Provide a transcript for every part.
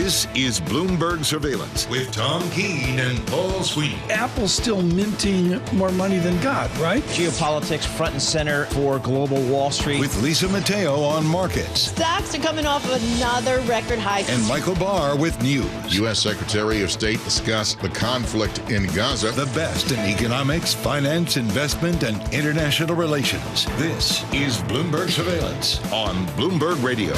This is Bloomberg Surveillance with Tom Keene and Paul Sweeney. Apple's still minting more money than God, right? Geopolitics front and center for global Wall Street. With Lisa Mateo on markets. Stocks are coming off another record high. And Michael Barr with news. U.S. Secretary of State discussed the conflict in Gaza. The best in economics, finance, investment, and international relations. This is Bloomberg Surveillance on Bloomberg Radio.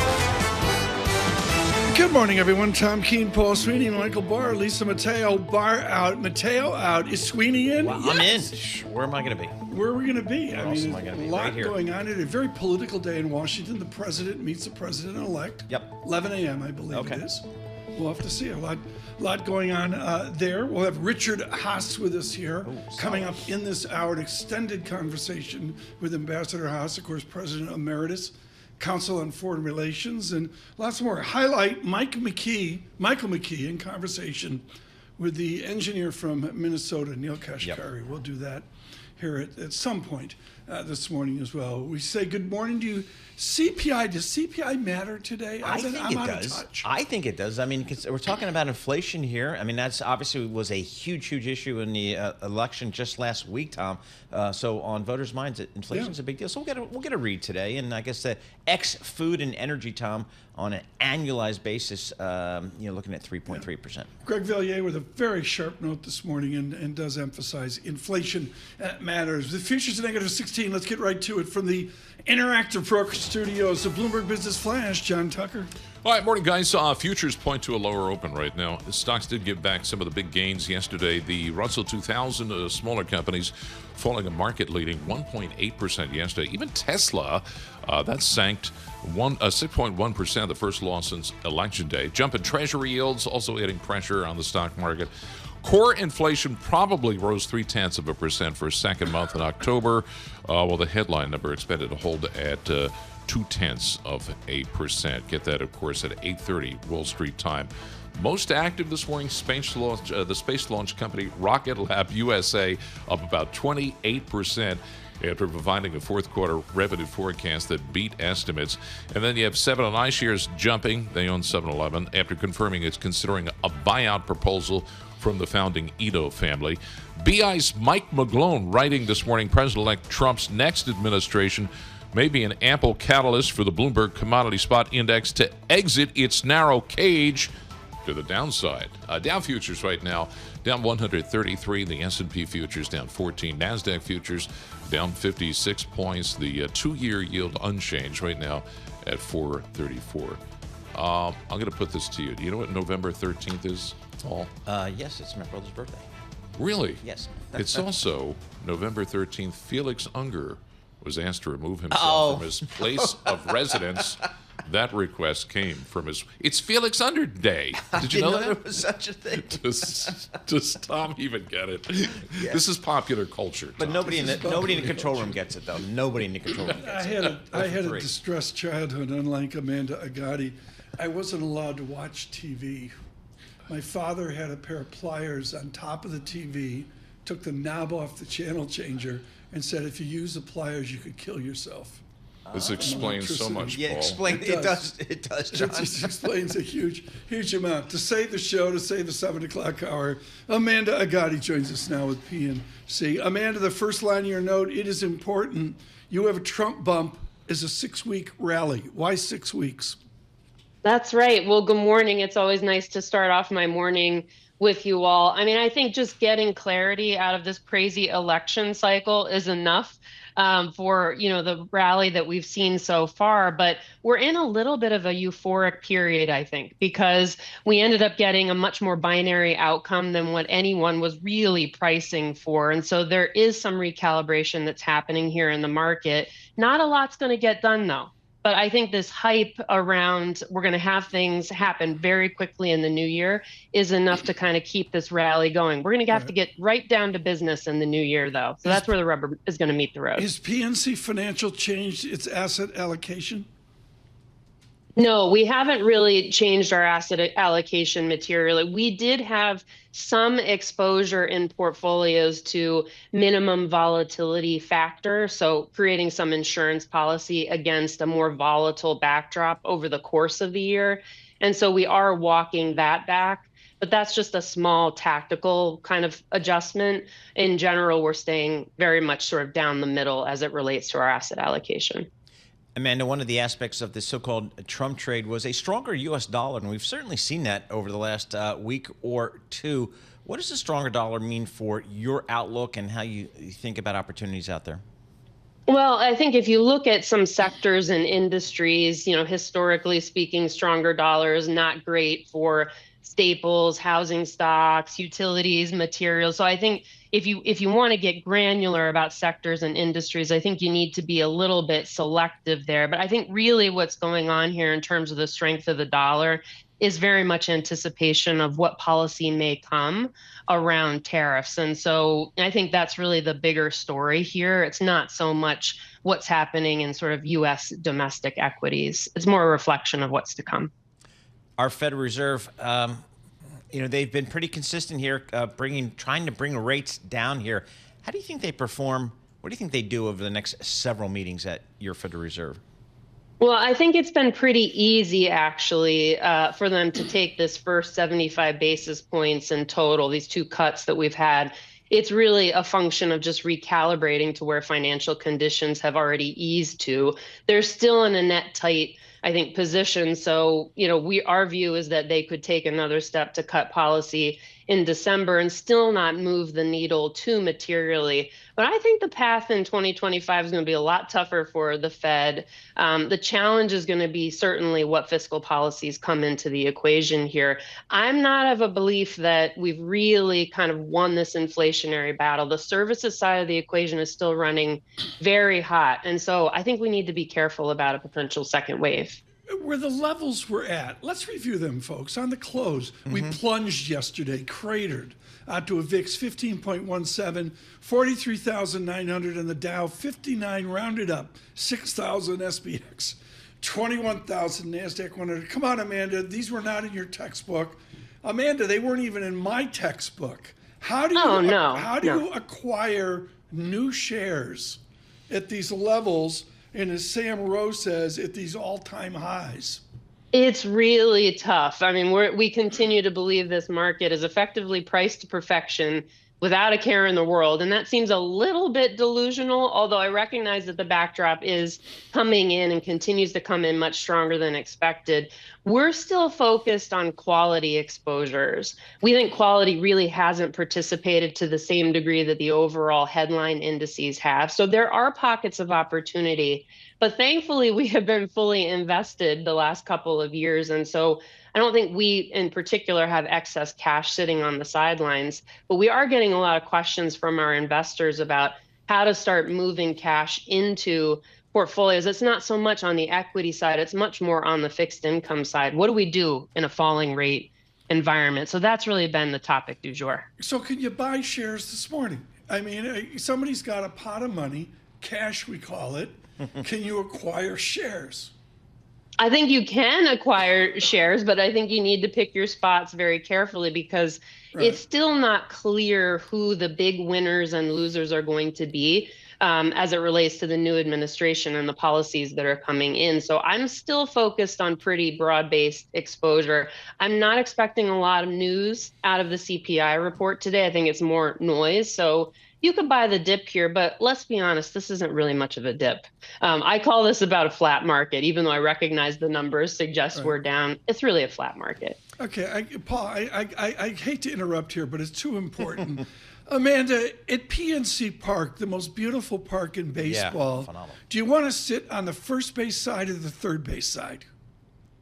Good morning, everyone. Tom Keene, Paul Sweeney, Michael Barr, Lisa Mateo. Barr out, Mateo out. Is Sweeney in? Well, yes. I'm in. Where am I going to be? Where are we going to be? Where else am I gonna be? A lot Right here. going on. A very political day in Washington. The president meets the president-elect. Yep. 11 a.m., I believe Okay. it is. We'll have to see. A lot going on there. We'll have Richard Haas with us here. Coming up in this hour, an extended conversation with Ambassador Haas, of course, President Emeritus, Council on Foreign Relations, and lots more. Highlight Michael McKee in conversation with the engineer from Minnesota, Neil Kashkari. Yep. We'll do that here at some point this morning as well. We say good morning to you. CPI, does CPI matter today? I think it does. I think it does. I mean, 'cause we're talking about inflation here. I mean, that's obviously was a huge issue in the election just last week, Tom. So on voters' minds, inflation's a big deal. So we'll get a read today, and I guess the ex-food and energy, Tom, on an annualized basis, looking at 3.3%. Greg Valliere with a very sharp note this morning and does emphasize inflation matters. The future's a negative 16. Let's get right to it from the Interactive Broker Studios, the Bloomberg Business Flash. John Tucker. All right, morning, guys. Futures point to a lower open right now. The stocks did give back some of the big gains yesterday. The Russell 2000 smaller companies falling a market-leading 1.8% yesterday. Even Tesla, that sank 6.1%, the first loss since Election Day. Jump in Treasury yields also adding pressure on the stock market. Core inflation probably rose 0.3% for a second month in October, while the headline number expected to hold at 0.2%. Get that, of course, at 8:30 Wall Street time. Most active this morning, the space launch company Rocket Lab USA up about 28% after providing a fourth quarter revenue forecast that beat estimates. And then you have 7 and I shares jumping. They own 7-Eleven after confirming it's considering a buyout proposal from the founding Ito family. BI's Mike McGlone writing this morning, President-elect Trump's next administration may be an ample catalyst for the Bloomberg Commodity Spot Index to exit its narrow cage to the downside. Dow futures right now down 133. The S&P futures down 14. NASDAQ futures down 56 points. The two-year yield unchanged right now at 434. I'm going to put this to you. Do you know what November 13th is, Paul? Yes, it's my brother's birthday. Really? Yes. It's also November 13th. Felix Unger was asked to remove himself from his place of residence. That request came from his... It's Felix Unger Day. Did you know that? There was such a thing. Does Tom even get it? Yeah. This is popular culture, Tom. But nobody in the control room gets it, though. Nobody in the control room gets it. I had a distressed childhood, unlike Amanda Agati. I wasn't allowed to watch TV. My father had a pair of pliers on top of the TV, took the knob off the channel changer, and said, if you use the pliers, you could kill yourself. This explains so much, Paul. It does, John. It just explains a huge amount. To save the show, to save the 7 o'clock hour, Amanda Agati joins us now with PNC. Amanda, the first line of your note, it is important. You have a Trump bump as a 6-week rally. Why 6 weeks? That's right. Well, good morning. It's always nice to start off my morning with you all. I mean, I think just getting clarity out of this crazy election cycle is enough for, the rally that we've seen so far. But we're in a little bit of a euphoric period, I think, because we ended up getting a much more binary outcome than what anyone was really pricing for. And so there is some recalibration that's happening here in the market. Not a lot's going to get done, though. But I think this hype around we're going to have things happen very quickly in the new year is enough to kind of keep this rally going. We're going to have to get right down to business in the new year, though. So that's where the rubber is going to meet the road. Has PNC Financial changed its asset allocation? No, we haven't really changed our asset allocation materially. We did have some exposure in portfolios to minimum volatility factor, so creating some insurance policy against a more volatile backdrop over the course of the year. And so we are walking that back. But that's just a small tactical kind of adjustment. In general, we're staying very much sort of down the middle as it relates to our asset allocation. Amanda, one of the aspects of the so-called Trump trade was a stronger U.S. dollar, and we've certainly seen that over the last week or two. What does a stronger dollar mean for your outlook and how you think about opportunities out there? Well, I think if you look at some sectors and industries, historically speaking, stronger dollar is not great for staples, housing stocks, utilities, materials. So I think if you want to get granular about sectors and industries, I think you need to be a little bit selective there. But I think really what's going on here in terms of the strength of the dollar is very much anticipation of what policy may come around tariffs. And so I think that's really the bigger story here. It's not so much what's happening in sort of U.S. domestic equities. It's more a reflection of what's to come. Our Federal Reserve, they've been pretty consistent here, trying to bring rates down here. How do you think they perform? What do you think they do over the next several meetings at your Federal Reserve? Well, I think it's been pretty easy, actually, for them to take this first 75 basis points in total, these two cuts that we've had. It's really a function of just recalibrating to where financial conditions have already eased to. They're still in a net tight, I think, position. So, our view is that they could take another step to cut policy in December and still not move the needle too materially. But I think the path in 2025 is going to be a lot tougher for the Fed. The challenge is going to be certainly what fiscal policies come into the equation here. I'm not of a belief that we've really kind of won this inflationary battle. The services side of the equation is still running very hot. And so I think we need to be careful about a potential second wave. Where the levels we're at, let's review them, folks. On the close, we plunged yesterday, cratered out to a VIX 15.17, 43,900 in the Dow, 59 rounded up, 6,000 SPX, 21,000 NASDAQ 100. Come on, Amanda, these were not in your textbook. Amanda, they weren't even in my textbook. How do you acquire new shares at these levels? And as Sam Rowe says, at these all-time highs? It's really tough. I mean, we continue to believe this market is effectively priced to perfection without a care in the world. And that seems a little bit delusional, although I recognize that the backdrop is coming in and continues to come in much stronger than expected. We're still focused on quality exposures. We think quality really hasn't participated to the same degree that the overall headline indices have. So there are pockets of opportunity, but thankfully we have been fully invested the last couple of years. And so I don't think we in particular have excess cash sitting on the sidelines, but we are getting a lot of questions from our investors about how to start moving cash into portfolios. It's not so much on the equity side, it's much more on the fixed income side. What do we do in a falling rate environment? So that's really been the topic du jour. So can you buy shares this morning? I mean, somebody's got a pot of money, cash we call it. Can you acquire shares? I think you can acquire shares, but I think you need to pick your spots very carefully because it's still not clear who the big winners and losers are going to be as it relates to the new administration and the policies that are coming in. So I'm still focused on pretty broad-based exposure. I'm not expecting a lot of news out of the CPI report today. I think it's more noise. So you could buy the dip here, but let's be honest, this isn't really much of a dip. I call this about a flat market, even though I recognize the numbers suggest we're down. It's really a flat market. Okay, Paul, I hate to interrupt here, but it's too important. Amanda, at PNC Park, the most beautiful park in baseball, do you want to sit on the first base side or the third base side?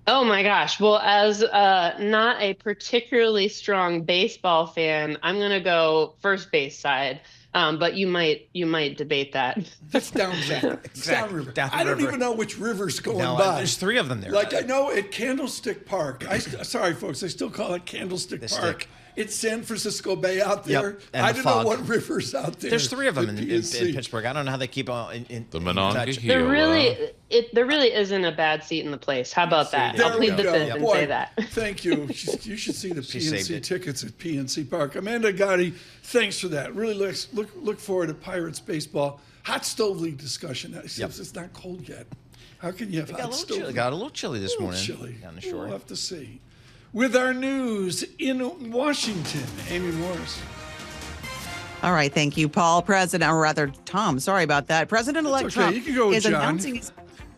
Oh my gosh. Well, as not a particularly strong baseball fan, I'm going to go first base side. But you might debate that. It's downriver. Exactly. I don't even know which river's going by. There's three of them there. Like I know at Candlestick Park. Sorry, folks, I still call it Candlestick Park. It's San Francisco Bay out there. Yep. I don't know what river's out there. There's three of them in Pittsburgh. I don't know how they keep on in the Monongahela. There really isn't a bad seat in the place. How about that? I'll plead the fifth and say that. Thank you. You should see the PNC tickets at PNC Park. Amanda Gotti, thanks for that. Really look forward to Pirates baseball. Hot stove league discussion. It's not cold yet. How can you have hot stove? Got a little chilly this morning Chilly. down the shore. We'll have to see. With our news in Washington, Amy Morris. All right, thank you, Paul. Tom, sorry about that. President-elect Trump You can go with is John. announcing his...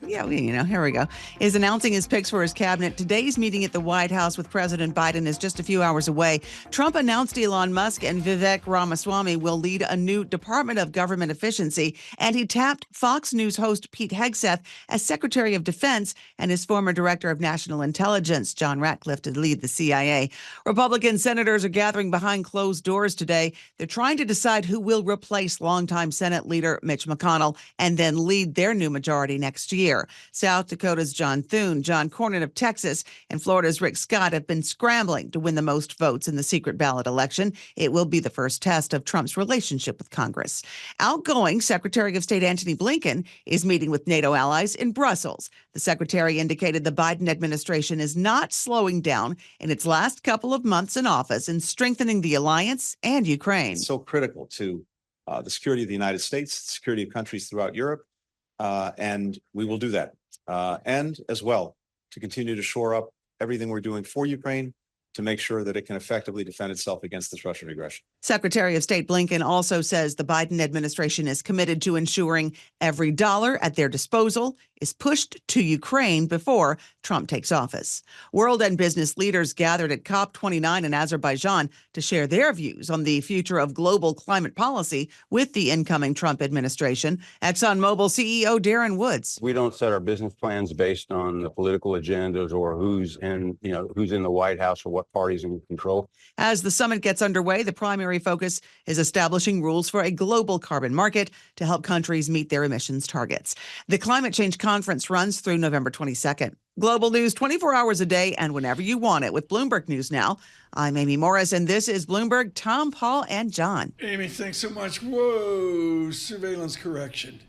Yeah, here we go. Is announcing his picks for his cabinet. Today's meeting at the White House with President Biden is just a few hours away. Trump announced Elon Musk and Vivek Ramaswamy will lead a new Department of Government Efficiency, and he tapped Fox News host Pete Hegseth as Secretary of Defense and his former Director of National Intelligence, John Ratcliffe, to lead the CIA. Republican senators are gathering behind closed doors today. They're trying to decide who will replace longtime Senate leader Mitch McConnell and then lead their new majority next year. South Dakota's John Thune, John Cornyn of Texas, and Florida's Rick Scott have been scrambling to win the most votes in the secret ballot election. It will be the first test of Trump's relationship with Congress. Outgoing Secretary of State Antony Blinken is meeting with NATO allies in Brussels. The secretary indicated the Biden administration is not slowing down in its last couple of months in office in strengthening the alliance and Ukraine. It's so critical to the security of the United States, the security of countries throughout Europe. And we will do that. And as well, to continue to shore up everything we're doing for Ukraine to make sure that it can effectively defend itself against this Russian aggression. Secretary of State Blinken also says the Biden administration is committed to ensuring every dollar at their disposal is pushed to Ukraine before Trump takes office. World and business leaders gathered at COP29 in Azerbaijan to share their views on the future of global climate policy with the incoming Trump administration. ExxonMobil CEO Darren Woods. We don't set our business plans based on the political agendas or who's in the White House or what party's in control. As the summit gets underway, the primary focus is establishing rules for a global carbon market to help countries meet their emissions targets. The climate change conference runs through November 22nd. Global news 24 hours a day and whenever you want it with Bloomberg News Now. I'm Amy Morris, and this is Bloomberg. Tom, Paul, and John. Amy, thanks so much. Whoa, surveillance correction.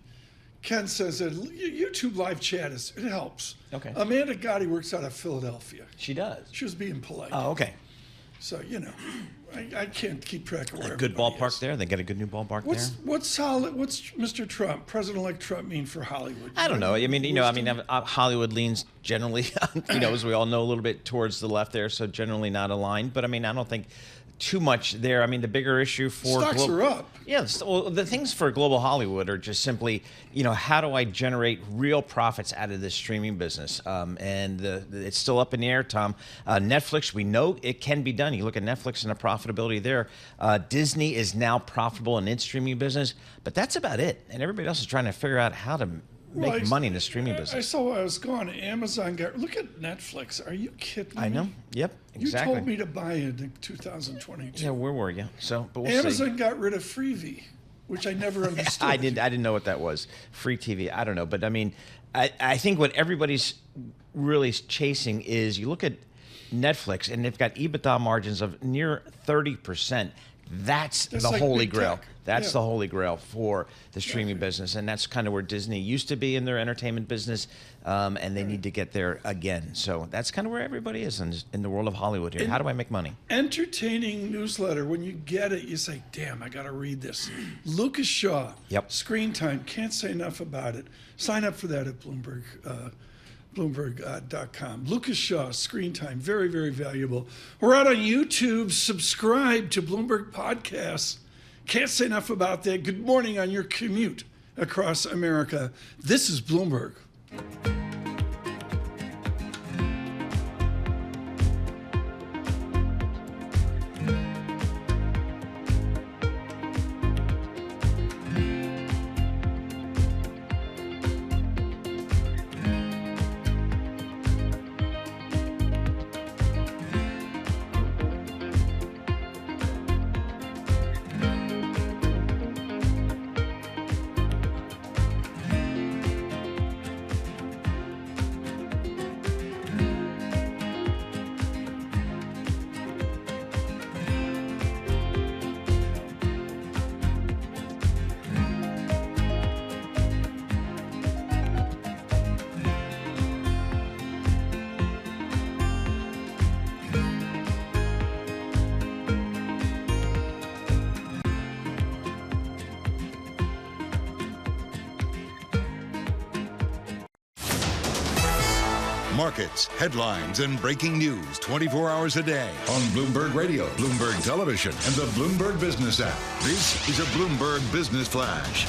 Ken says that YouTube live chat it helps. Okay. Amanda Gotti works out of Philadelphia. She does. She was being polite. Oh, okay. So, I can't keep track of where A good ballpark is. there. They got a good new ballpark What's there. What's Mr. Trump, President-elect Trump, mean for Hollywood? I don't know. I mean, Hollywood leans generally, as we all know, a little bit towards the left there, so generally not aligned. But I don't think too much there. The bigger issue for stocks are up. Yeah, well, the things for global Hollywood are just simply, how do I generate real profits out of this streaming business? And it's still up in the air, Tom. Netflix, we know it can be done. You look at Netflix and the profitability there. Disney is now profitable in its streaming business, but that's about it. And everybody else is trying to figure out how to make money in the streaming business. I saw while I was gone, Amazon look at Netflix. Are you kidding me? I know. Yep, exactly. You told me to buy it in 2022. Yeah, where were you? But we'll Amazon see. got rid of Freevee, which I never understood. I didn't know what that was. Free TV. I don't know. But I think what everybody's really chasing is you look at Netflix and they've got EBITDA margins of near 30%. That's the like holy big grail. tech. That's the holy grail for the streaming business, and that's kind of where Disney used to be in their entertainment business, and they need to get there again. So that's kind of where everybody is in the world of Hollywood here. How do I make money? Entertaining newsletter. When you get it, you say, damn, I got to read this. Lucas Shaw. Yep. Screen Time. Can't say enough about it. Sign up for that at Bloomberg. Bloomberg.com. Lucas Shaw, Screen Time, very, very valuable. We're out on YouTube. Subscribe to Bloomberg Podcasts. Can't say enough about that. Good morning on your commute across America. This is Bloomberg. Markets, headlines, and breaking news 24 hours a day on Bloomberg Radio, Bloomberg Television, and the Bloomberg Business app. This is a Bloomberg Business Flash.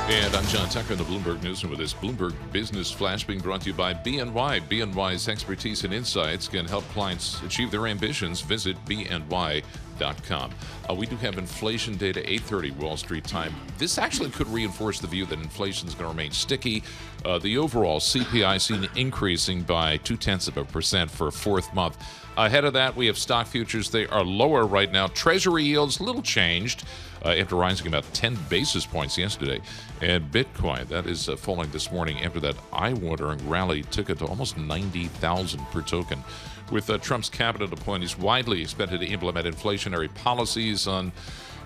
And I'm John Tucker in the Bloomberg Newsroom with this Bloomberg Business Flash being brought to you by BNY. BNY's expertise and insights can help clients achieve their ambitions. Visit BNY.com. We do have inflation data, 8:30 Wall Street time. This actually could reinforce the view that inflation is going to remain sticky. The overall CPI seen increasing by 0.2% for a fourth month. Ahead of that, we have stock futures. They are lower right now. Treasury yields, little changed after rising about 10 basis points yesterday. And Bitcoin, that is falling this morning after that eye-watering rally took it to almost 90,000 per token. With Trump's cabinet appointees widely expected to implement inflationary policies on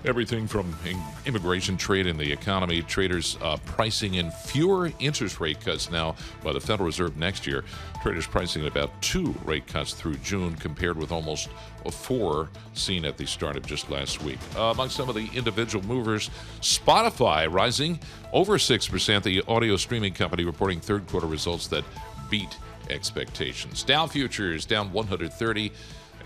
everything from immigration, trade, and the economy. Traders pricing in fewer interest rate cuts now by the Federal Reserve next year. Traders pricing in about 2 rate cuts through June compared with almost 4 seen at the start of just last week. Among some of the individual movers, Spotify rising over 6%. The audio streaming company reporting third quarter results that beat expectations. Dow futures down 130.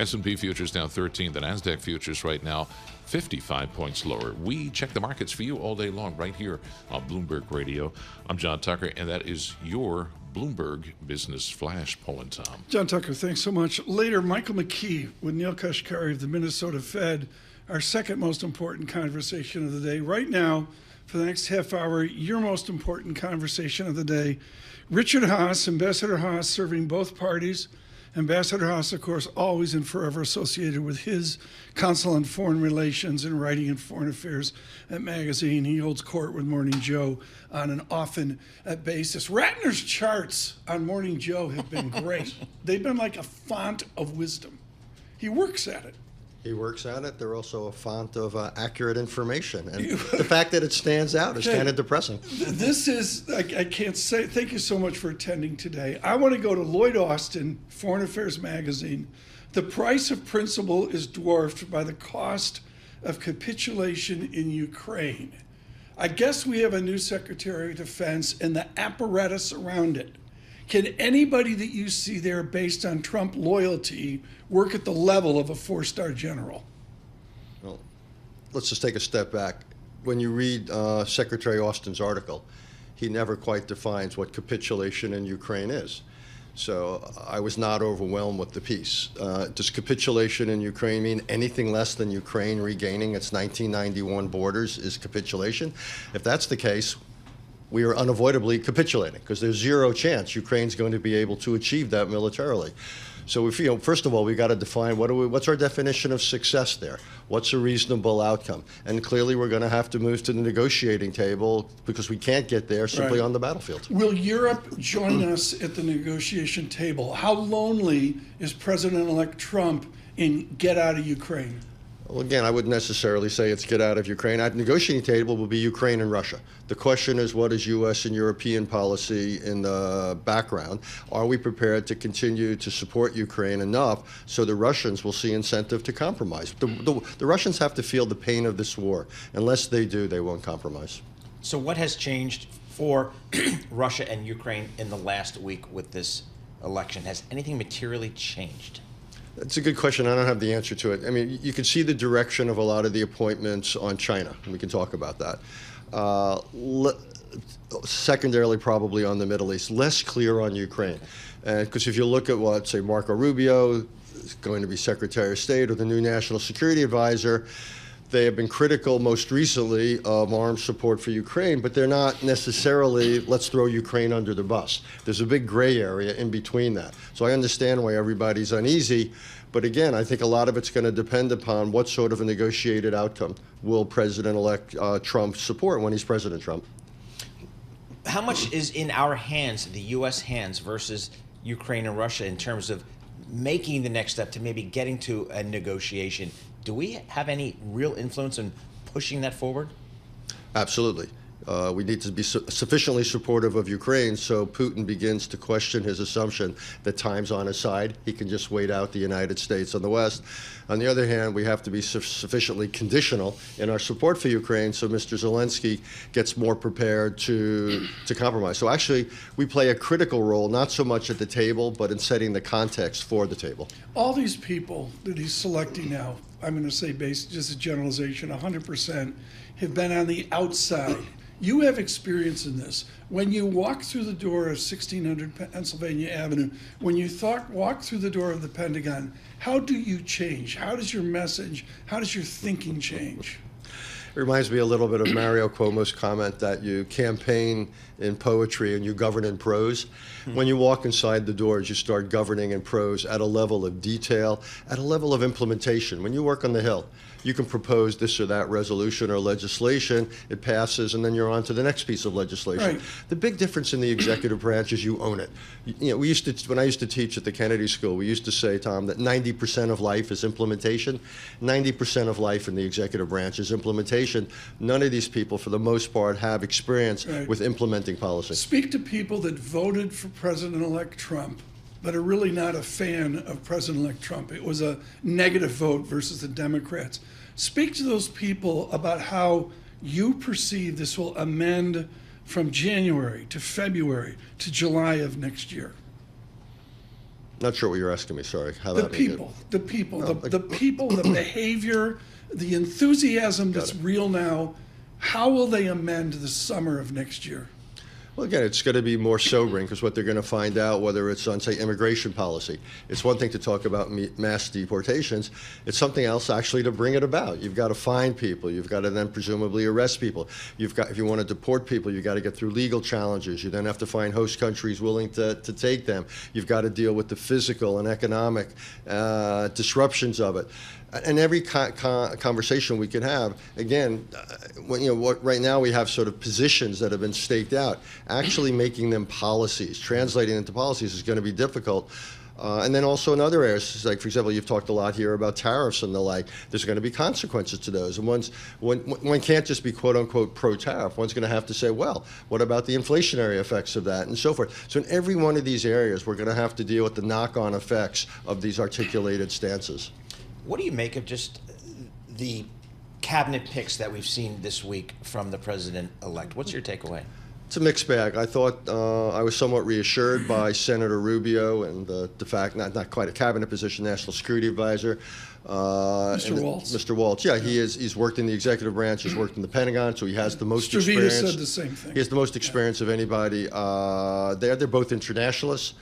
S&P futures down 13. The NASDAQ futures right now 55 points lower. We check the markets for you all day long right here on Bloomberg Radio. I'm John Tucker, and that is your Bloomberg Business Flash. Paul and Tom. John Tucker, thanks so much. Later, Michael McKee with Neil Kashkari of the Minnesota Fed, our second most important conversation of the day. Right now, for the next half hour, your most important conversation of the day. Richard Haas, Ambassador Haas, serving both parties. Ambassador Haas, of course, always and forever associated with his Council on Foreign Relations and writing in Foreign Affairs magazine. He holds court with Morning Joe on an often basis. Ratner's charts on Morning Joe have been great. They've been like a font of wisdom. He works at it. He works at it. They're also a font of accurate information. And the fact that it stands out is kind of depressing. This is, I can't say, thank you so much for attending today. I want to go to Lloyd Austin, Foreign Affairs magazine. The price of principle is dwarfed by the cost of capitulation in Ukraine. I guess we have a new Secretary of Defense and the apparatus around it. Can anybody that you see there based on Trump loyalty work at the level of a 4-star general? Well, let's just take a step back. When you read Secretary Austin's article, he never quite defines what capitulation in Ukraine is. So I was not overwhelmed with the piece. Does capitulation in Ukraine mean anything less than Ukraine regaining its 1991 borders is capitulation? If that's the case, we are unavoidably capitulating because there's zero chance Ukraine's going to be able to achieve that militarily. So we feel, first of all, we got to define what's our definition of success there? What's a reasonable outcome? And clearly we're going to have to move to the negotiating table because we can't get there simply on the battlefield. Will Europe join us at the negotiation table? How lonely is President-elect Trump in get out of Ukraine? Well, again, I wouldn't necessarily say it's get out of Ukraine. At the negotiating table will be Ukraine and Russia. The question is, what is U.S. and European policy in the background? Are we prepared to continue to support Ukraine enough so the Russians will see incentive to compromise? The Russians have to feel the pain of this war. Unless they do, they won't compromise. So what has changed for Russia and Ukraine in the last week with this election? Has anything materially changed? It's a good question. I don't have the answer to it. I mean, you can see the direction of a lot of the appointments on China, and we can talk about that. Secondarily, probably on the Middle East, less clear on Ukraine. Because if you look at what, say, Marco Rubio is going to be Secretary of State or the new National Security Advisor, they have been critical most recently of armed support for Ukraine, but they're not necessarily, let's throw Ukraine under the bus. There's a big gray area in between that. So I understand why everybody's uneasy. But again, I think a lot of it's going to depend upon what sort of a negotiated outcome will President-elect Trump support when he's President Trump. How much is in our hands, the U.S. hands, versus Ukraine and Russia in terms of making the next step to maybe getting to a negotiation? Do we have any real influence in pushing that forward? Absolutely. We need to be sufficiently supportive of Ukraine so Putin begins to question his assumption that time's on his side. He can just wait out the United States and the West. On the other hand, we have to be sufficiently conditional in our support for Ukraine so Mr. Zelensky gets more prepared to compromise. So actually, we play a critical role, not so much at the table, but in setting the context for the table. All these people that he's selecting now, I'm going to say based just a generalization, 100% have been on the outside. You have experience in this. When you walk through the door of 1600 Pennsylvania Avenue, when you walk through the door of the Pentagon, how do you change? How does your message, how does your thinking change? It reminds me a little bit of Mario Cuomo's comment that you campaign in poetry and you govern in prose. When you walk inside the doors, you start governing in prose at a level of detail, at a level of implementation. When you work on the Hill, you can propose this or that resolution or legislation, it passes, and then you're on to the next piece of legislation. Right. The big difference in the executive branch is you own it. You know, when I used to teach at the Kennedy School, we used to say, Tom, that 90% of life is implementation. 90% of life in the executive branch is implementation. None of these people, for the most part, have experience with implementing policy. Speak to people that voted for President-elect Trump but are really not a fan of President-elect Trump. It was a negative vote versus the Democrats. Speak to those people about how you perceive this will amend from January to February to July of next year. Not sure what you're asking me, sorry. The people, the behavior, the enthusiasm that's real now, how will they amend the summer of next year? Well, again, it's going to be more sobering because what they're going to find out, whether it's on, say, immigration policy, it's one thing to talk about mass deportations. It's something else actually to bring it about. You've got to find people. You've got to then presumably arrest people. If you want to deport people, you've got to get through legal challenges. You then have to find host countries willing to take them. You've got to deal with the physical and economic disruptions of it. And every conversation we can have, again, right now we have sort of positions that have been staked out. Actually making them policies, translating into policies is going to be difficult. And then also in other areas, like, for example, you've talked a lot here about tariffs and the like. There's going to be consequences to those. And one can't just be, quote unquote, pro-tariff. One's going to have to say, well, what about the inflationary effects of that and so forth? So in every one of these areas, we're going to have to deal with the knock-on effects of these articulated stances. What do you make of just the cabinet picks that we've seen this week from the president-elect? What's your takeaway? It's a mixed bag. I thought I was somewhat reassured by Senator Rubio and the fact, not quite a cabinet position, National Security Advisor. Mr. Waltz. Mr. Waltz, yeah, he's worked in the executive branch, he's worked in the Pentagon, so he has the most experience. Vita said the same thing. He has the most experience of anybody there. They're both internationalists.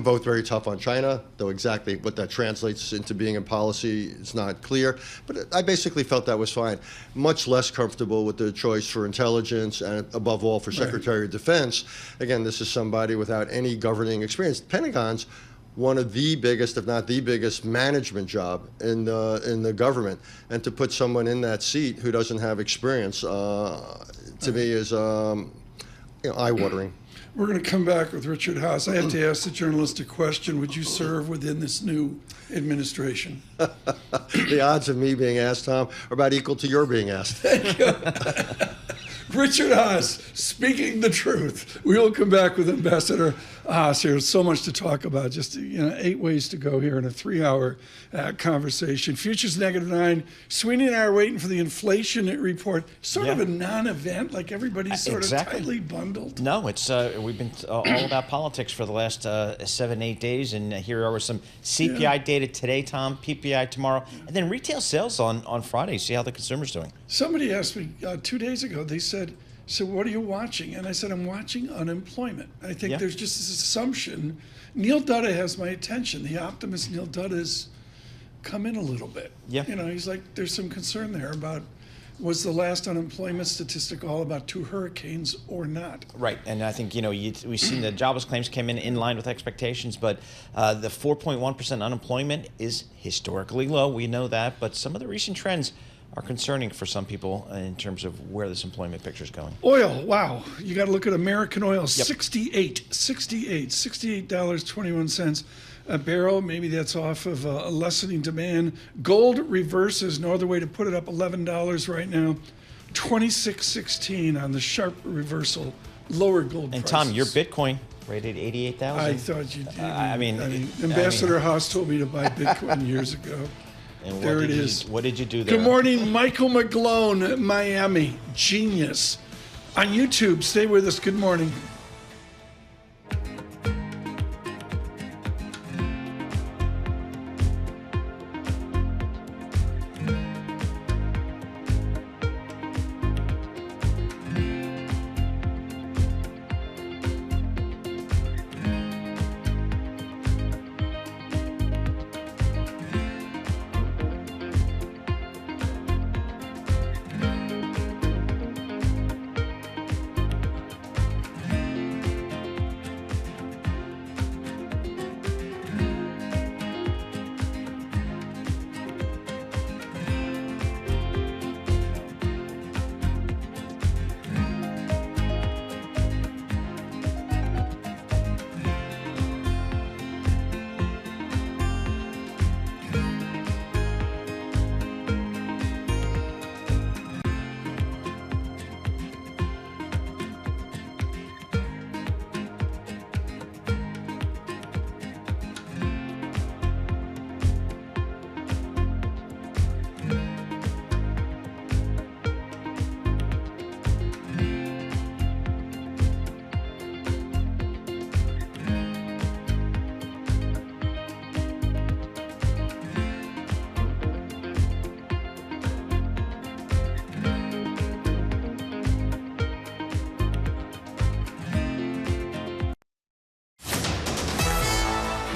Both very tough on China, though exactly what that translates into being in policy is not clear. But I basically felt that was fine. Much less comfortable with the choice for intelligence and, above all, for Secretary of Defense. Again, this is somebody without any governing experience. The Pentagon's one of the biggest, if not the biggest, management job in the government. And to put someone in that seat who doesn't have experience, to me, is eye-watering. We're going to come back with Richard Haas. I have to ask the journalist a question. Would you serve within this new administration? The odds of me being asked, Tom, are about equal to your being asked. Thank you. Richard Haas, speaking the truth. We will come back with Ambassador Haas here. So much to talk about. Just 8 ways to go here in a 3-hour conversation. Futures -9. Sweeney and I are waiting for the inflation report. Sort of a non-event, like everybody's sort of tightly bundled. No, it's we've been all about politics for the last 7-8 days, and here are some CPI data today, Tom, PPI tomorrow, and then retail sales on Friday. See how the consumer's doing. Somebody asked me 2 days ago. They said, "So what are you watching?" And I said, "I'm watching unemployment." I think there's just this assumption. Neil Dutta has my attention. The optimist Neil Dutta's come in a little bit. Yeah. He's like, there's some concern there about, was the last unemployment statistic all about 2 hurricanes or not? Right, and I think, we've seen the jobless claims came in line with expectations, but the 4.1% unemployment is historically low. We know that, but some of the recent trends are concerning for some people in terms of where this employment picture is going. Oil, wow. You got to look at American oil, $68.21 a barrel. Maybe that's off of a lessening demand. Gold reverses, no other way to put it, up $11 right now 26.16 on the sharp reversal, lower gold And prices. Tom, your Bitcoin rated 88,000. I thought you did. I mean, Ambassador Haas told me to buy Bitcoin years ago. And There it is. What did you do there? Good morning, Michael McGlone, Miami. Genius. On YouTube, stay with us. Good morning.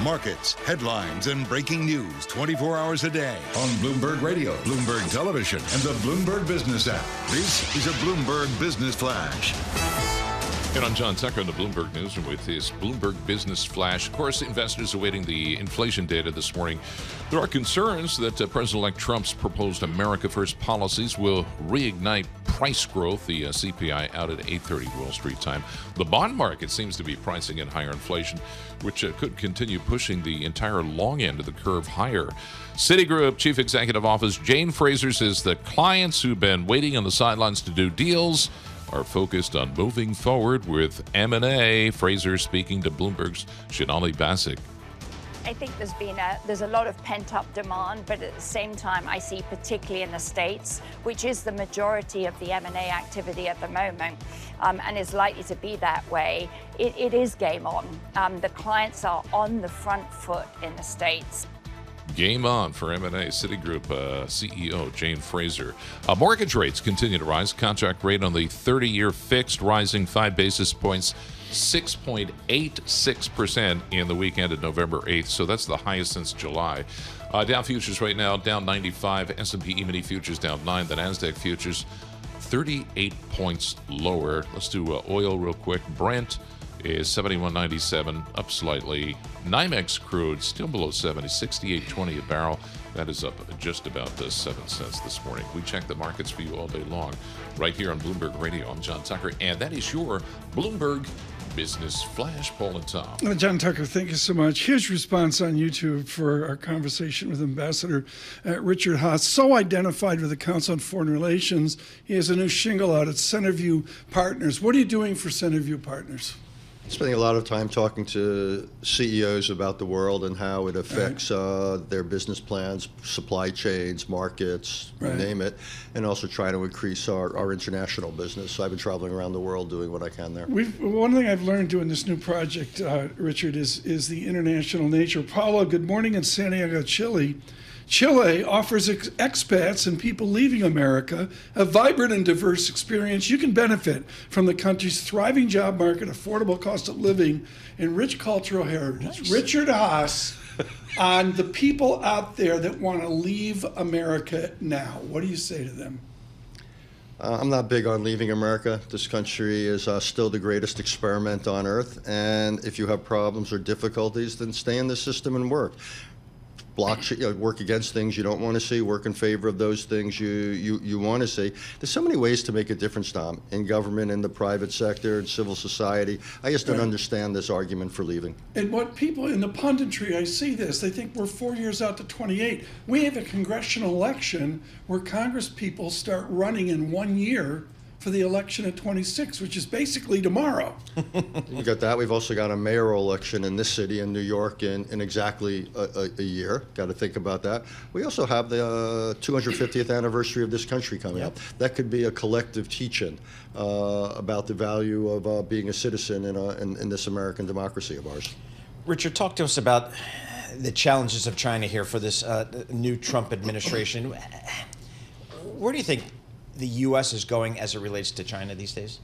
Markets, headlines, and breaking news 24 hours a day on Bloomberg Radio, Bloomberg Television, and the Bloomberg Business app. This is a Bloomberg Business Flash. And I'm John Tucker in the Bloomberg Newsroom with this Bloomberg Business Flash. Of course, investors awaiting the inflation data this morning. There are concerns that President-elect Trump's proposed America First policies will reignite price growth. The CPI out at 8:30 Wall Street time. The bond market seems to be pricing in higher inflation, which could continue pushing the entire long end of the curve higher. Citigroup Chief Executive Officer Jane Fraser says that clients who've been waiting on the sidelines to do deals are focused on moving forward with M&A. Fraser speaking to Bloomberg's Shanali Bassick. I think there's a lot of pent-up demand, but at the same time, I see particularly in the States, which is the majority of the M&A activity at the moment, and is likely to be that way. It is game on. The clients are on the front foot in the States. Game on for M&A. Citigroup CEO Jane Fraser. Mortgage rates continue to rise. Contract rate on the 30-year fixed rising 5 basis points, 6.86% in the week ended November 8th. So that's the highest since July. Dow futures right now down 95. S&P E-mini futures down 9. The NASDAQ futures 38 points lower. Let's do oil real quick. Brent is 71.97, up slightly. NYMEX crude still below 70, 68.20 a barrel. That is up just about 7 cents this morning. We check the markets for you all day long right here on Bloomberg Radio. I'm John Tucker, and that is your Bloomberg Business Flash. Paul and Tom. John Tucker, thank you so much. Here's response on YouTube for our conversation with Ambassador Richard Haas. So identified with the Council on Foreign Relations, he has a new shingle out at Centerview Partners. What are you doing for Centerview Partners? Spending a lot of time talking to CEOs about the world and how it affects their business plans, supply chains, markets, you name it, and also trying to increase our international business. So I've been traveling around the world doing what I can there. One thing I've learned doing this new project, Richard, is the international nature. Paulo, good morning in Santiago, Chile. Chile offers expats and people leaving America a vibrant and diverse experience. You can benefit from the country's thriving job market, affordable cost of living, and rich cultural heritage. Nice. Richard Haas on the people out there that want to leave America now. What do you say to them? I'm not big on leaving America. This country is still the greatest experiment on earth. And if you have problems or difficulties, then stay in the system and work. work against things you don't want to see, work in favor of those things you want to see. There's so many ways to make a difference, Tom, in government, in the private sector, in civil society. I just don't understand this argument for leaving. And what people in the punditry, I see this, they think we're 4 years out to 28. We have a congressional election where Congress people start running in 1 year for the election at 26, which is basically tomorrow. You got that. We've also got a mayoral election in this city in New York in exactly a year. Got to think about that. We also have the 250th anniversary of this country coming up. That could be a collective teach-in about the value of being a citizen in this American democracy of ours. Richard, talk to us about the challenges of China here for this new Trump administration. Where do you think the U.S. is going as it relates to China these days?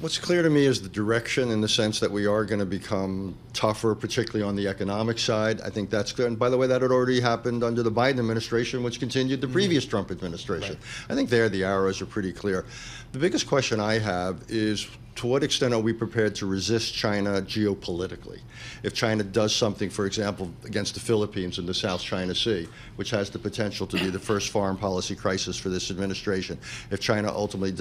What's clear to me is the direction, in the sense that we are going to become tougher, particularly on the economic side. I think that's clear. And by the way, that had already happened under the Biden administration, which continued the previous Trump administration. Right. I think there the arrows are pretty clear. The biggest question I have is, to what extent are we prepared to resist China geopolitically? If China does something, for example, against the Philippines in the South China Sea, which has the potential to be the first foreign policy crisis for this administration, if China ultimately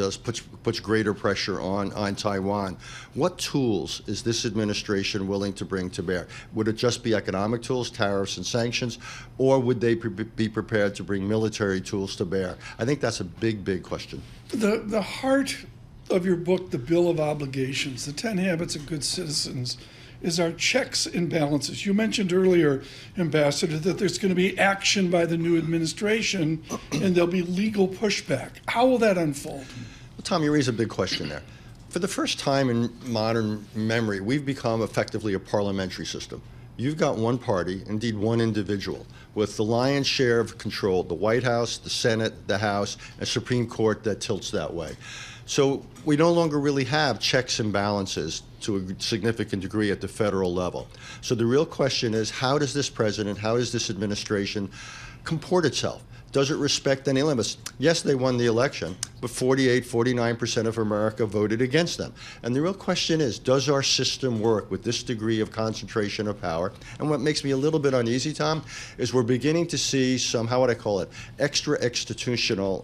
puts greater pressure on Taiwan, what tools is this administration willing to bring to bear? Would it just be economic tools, tariffs and sanctions, or would they be prepared to bring military tools to bear? I think that's a big, big question. The heart of your book, The Bill of Obligations, the 10 Habits of Good Citizens, is our checks and balances. You mentioned earlier, Ambassador, that there's going to be action by the new administration and there'll be legal pushback. How will that unfold? Well, Tom, you raise a big question there. For the first time in modern memory, we've become effectively a parliamentary system. You've got one party, indeed one individual, with the lion's share of control, the White House, the Senate, the House, and Supreme Court that tilts that way. So we no longer really have checks and balances to a significant degree at the federal level. So the real question is, how does this president, how does this administration comport itself? Does it respect any limits? Yes, they won the election, but 49% of America voted against them. And the real question is, does our system work with this degree of concentration of power? And what makes me a little bit uneasy, Tom, is we're beginning to see some, how would I call it, extra institutional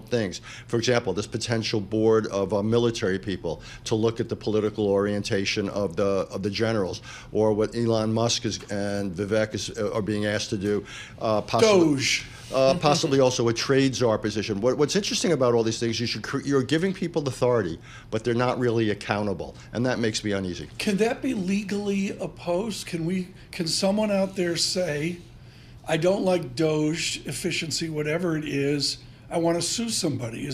things. For example, this potential board of military people to look at the political orientation of the generals, or what Elon Musk and Vivek are being asked to do. Doge. Possibly also a trade czar position. What's interesting about all these things, you're giving people authority, but they're not really accountable, and that makes me uneasy. Can that be legally opposed? Can someone out there say, I don't like Doge efficiency, whatever it is, I want to sue somebody?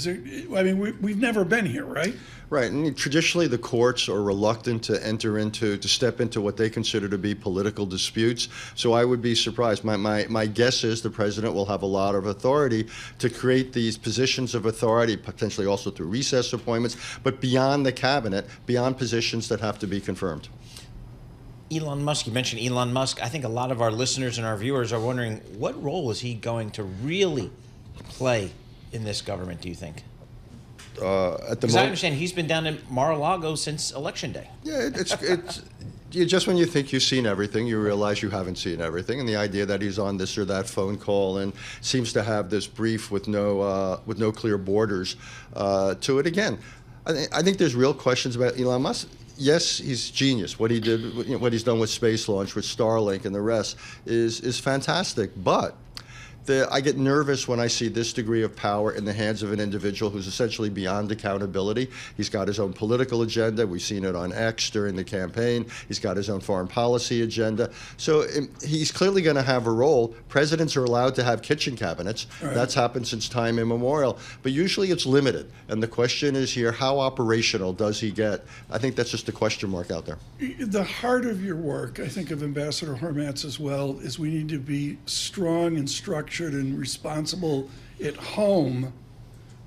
We've never been here, right? Right, and traditionally the courts are reluctant to step into what they consider to be political disputes. So I would be surprised. My guess is the president will have a lot of authority to create these positions of authority, potentially also through recess appointments, but beyond the cabinet, beyond positions that have to be confirmed. Elon Musk, you mentioned Elon Musk. I think a lot of our listeners and our viewers are wondering, what role is he going to really play in this government, do you think? Because I understand he's been down in Mar-a-Lago since Election Day. Yeah, it's just when you think you've seen everything, you realize you haven't seen everything. And the idea that he's on this or that phone call and seems to have this brief with no clear borders to it. Again, I think there's real questions about Elon Musk. Yes, he's genius. What he did, what he's done with space launch, with Starlink and the rest is fantastic. But I get nervous when I see this degree of power in the hands of an individual who's essentially beyond accountability. He's got his own political agenda. We've seen it on X during the campaign. He's got his own foreign policy agenda. So he's clearly going to have a role. Presidents are allowed to have kitchen cabinets. Right. That's happened since time immemorial. But usually it's limited. And the question is here, how operational does he get? I think that's just a question mark out there. The heart of your work, I think of Ambassador Hormats as well, is we need to be strong and structured and responsible at home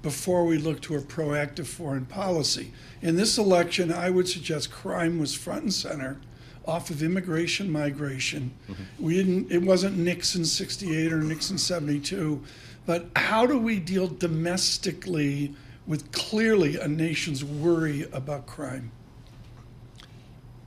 before we look to a proactive foreign policy. In this election, I would suggest crime was front and center off of immigration, migration. Mm-hmm. It wasn't Nixon 68 or Nixon 72, but how do we deal domestically with clearly a nation's worry about crime?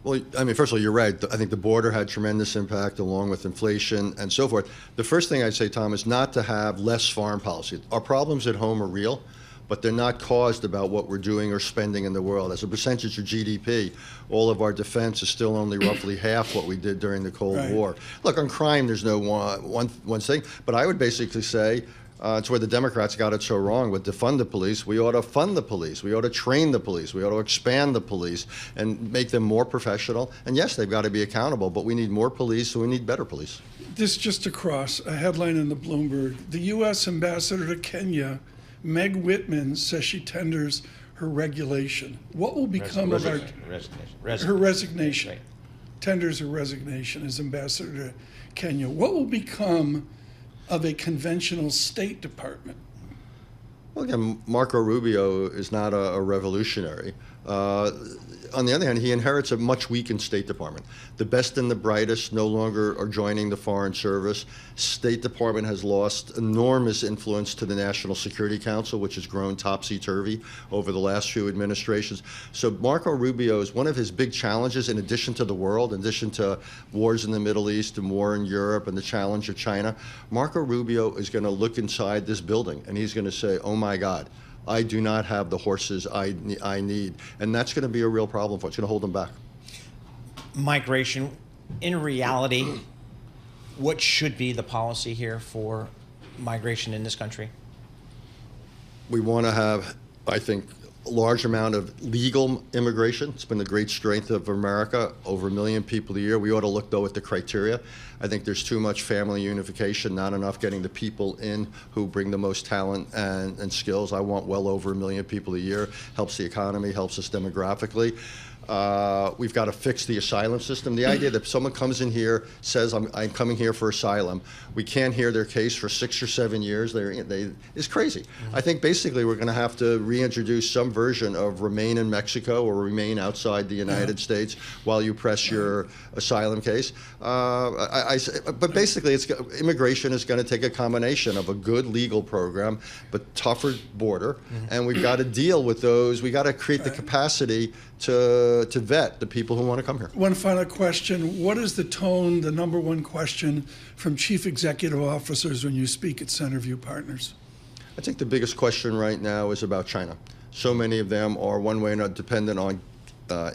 Well, I mean, first of all, you're right. I think the border had tremendous impact along with inflation and so forth. The first thing I'd say, Tom, is not to have less foreign policy. Our problems at home are real, but they're not caused about what we're doing or spending in the world. As a percentage of GDP, all of our defense is still only roughly half what we did during the Cold War. Look, on crime, there's no one thing, but I would basically say, it's where the Democrats got it so wrong with defund the police. We ought to fund the police. We ought to train the police. We ought to expand the police and make them more professional. And yes, they've got to be accountable, but we need more police, so we need better police. This just across, a headline in the Bloomberg. The U.S. ambassador to Kenya, Meg Whitman, says she tenders her regulation. What will become of our... Her resignation. Right. Tenders her resignation as ambassador to Kenya. What will become of a conventional State Department? Well, again, Marco Rubio is not a revolutionary. On the other hand, he inherits a much weakened State Department. The best and the brightest no longer are joining the Foreign Service. State Department has lost enormous influence to the National Security Council, which has grown topsy-turvy over the last few administrations. So Marco Rubio is one of his big challenges, in addition to the world, in addition to wars in the Middle East and war in Europe and the challenge of China. Marco Rubio is going to look inside this building and he's going to say, oh my God, I do not have the horses I need. And that's going to be a real problem for us. It's going to hold them back. Migration, in reality, what should be the policy here for migration in this country? We want to have, I think, a large amount of legal immigration. It's been the great strength of America, over 1 million people a year. We ought to look, though, at the criteria. I think there's too much family unification, not enough getting the people in who bring the most talent and skills. I want well over 1 million people a year. Helps the economy, helps us demographically. We've got to fix the asylum system. The idea that someone comes in here, says, I'm coming here for asylum, we can't hear their case for 6 or 7 years, is crazy. I think basically we're going to have to reintroduce some version of remain in Mexico or remain outside the United States while you press your asylum case. But basically, immigration is going to take a combination of a good legal program, but tougher border, and we've got to deal with those. We've got to create the capacity to vet the people who want to come here. One final question. What is the tone, the number one question from chief executive officers when you speak at Centerview Partners? I think the biggest question right now is about China. So many of them are one way or another dependent on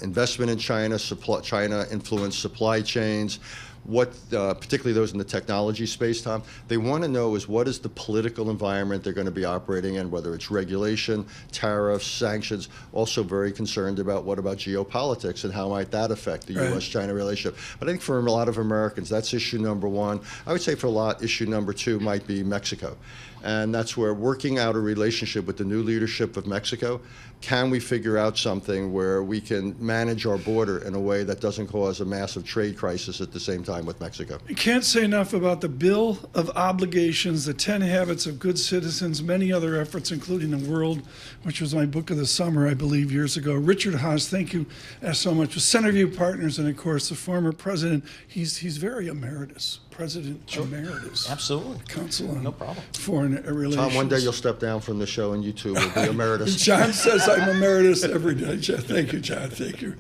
investment in China, China influenced supply chains. What, particularly those in the technology space, Tom, they want to know is what is the political environment they're going to be operating in, whether it's regulation, tariffs, sanctions. Also very concerned about what about geopolitics and how might that affect the U.S.-China relationship. But I think for a lot of Americans, that's issue number one. I would say for a lot, issue number two might be Mexico. And that's where working out a relationship with the new leadership of Mexico, can we figure out something where we can manage our border in a way that doesn't cause a massive trade crisis at the same time with Mexico? You can't say enough about the Bill of Obligations, the 10 Habits of Good Citizens, many other efforts, including The World, which was my book of the summer, I believe, years ago. Richard Haas, thank you so much. With Centerview Partners and, of course, the former president, he's very emeritus. President Emeritus. Absolutely. Council on No problem. Foreign Relations. Tom, one day you'll step down from the show and you too will be emeritus. John says I'm emeritus every day. Thank you, John. Thank you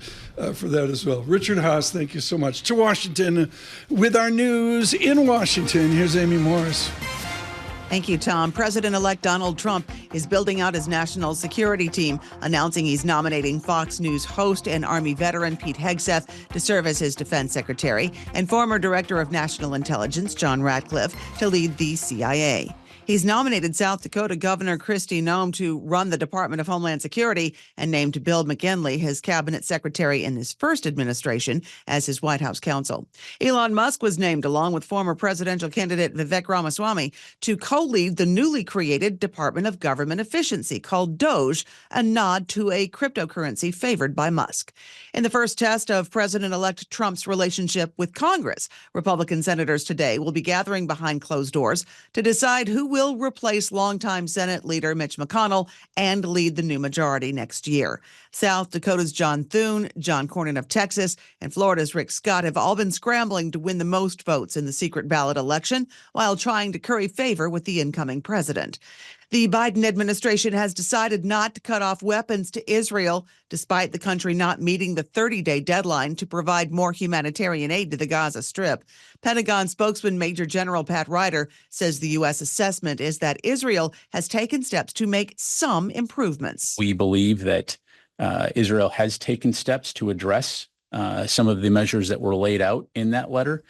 for that as well. Richard Haas, thank you so much. To Washington with our news in Washington. Here's Amy Morris. Thank you, Tom. President-elect Donald Trump is building out his national security team, announcing he's nominating Fox News host and Army veteran Pete Hegseth to serve as his defense secretary, and former director of national intelligence John Ratcliffe to lead the CIA. He's nominated South Dakota Governor Kristi Noem to run the Department of Homeland Security and named Bill McKinley his cabinet secretary in his first administration as his White House counsel. Elon Musk was named, along with former presidential candidate Vivek Ramaswamy, to co-lead the newly created Department of Government Efficiency called DOGE, a nod to a cryptocurrency favored by Musk. In the first test of President-elect Trump's relationship with Congress, Republican senators today will be gathering behind closed doors to decide who will replace longtime Senate leader Mitch McConnell and lead the new majority next year. South Dakota's John Thune, John Cornyn of Texas, and Florida's Rick Scott have all been scrambling to win the most votes in the secret ballot election while trying to curry favor with the incoming president. The Biden administration has decided not to cut off weapons to Israel, despite the country not meeting the 30-day deadline to provide more humanitarian aid to the Gaza Strip. Pentagon spokesman Major General Pat Ryder says the U.S. assessment is that Israel has taken steps to make some improvements. We believe that Israel has taken steps to address some of the measures that were laid out in that letter.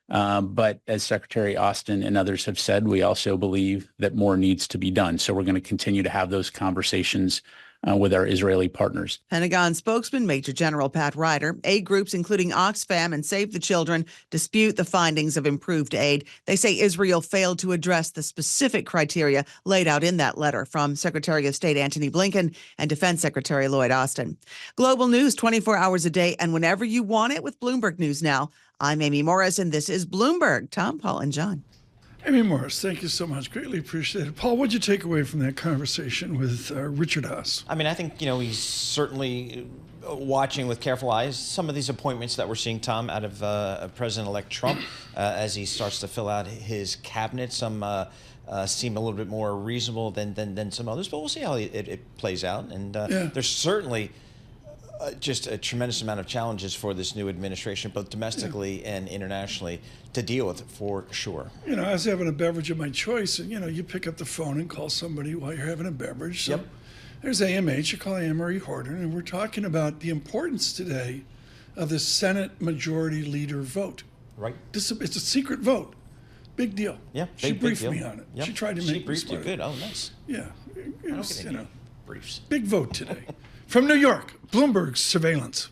But as Secretary Austin and others have said, we also believe that more needs to be done. So we're going to continue to have those conversations with our Israeli partners. Pentagon spokesman Major General Pat Ryder. Aid groups including Oxfam and Save the Children dispute the findings of improved aid. They say Israel failed to address the specific criteria laid out in that letter from Secretary of State Antony Blinken and Defense Secretary Lloyd Austin. Global news 24 hours a day and whenever you want it with Bloomberg News Now. I'm Amy Morris, and this is Bloomberg. Tom, Paul, and John. Amy Morris, thank you so much. Greatly appreciated. Paul, what'd you take away from that conversation with Richard Haas? I mean, I think, he's certainly watching with careful eyes some of these appointments that we're seeing, Tom, out of President-elect Trump as he starts to fill out his cabinet. Some seem a little bit more reasonable than some others, but we'll see how it plays out. And there's certainly just a tremendous amount of challenges for this new administration, both domestically and internationally, to deal with, for sure. I was having a beverage of my choice, and, you pick up the phone and call somebody while you're having a beverage. So there's AMH, you call Anne-Marie Horton, and we're talking about the importance today of the Senate Majority Leader vote. Right. It's a secret vote. Big deal. Yeah, she briefed deal. me on it. Yep. She tried to make me briefed you smart. good. Oh, nice. Yeah. I don't get any briefs. Big vote today. From New York, Bloomberg surveillance.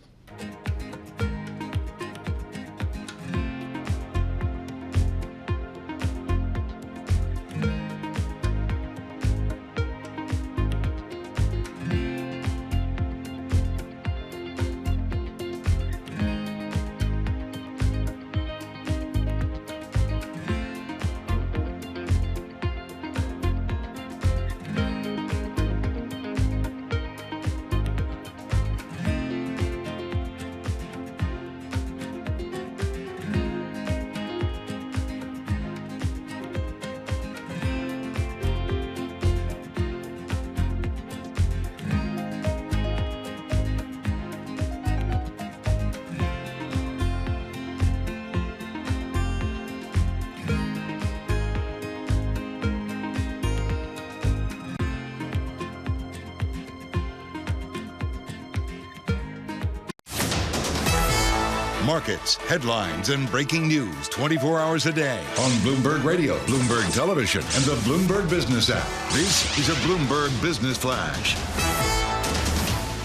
Markets, headlines, and breaking news 24 hours a day on Bloomberg Radio, Bloomberg Television, and the Bloomberg Business app. This is a Bloomberg Business Flash.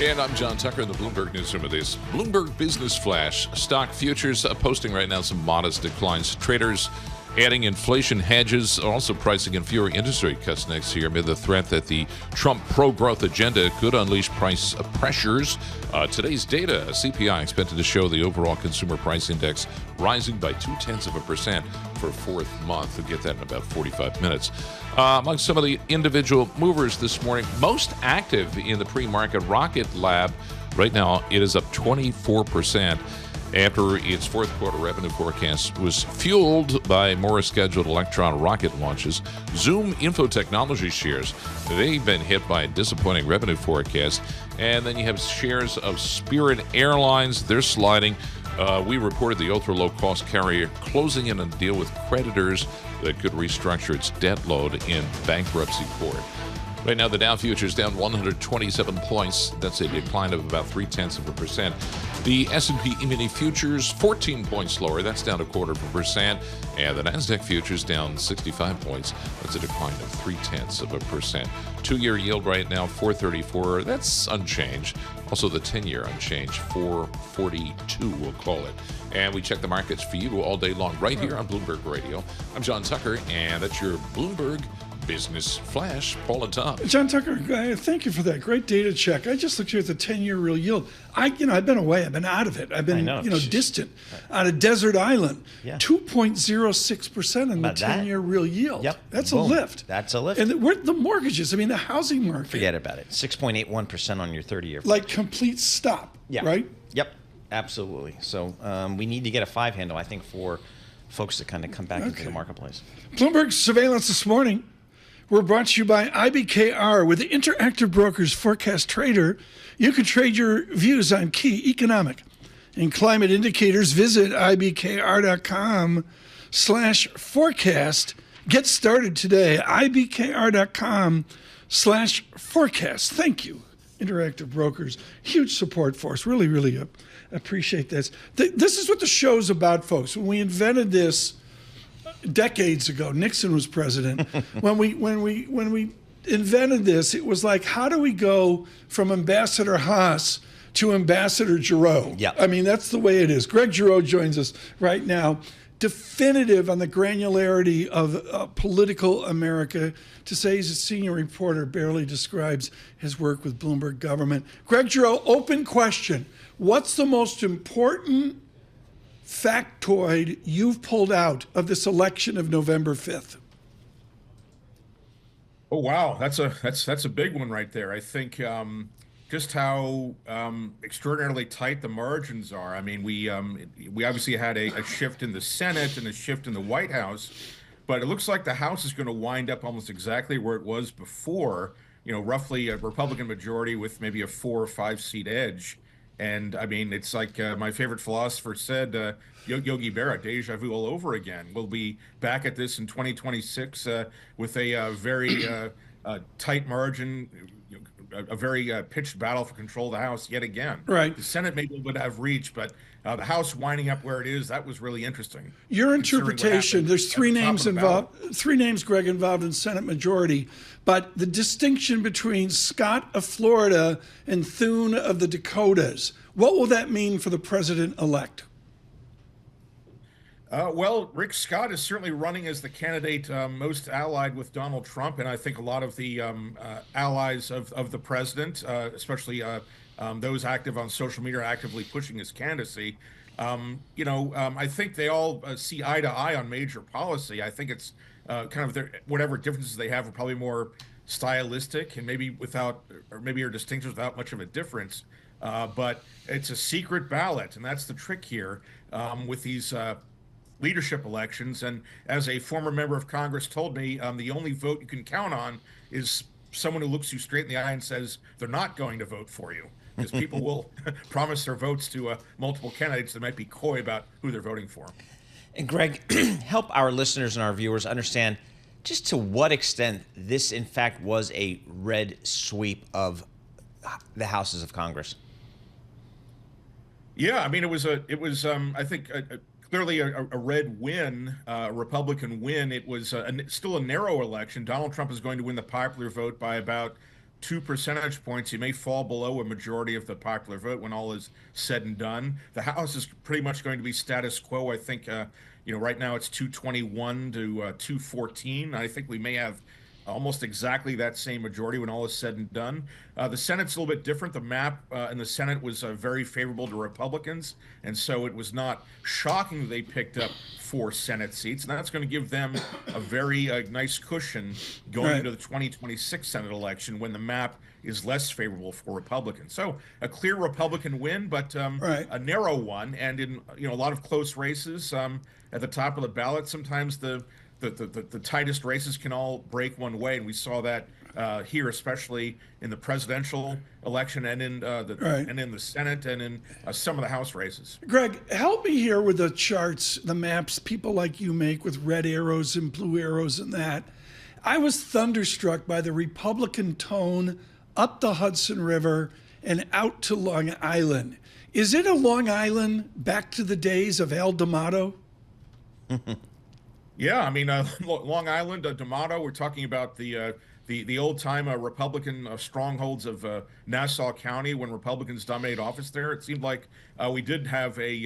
And I'm John Tucker in the Bloomberg Newsroom with this Bloomberg Business Flash. Stock futures posting right now some modest declines. Traders adding inflation hedges, also pricing in fewer interest rate cuts next year amid the threat that the Trump pro-growth agenda could unleash price pressures. Today's data, CPI expected to show the overall consumer price index rising by 0.2% for a fourth month. We'll get that in about 45 minutes. Among some of the individual movers this morning, most active in the pre-market, Rocket Lab. Right now, it is up 24%. After its fourth quarter revenue forecast was fueled by more scheduled Electron rocket launches. Zoom Infotechnology shares, they've been hit by a disappointing revenue forecast. And then you have shares of Spirit Airlines, they're sliding. We reported the ultra-low-cost carrier closing in on a deal with creditors that could restructure its debt load in bankruptcy court. Right now, the Dow futures down 127 points. That's a decline of about 0.3%. The S&P E-mini futures 14 points lower. That's down 0.25%. And the Nasdaq futures down 65 points. That's a decline of 0.3%. Two-year yield right now 4.34. That's unchanged. Also, the 10-year unchanged 4.42. We'll call it. And we check the markets for you all day long right here on Bloomberg Radio. I'm John Tucker, and that's your Bloomberg Business Flash. Paul and Tom. John Tucker, thank you for that great data check. I just looked here at the 10-year real yield. I've been away. I've been out of it. I've been, distant, on a desert island. 2.06% on the 10-year real yield. Yep. That's a lift. That's a lift. And the mortgages, the housing market. Forget about it. 6.81% on your 30-year. Like complete stop, right? Yep, absolutely. So we need to get a 5 handle, I think, for folks to kind of come back into the marketplace. Bloomberg surveillance this morning. We're brought to you by IBKR. With the Interactive Brokers Forecast Trader, you can trade your views on key economic and climate indicators. Visit ibkr.com/forecast. Get started today. ibkr.com/forecast. Thank you, Interactive Brokers. Huge support for us. Really, really appreciate this. This is what the show's about, folks. When we invented this decades ago, Nixon was president. when we invented this, it was like, how do we go from Ambassador Haas to Ambassador Giroux? Yeah. I mean, that's the way it is. Greg Giroux joins us right now. Definitive on the granularity of political America. To say he's a senior reporter barely describes his work with Bloomberg government. Greg Giroux, open question. What's the most important factoid you've pulled out of this election of November 5th? Oh, wow. That's a big one right there. I think just how extraordinarily tight the margins are. I mean, we obviously had a shift in the Senate and a shift in the White House, but it looks like the House is going to wind up almost exactly where it was before, roughly a Republican majority with maybe a 4 or 5 seat edge. And I mean, it's like my favorite philosopher said, Yogi Berra, deja vu all over again. We'll be back at this in 2026 with a very tight margin, a very pitched battle for control of the House yet again. Right. The Senate maybe would have reach, but the House winding up where it is, that was really interesting. Your interpretation, there's 3 names involved, 3 names, Greg, involved in Senate majority, but the distinction between Scott of Florida and Thune of the Dakotas, what will that mean for the president-elect? Well, Rick Scott is certainly running as the candidate most allied with Donald Trump, and I think a lot of the allies of the president, especially those active on social media, are actively pushing his candidacy. I think they all see eye to eye on major policy. I think it's kind of whatever differences they have are probably more stylistic and maybe are distinctions without much of a difference. But it's a secret ballot, and that's the trick here with these leadership elections. And as a former member of Congress told me, the only vote you can count on is someone who looks you straight in the eye and says they're not going to vote for you. Because people will promise their votes to multiple candidates that might be coy about who they're voting for. And Greg, help our listeners and our viewers understand just to what extent this, in fact, was a red sweep of the houses of Congress. Yeah, I mean, it was I think clearly a red win, a Republican win. It was still a narrow election. Donald Trump is going to win the popular vote by about 2 percentage points. He may fall below a majority of the popular vote when all is said and done. The House is pretty much going to be status quo. I think, right now it's 221 to 214. I think we may have almost exactly that same majority when all is said and done. The Senate's a little bit different. The map in the Senate was very favorable to Republicans, and so it was not shocking that they picked up 4 Senate seats, and that's going to give them a very nice cushion going into the 2026 Senate election when the map is less favorable for Republicans. So a clear Republican win, but a narrow one, and in a lot of close races at the top of the ballot. Sometimes the tightest races can all break one way, and we saw that here, especially in the presidential election and in the Senate and in some of the House races. Greg, help me here with the charts, the maps people like you make with red arrows and blue arrows and that. I was thunderstruck by the Republican tone up the Hudson River and out to Long Island. Is it a Long Island back to the days of Al D'Amato? Yeah, I mean, Long Island, D'Amato, we're talking about the old-time Republican strongholds of Nassau County when Republicans dominated office there. It seemed like we did have a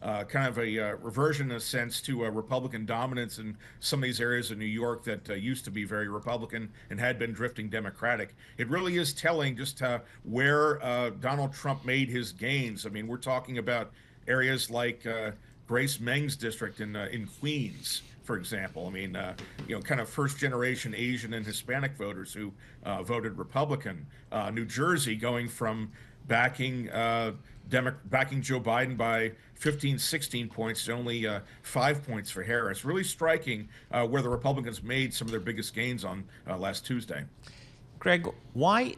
kind of a reversion, in a sense, to Republican dominance in some of these areas of New York that used to be very Republican and had been drifting Democratic. It really is telling just where Donald Trump made his gains. I mean, we're talking about areas like Grace Meng's district in Queens, for example. I mean, kind of first-generation Asian and Hispanic voters who voted Republican. New Jersey going from backing backing Joe Biden by 15, 16 points to only 5 points for Harris. Really striking where the Republicans made some of their biggest gains on last Tuesday. Greg, why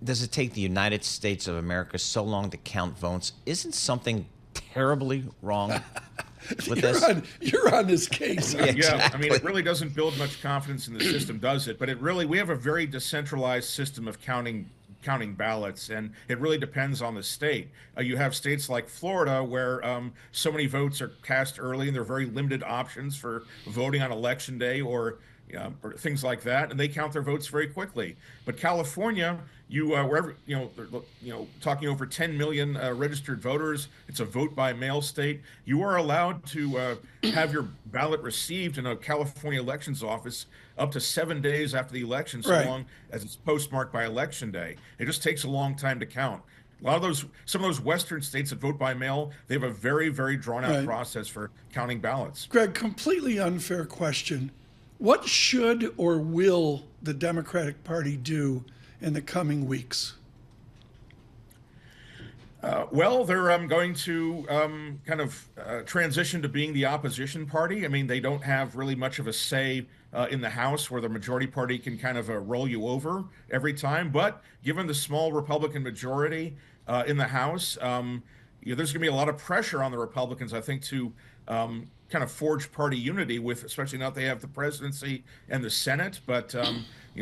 does it take the United States of America so long to count votes? Isn't something terribly wrong with this? You're on this case. Yeah, exactly. Yeah, I mean, it really doesn't build much confidence in the system, does it? But we have a very decentralized system of counting ballots, and it really depends on the state. You have states like Florida where so many votes are cast early, and there are very limited options for voting on election day or things like that, and they count their votes very quickly. But California, wherever talking over 10 million registered voters, it's a vote by mail state. You are allowed to have your ballot received in a California elections office up to 7 days after the election, so long as it's postmarked by election day. It just takes a long time to count. Some of those Western states that vote by mail, they have a very, very drawn out process for counting ballots. Greg, completely unfair question. What should or will the Democratic Party do in the coming weeks? Well, they're going to kind of transition to being the opposition party. I mean, they don't have really much of a say in the House, where the majority party can kind of roll you over every time. But given the small Republican majority in the House, there's going to be a lot of pressure on the Republicans, I think, to kind of forge party unity with, especially now that they have the presidency and the Senate. But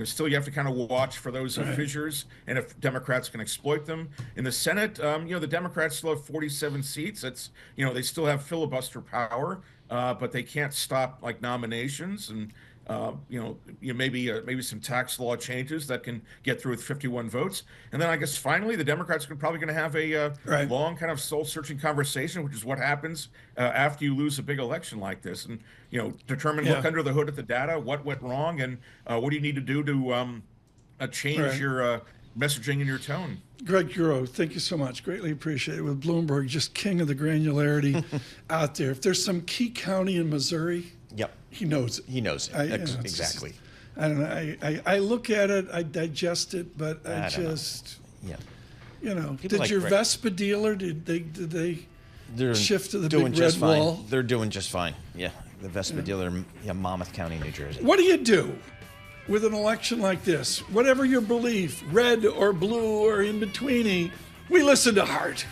still you have to kind of watch for those fissures and if Democrats can exploit them. In the Senate, the Democrats still have 47 seats. It's they still have filibuster power, but they can't stop like nominations and maybe some tax law changes that can get through with 51 votes. And then I guess finally the Democrats are probably going to have a long kind of soul-searching conversation, which is what happens after you lose a big election like this, and determine, look under the hood at the data, what went wrong, and what do you need to do to change your messaging and your tone. Greg Euro, thank you so much. Greatly appreciate it. With Bloomberg, just king of the granularity out there. If there's some key county in Missouri, he knows it. He knows it. Exactly. I don't know. I look at it, I digest it, but I just, did like your Greg. Vespa dealer, did they shift to the doing big red just fine. wall? They're doing just fine. Yeah, the Vespa dealer in Monmouth County, New Jersey. What do you do with an election like this? Whatever your belief, red or blue or in betweeny, we listen to heart.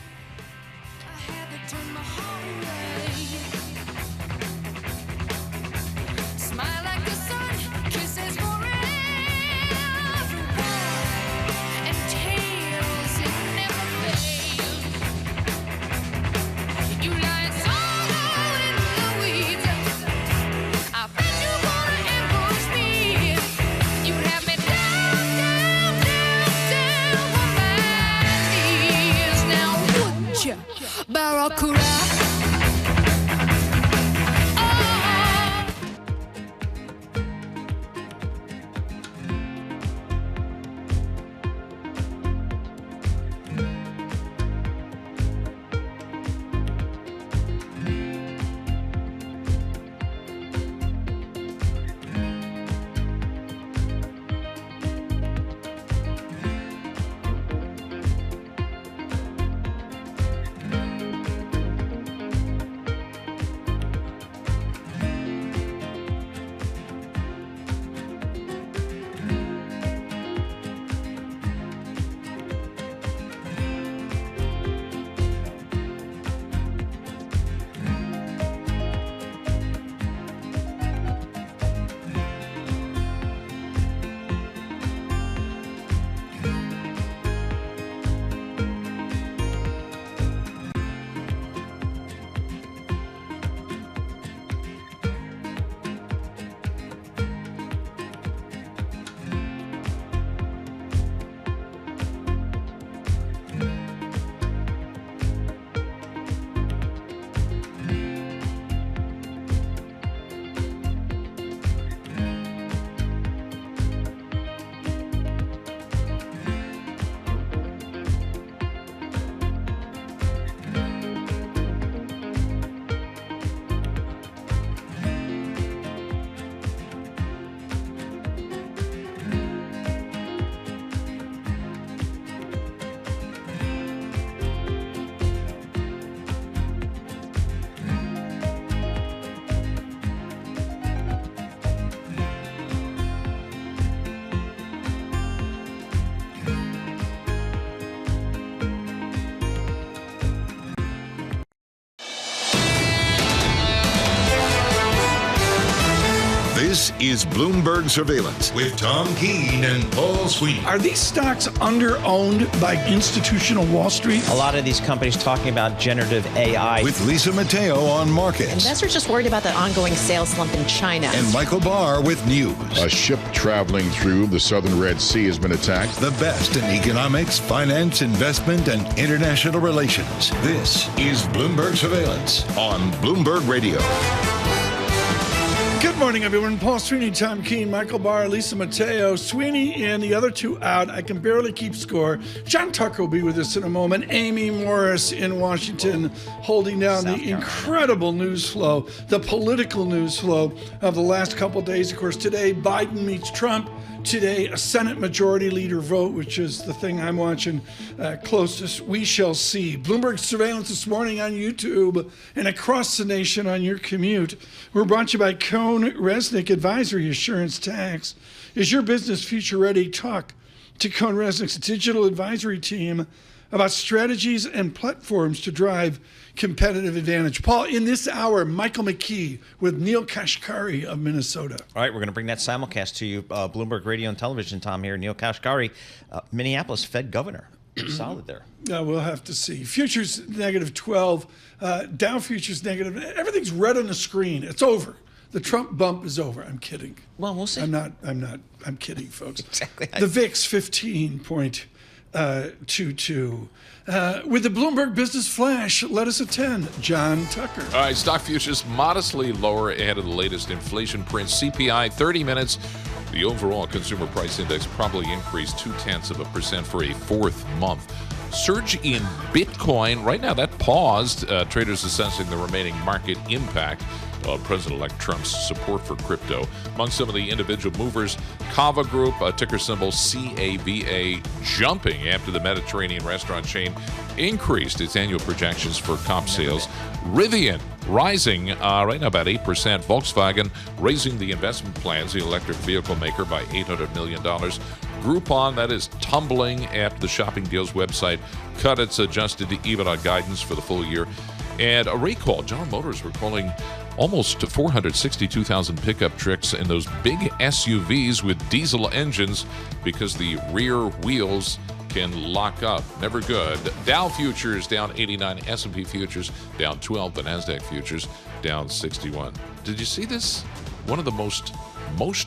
This is Bloomberg Surveillance with Tom Keene and Paul Sweeney. Are these stocks under-owned by institutional Wall Street? A lot of these companies talking about generative AI. With Lisa Mateo on markets. Investors just worried about the ongoing sales slump in China. And Michael Barr with news. A ship traveling through the southern Red Sea has been attacked. The best in economics, finance, investment, and international relations. This is Bloomberg Surveillance on Bloomberg Radio. Good morning, everyone. Paul Sweeney, Tom Keene, Michael Barr, Lisa Mateo, Sweeney, and the other two out. I can barely keep score. John Tucker will be with us in a moment. Amy Morris in Washington holding down the incredible news flow, the political news flow of the last couple of days. Of course, today, Biden meets Trump. Today, a Senate Majority Leader vote, which is the thing I'm watching closest. We shall see. Bloomberg Surveillance this morning on YouTube and across the nation on your commute. We're brought to you by Cone Resnick Advisory Assurance Tax. Is your business future ready? Talk to Cone Resnick's digital advisory team about strategies and platforms to drive competitive advantage. Paul, in this hour, Michael McKee with Neil Kashkari of Minnesota. All right, we're going to bring that simulcast to you. Bloomberg Radio and Television, Tom here. Neil Kashkari, Minneapolis Fed governor. Solid there. Yeah, we'll have to see. Futures negative 12. Dow futures negative. Everything's red on the screen. It's over. The Trump bump is over. I'm kidding. Well, we'll see. I'm kidding, folks. Exactly. The VIX 15.22. With the Bloomberg Business Flash, let us attend John Tucker. All right, stock futures modestly lower ahead of the latest inflation print. CPI 30 minutes. The overall consumer price index probably increased 0.2% for a fourth month. Surge in Bitcoin. Right now, that paused. Traders assessing the remaining market impact of President-elect Trump's support for crypto. Among some of the individual movers, Cava Group, ticker symbol CAVA, jumping after the Mediterranean restaurant chain increased its annual projections for comp sales. Rivian rising right now about 8%. Volkswagen raising the investment plans, the electric vehicle maker, by $800 million. Groupon, that is tumbling after the shopping deals website cut its adjusted EBITDA guidance for the full year. And a recall. General Motors recalling almost 462,000 pickup trucks in those big SUVs with diesel engines because the rear wheels can lock up. Never good. Dow futures down 89, S&P futures down 12, the NASDAQ futures down 61. Did you see this? One of the most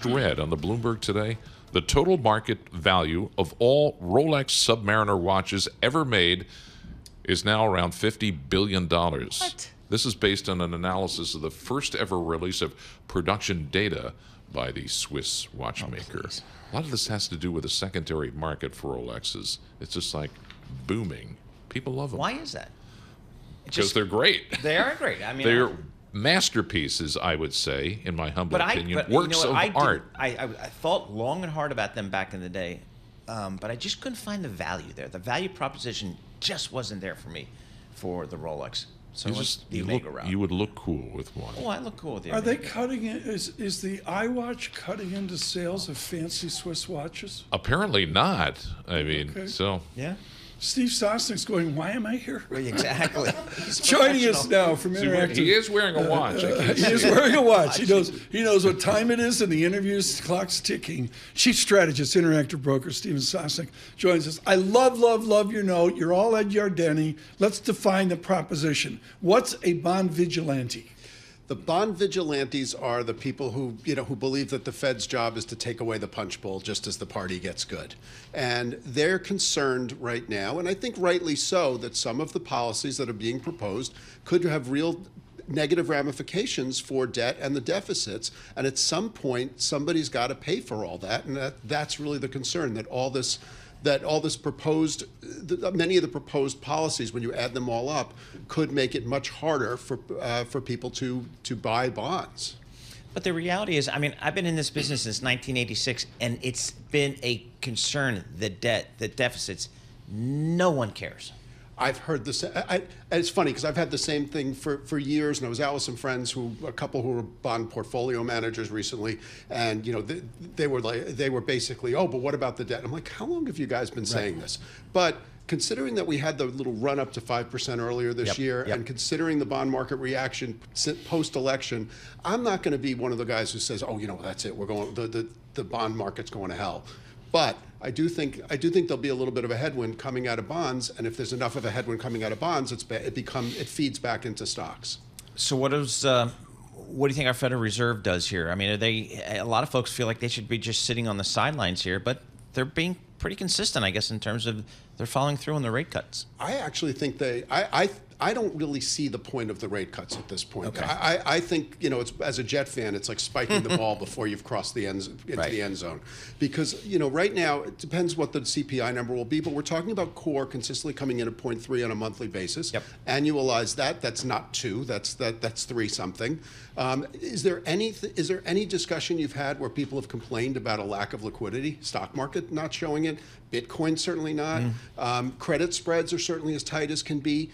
read on the Bloomberg today. The total market value of all Rolex Submariner watches ever made is now around $50 billion. What? This is based on an analysis of the first ever release of production data by the Swiss watchmaker. A lot of this has to do with the secondary market for Rolexes. It's just like booming. People love them. Why is that? Because they're great. They are great. I mean, they're masterpieces, I would say, in my humble opinion. Works of art. I thought long and hard about them back in the day, but I just couldn't find the value there. The value proposition just wasn't there for me for the Rolex. So you would look cool with one. Oh, I look cool with the Are they cutting it? Is the iWatch cutting into sales of fancy Swiss watches? Apparently not. I mean, Okay. so. Yeah. Steve Sosnick's going, why am I here? Exactly. Joining us now from Interactive. He is wearing a watch. He is wearing a watch. He knows what time it is, and the interview's clock's ticking. Chief Strategist, Interactive Broker, Steven Sosnick, joins us. I love your note. You're all Ed Yardeni. Let's define the proposition. What's a bond vigilante? The bond vigilantes are the people who believe that the Fed's job is to take away the punch bowl just as the party gets good. And they're concerned right now, and I think rightly so, that some of the policies that are being proposed could have real negative ramifications for debt and the deficits. And at some point, somebody's got to pay for all that. And that's really the concern, that all this proposed, many of the proposed policies, when you add them all up, could make it much harder for people to buy bonds. But the reality is, I mean, I've been in this business since 1986, and it's been a concern, the debt, the deficits. No one cares. I've heard this. It's funny because I've had the same thing for years, and I was out with some friends a couple who were bond portfolio managers recently, and they were basically, oh, but what about the debt? I'm like, how long have you guys been saying this? But considering that we had the little run up to 5% earlier this year, and considering the bond market reaction post-election, I'm not going to be one of the guys who says, oh, that's it. We're going, the bond market's going to hell. But I do think there'll be a little bit of a headwind coming out of bonds, and if there's enough of a headwind coming out of bonds, it feeds back into stocks. So what do you think our Federal Reserve does here? I mean, a lot of folks feel like they should be just sitting on the sidelines here, but they're being pretty consistent, I guess, in terms of they're following through on the rate cuts. I actually think I don't really see the point of the rate cuts at this point. Okay. I think, it's, as a Jet fan, it's like spiking the ball before you've crossed the into the end zone. Because, right now, it depends what the CPI number will be, but we're talking about core consistently coming in at 0.3 on a monthly basis. Annualize that's not 2, that's 3 something. Is there any discussion you've had where people have complained about a lack of liquidity? Stock market not showing it, Bitcoin certainly not. Credit spreads are certainly as tight as can be.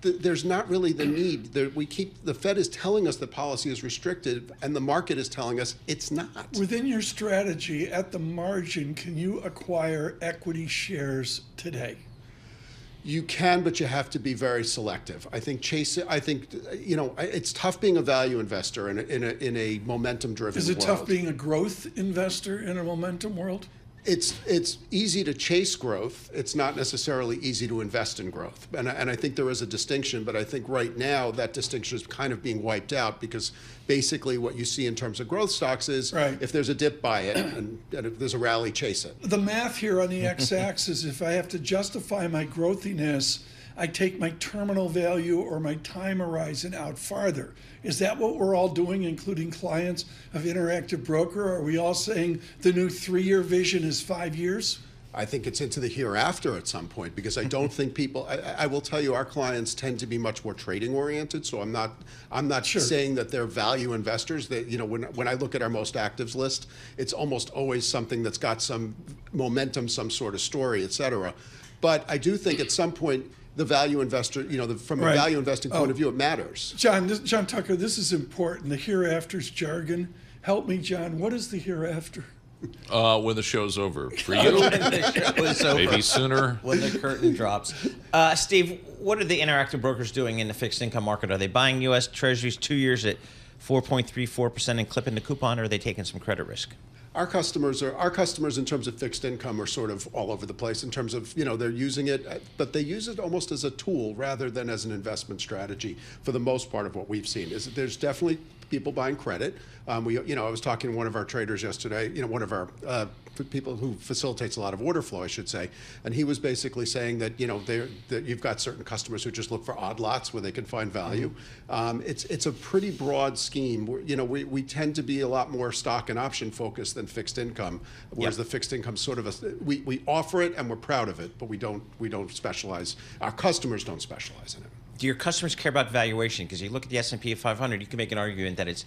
There's not really the need. The Fed is telling us that policy is restricted, and the market is telling us it's not. Within your strategy, at the margin, can you acquire equity shares today? You can, but you have to be very selective. I think it's tough being a value investor in a momentum-driven world. Is it tough being a growth investor in a momentum world? It's easy to chase growth. It's not necessarily easy to invest in growth. And I think there is a distinction, but I think right now that distinction is kind of being wiped out because basically what you see in terms of growth stocks is if there's a dip, buy it, and if there's a rally, chase it. The math here on the x-axis, if I have to justify my growthiness, I take my terminal value or my time horizon out farther. Is that what we're all doing, including clients of Interactive Broker? Are we all saying the new 3-year vision is 5 years? I think it's into the hereafter at some point because I don't think people. I will tell you, our clients tend to be much more trading oriented. So I'm not saying that they're value investors. That when I look at our most actives list, it's almost always something that's got some momentum, some sort of story, et cetera. But I do think at some point, the value investor, from a value investing point of view, it matters. John Tucker, this is important. The hereafter's jargon. Help me, John. What is the hereafter? When the show's over. For you, when the show is over. Maybe sooner. When the curtain drops. Steve, what are the Interactive Brokers doing in the fixed income market? Are they buying U.S. Treasuries 2 years at 4.34% and clipping the coupon, or are they taking some credit risk? Our customers in terms of fixed income are sort of all over the place in terms of, they're using it, but they use it almost as a tool rather than as an investment strategy for the most part of what we've seen. There's definitely people buying credit. I was talking to one of our traders yesterday, one of our people who facilitates a lot of order flow, I should say, and he was basically saying that, that you've got certain customers who just look for odd lots where they can find value. It's a pretty broad scheme. We tend to be a lot more stock and option focused than fixed income, whereas the fixed income sort of we offer it and we're proud of it, but we don't specialize. Our customers don't specialize in it. Do your customers care about valuation? Because you look at the S&P 500, you can make an argument that it's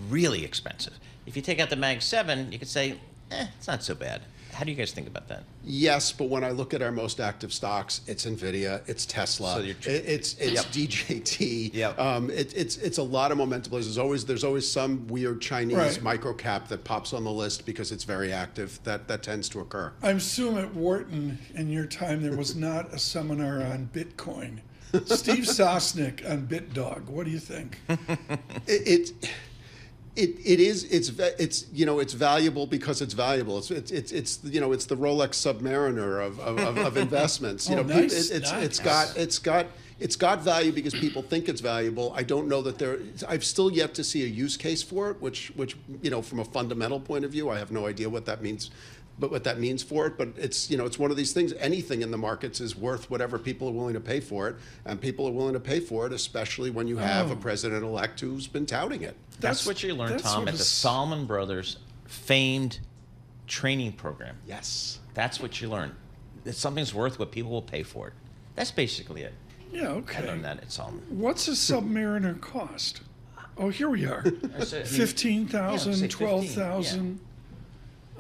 really expensive. If you take out the Mag 7, you could say, it's not so bad. How do you guys think about that? Yes, but when I look at our most active stocks, it's Nvidia, it's Tesla, it's DJT. It's a lot of momentum plays. There's always some weird Chinese micro cap that pops on the list because it's very active. That tends to occur. I assume at Wharton in your time there was not a seminar on Bitcoin. Steve Sosnick on BitDog. What do you think? It's valuable because it's valuable. It's the Rolex Submariner of investments. It's got value because people think it's valuable. I don't know that I've still yet to see a use case for it, which from a fundamental point of view, I have no idea what that means. But what that means for it, but it's one of these things. Anything in the markets is worth whatever people are willing to pay for it, and people are willing to pay for it, especially when you have a president-elect who's been touting it. That's what you learned, Tom, at the Salomon Brothers famed training program. Yes, that's what you learned. That something's worth what people will pay for it. That's basically it. Yeah, okay. I learned that at Salomon. What's a Submariner cost? Oh, here we are. 15,000, 12,000.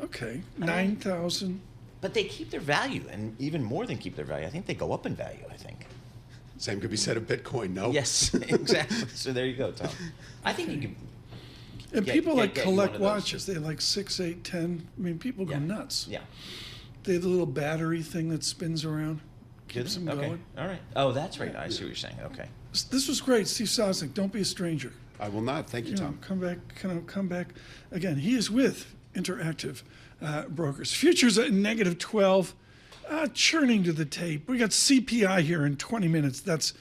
Okay, 9,000. But they keep their value, and even more than keep their value. I think they go up in value, I think. Same could be said of Bitcoin, no? Yes, exactly. So there you go, Tom. I think you can. And people collect watches. They like 6, 8, 10. I mean, people go nuts. Yeah. They have the little battery thing that spins around. keeps them Okay. going. All right. Oh, that's right. I see what you're saying. Okay. This was great. Steve Sosnick, don't be a stranger. I will not. Thank you, Tom. Come back again. He is with Interactive Brokers. Futures at -12, churning to the tape. We got CPI here in 20 minutes. That's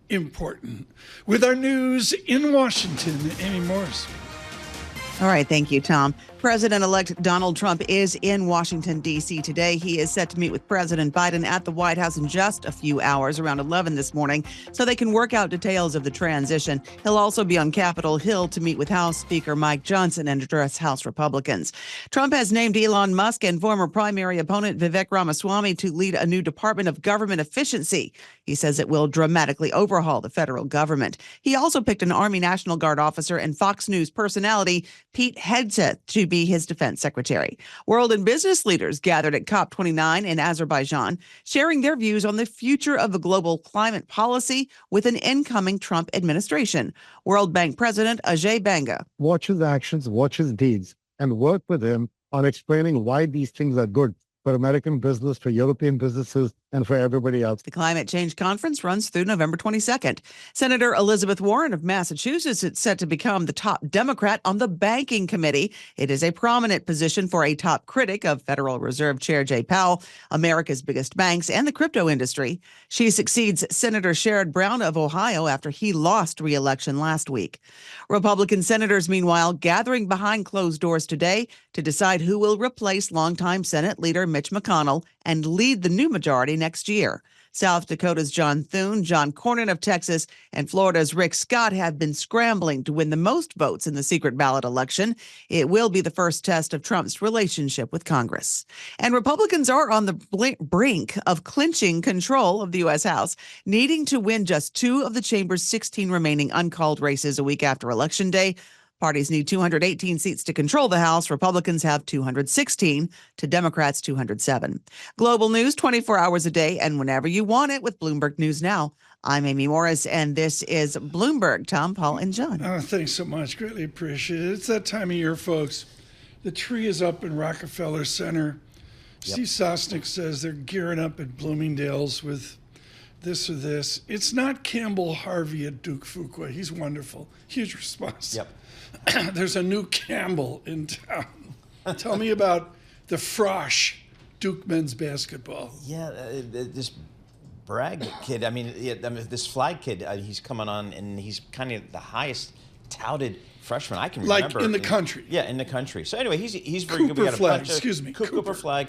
important. With our news in Washington, Amy Morris. All right. Thank you, Tom. President-elect Donald Trump is in Washington, D.C. today. He is set to meet with President Biden at the White House in just a few hours, around 11 this morning, so they can work out details of the transition. He'll also be on Capitol Hill to meet with House Speaker Mike Johnson and address House Republicans. Trump has named Elon Musk and former primary opponent Vivek Ramaswamy to lead a new Department of Government Efficiency. He says it will dramatically overhaul the federal government. He also picked an Army National Guard officer and Fox News personality Pete Hegseth to be his defense secretary. World and business leaders gathered at COP29 in Azerbaijan, sharing their views on the future of the global climate policy with an incoming Trump administration. World Bank President Ajay Banga. Watch his actions, watch his deeds, and work with him on explaining why these things are good for American business, for European businesses, and for everybody else. The Climate Change Conference runs through November 22nd. Senator Elizabeth Warren of Massachusetts is set to become the top Democrat on the Banking Committee. It is a prominent position for a top critic of Federal Reserve Chair Jay Powell, America's biggest banks, and the crypto industry. She succeeds Senator Sherrod Brown of Ohio after he lost re-election last week. Republican senators, meanwhile, gathering behind closed doors today to decide who will replace longtime Senate Leader Mitch McConnell and lead the new majority next year. South Dakota's John Thune, John Cornyn of Texas, and Florida's Rick Scott have been scrambling to win the most votes in the secret ballot election. It will be the first test of Trump's relationship with Congress. And Republicans are on the brink of clinching control of the U.S. House, needing to win just 2 of the chamber's 16 remaining uncalled races a week after Election Day. Parties need 218 seats to control the House. Republicans have 216 to Democrats' 207. Global news 24 hours a day and whenever you want it with Bloomberg News Now. I'm Amy Morris, and this is Bloomberg. Tom, Paul, and John. Oh, thanks so much. Greatly appreciate it. It's that time of year, folks. The tree is up in Rockefeller Center. Yep. Steve Sosnick says they're gearing up at Bloomingdale's with this or this. It's not Campbell Harvey at Duke Fuqua. He's wonderful. Huge response. Yep. There's a new Campbell in town. Tell me about the Frosh Duke men's basketball. Yeah, this Bragg kid. I mean, this Flag kid. He's coming on, and he's kind of the highest touted freshman I can remember. Like in the country. Yeah, in the country. So anyway, he's very good. We got a Flag. bunch of, Excuse me. Cooper Flag.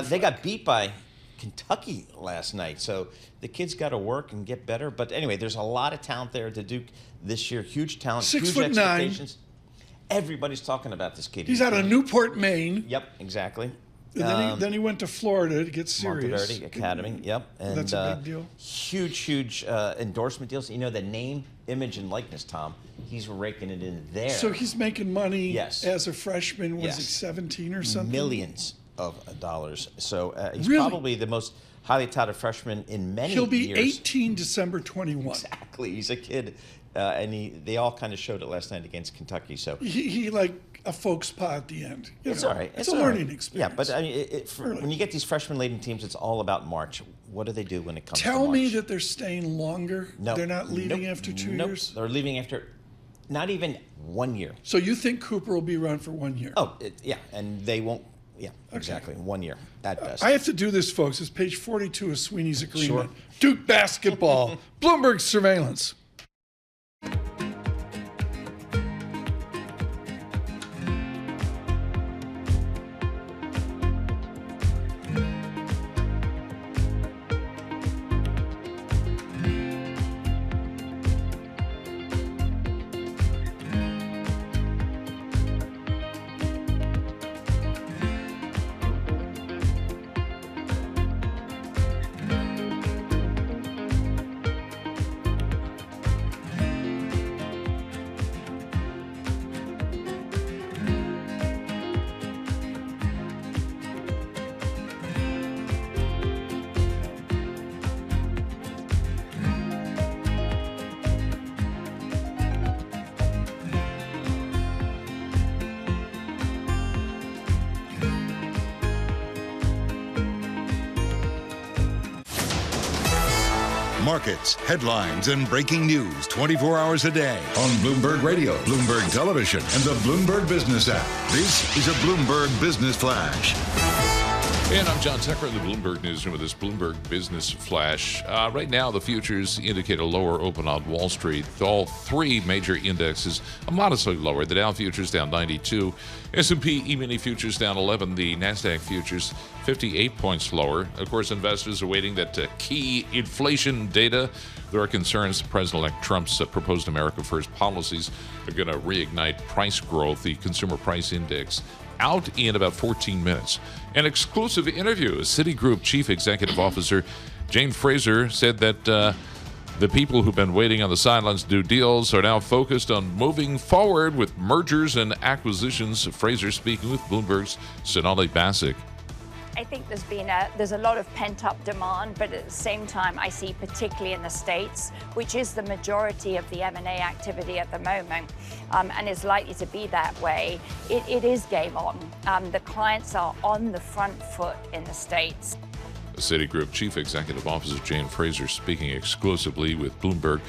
They got beat by Kentucky last night, so the kid's got to work and get better. But anyway, there's a lot of talent there to Duke this year. Huge talent, 6'9". huge expectations. Everybody's talking about this kid. He's out of Newport, Maine. Yep, exactly. And then he went to Florida to get serious. Monteverdi Academy, yep. And that's a big deal. Huge endorsement deals. You know, the name, image, and likeness, Tom, he's raking it in there. So he's making money yes. as a freshman, was yes. it 17 or something? Millions of dollars. So he's really? probably the most highly touted freshman in many years. He'll be 18 December 21. Exactly. He's a kid. And they all kind of showed it last night against Kentucky. So he like a folks pod at the end. It's all right. It's a learning experience. Yeah, but I mean, when you get these freshman-laden teams, it's all about March. What do they do when it comes to March? Tell me that they're staying longer. No, they're not leaving after 2 years. They're leaving after not even 1 year. So you think Cooper will be around for 1 year? Oh, yeah, and they won't. Yeah, okay. Exactly. 1 year at best. I have to do this, folks. It's page 42 of Sweeney's agreement. Sure. Duke basketball. Bloomberg surveillance. markets, headlines, and breaking news 24 hours a day on Bloomberg Radio, Bloomberg Television, and the Bloomberg Business app. This is a Bloomberg Business Flash. And I'm John Tucker in the Bloomberg Newsroom with this Bloomberg Business Flash. Right now, the futures indicate a lower open on Wall Street. All three major indexes are modestly lower. The Dow futures down 92, S&P E-mini futures down 11, the NASDAQ futures 58 points lower. Of course, investors are waiting that key inflation data. There are concerns President-elect Trump's proposed America First policies are going to reignite price growth. The Consumer Price Index out in about 14 minutes. An exclusive interview. Citigroup Chief Executive Officer Jane Fraser said that the people who've been waiting on the sidelines to do deals are now focused on moving forward with mergers and acquisitions. Fraser speaking with Bloomberg's Sonali Basak. I think there's a lot of pent-up demand, but at the same time, I see particularly in the States, which is the majority of the M&A activity at the moment, and is likely to be that way, it is game on. The clients are on the front foot in the States. Citigroup Chief Executive Officer Jane Fraser speaking exclusively with Bloomberg.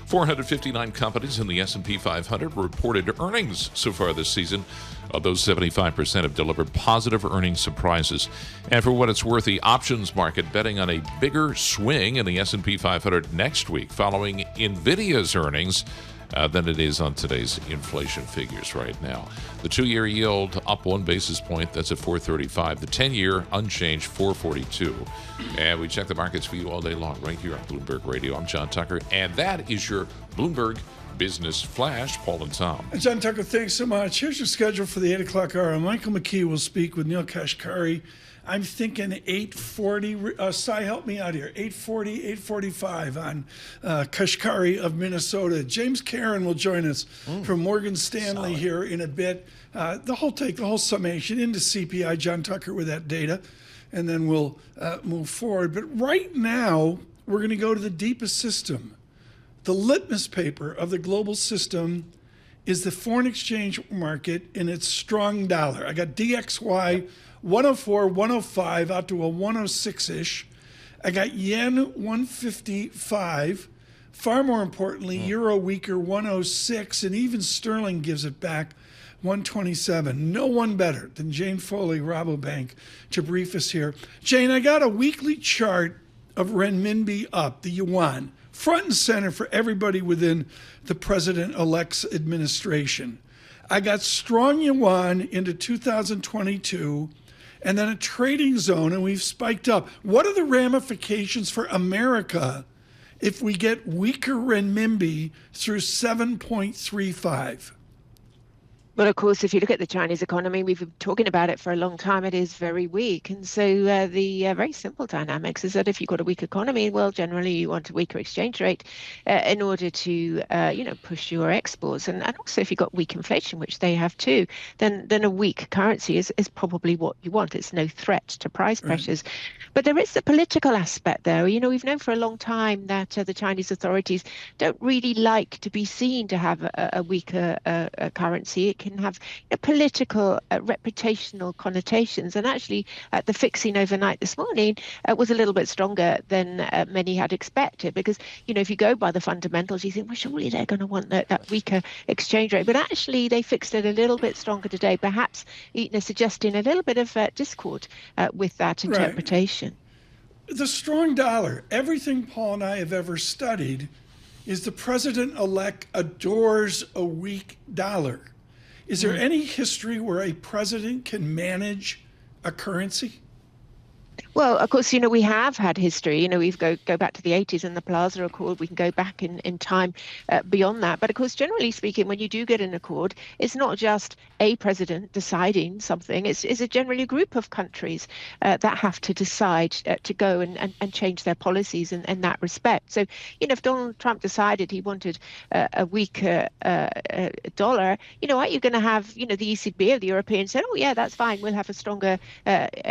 459 companies in the S&P 500 reported earnings so far this season. Of those, 75% have delivered positive earnings surprises. And for what it's worth, the options market betting on a bigger swing in the S&P 500 next week following NVIDIA's earnings than it is on today's inflation figures right now. The 2-year yield up 1 basis point, that's at 435. The 10-year unchanged, 442. And we check the markets for you all day long right here on Bloomberg Radio. I'm John Tucker, and that is your Bloomberg Business Flash. Paul and Tom. And John Tucker, thanks so much. Here's your schedule for the 8 o'clock hour. Michael McKee will speak with Neil Kashkari. I'm thinking 8:40. Cy, help me out here. 8:40, 8:45 on Kashkari of Minnesota. James Caron will join us from Morgan Stanley here in a bit. The whole summation into CPI. John Tucker with that data, and then we'll move forward. But right now, we're going to go to the deepest system. The litmus paper of the global system is the foreign exchange market and its strong dollar. I got DXY 104, 105 out to a 106-ish. I got yen 155. Far more importantly, euro weaker 106, and even sterling gives it back 127. No one better than Jane Foley, Rabobank, to brief us here. Jane, I got a weekly chart of renminbi up, the yuan, front and center for everybody within the president-elect's administration. I got strong yuan into 2022, and then a trading zone, and we've spiked up. What are the ramifications for America if we get weaker renminbi through 7.35? Well, of course, if you look at the Chinese economy, we've been talking about it for a long time. It is very weak. And so the very simple dynamics is that if you've got a weak economy, well, generally you want a weaker exchange rate in order to, push your exports. And also if you've got weak inflation, which they have too, then a weak currency is probably what you want. It's no threat to price pressures. But there is the political aspect there. You know, we've known for a long time that the Chinese authorities don't really like to be seen to have a weaker currency. It can have political, reputational connotations. And actually, the fixing overnight this morning was a little bit stronger than many had expected. Because, if you go by the fundamentals, you think, well, surely they're going to want that weaker exchange rate. But actually, they fixed it a little bit stronger today, perhaps suggesting a little bit of discord with that interpretation. Right. The strong dollar, everything Paul and I have ever studied is the president-elect adores a weak dollar. Is there any history where a president can manage a currency? Well, of course, we have had history. We go back to the 80s and the Plaza Accord. We can go back in time beyond that. But of course, generally speaking, when you do get an accord, it's not just a president deciding something. It's generally a group of countries that have to decide to go and change their policies in that respect. So, if Donald Trump decided he wanted a weaker dollar, are you going to have, the ECB or the Europeans said, oh, yeah, that's fine. We'll have a stronger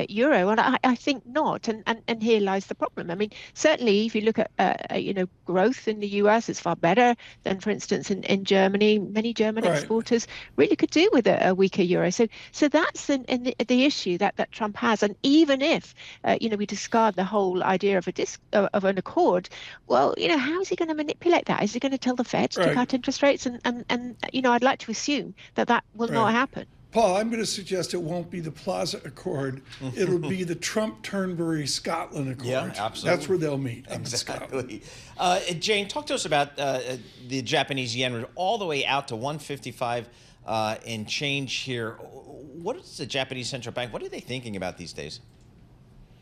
euro. And I think not. And here lies the problem. I mean, certainly if you look at growth in the US, it's far better than, for instance, in Germany. Many German exporters really could do with a weaker euro. So that's the issue that Trump has. And even if we discard the whole idea of an accord, well, how is he going to manipulate that? Is he going to tell the Fed to cut interest rates? And I'd like to assume that will not happen. Paul, I'm going to suggest it won't be the Plaza Accord. It'll be the Trump-Turnbury-Scotland Accord. Yeah, absolutely. That's where they'll meet. Exactly. Jane, talk to us about the Japanese yen all the way out to 155 and change here. What is the Japanese central bank? What are they thinking about these days?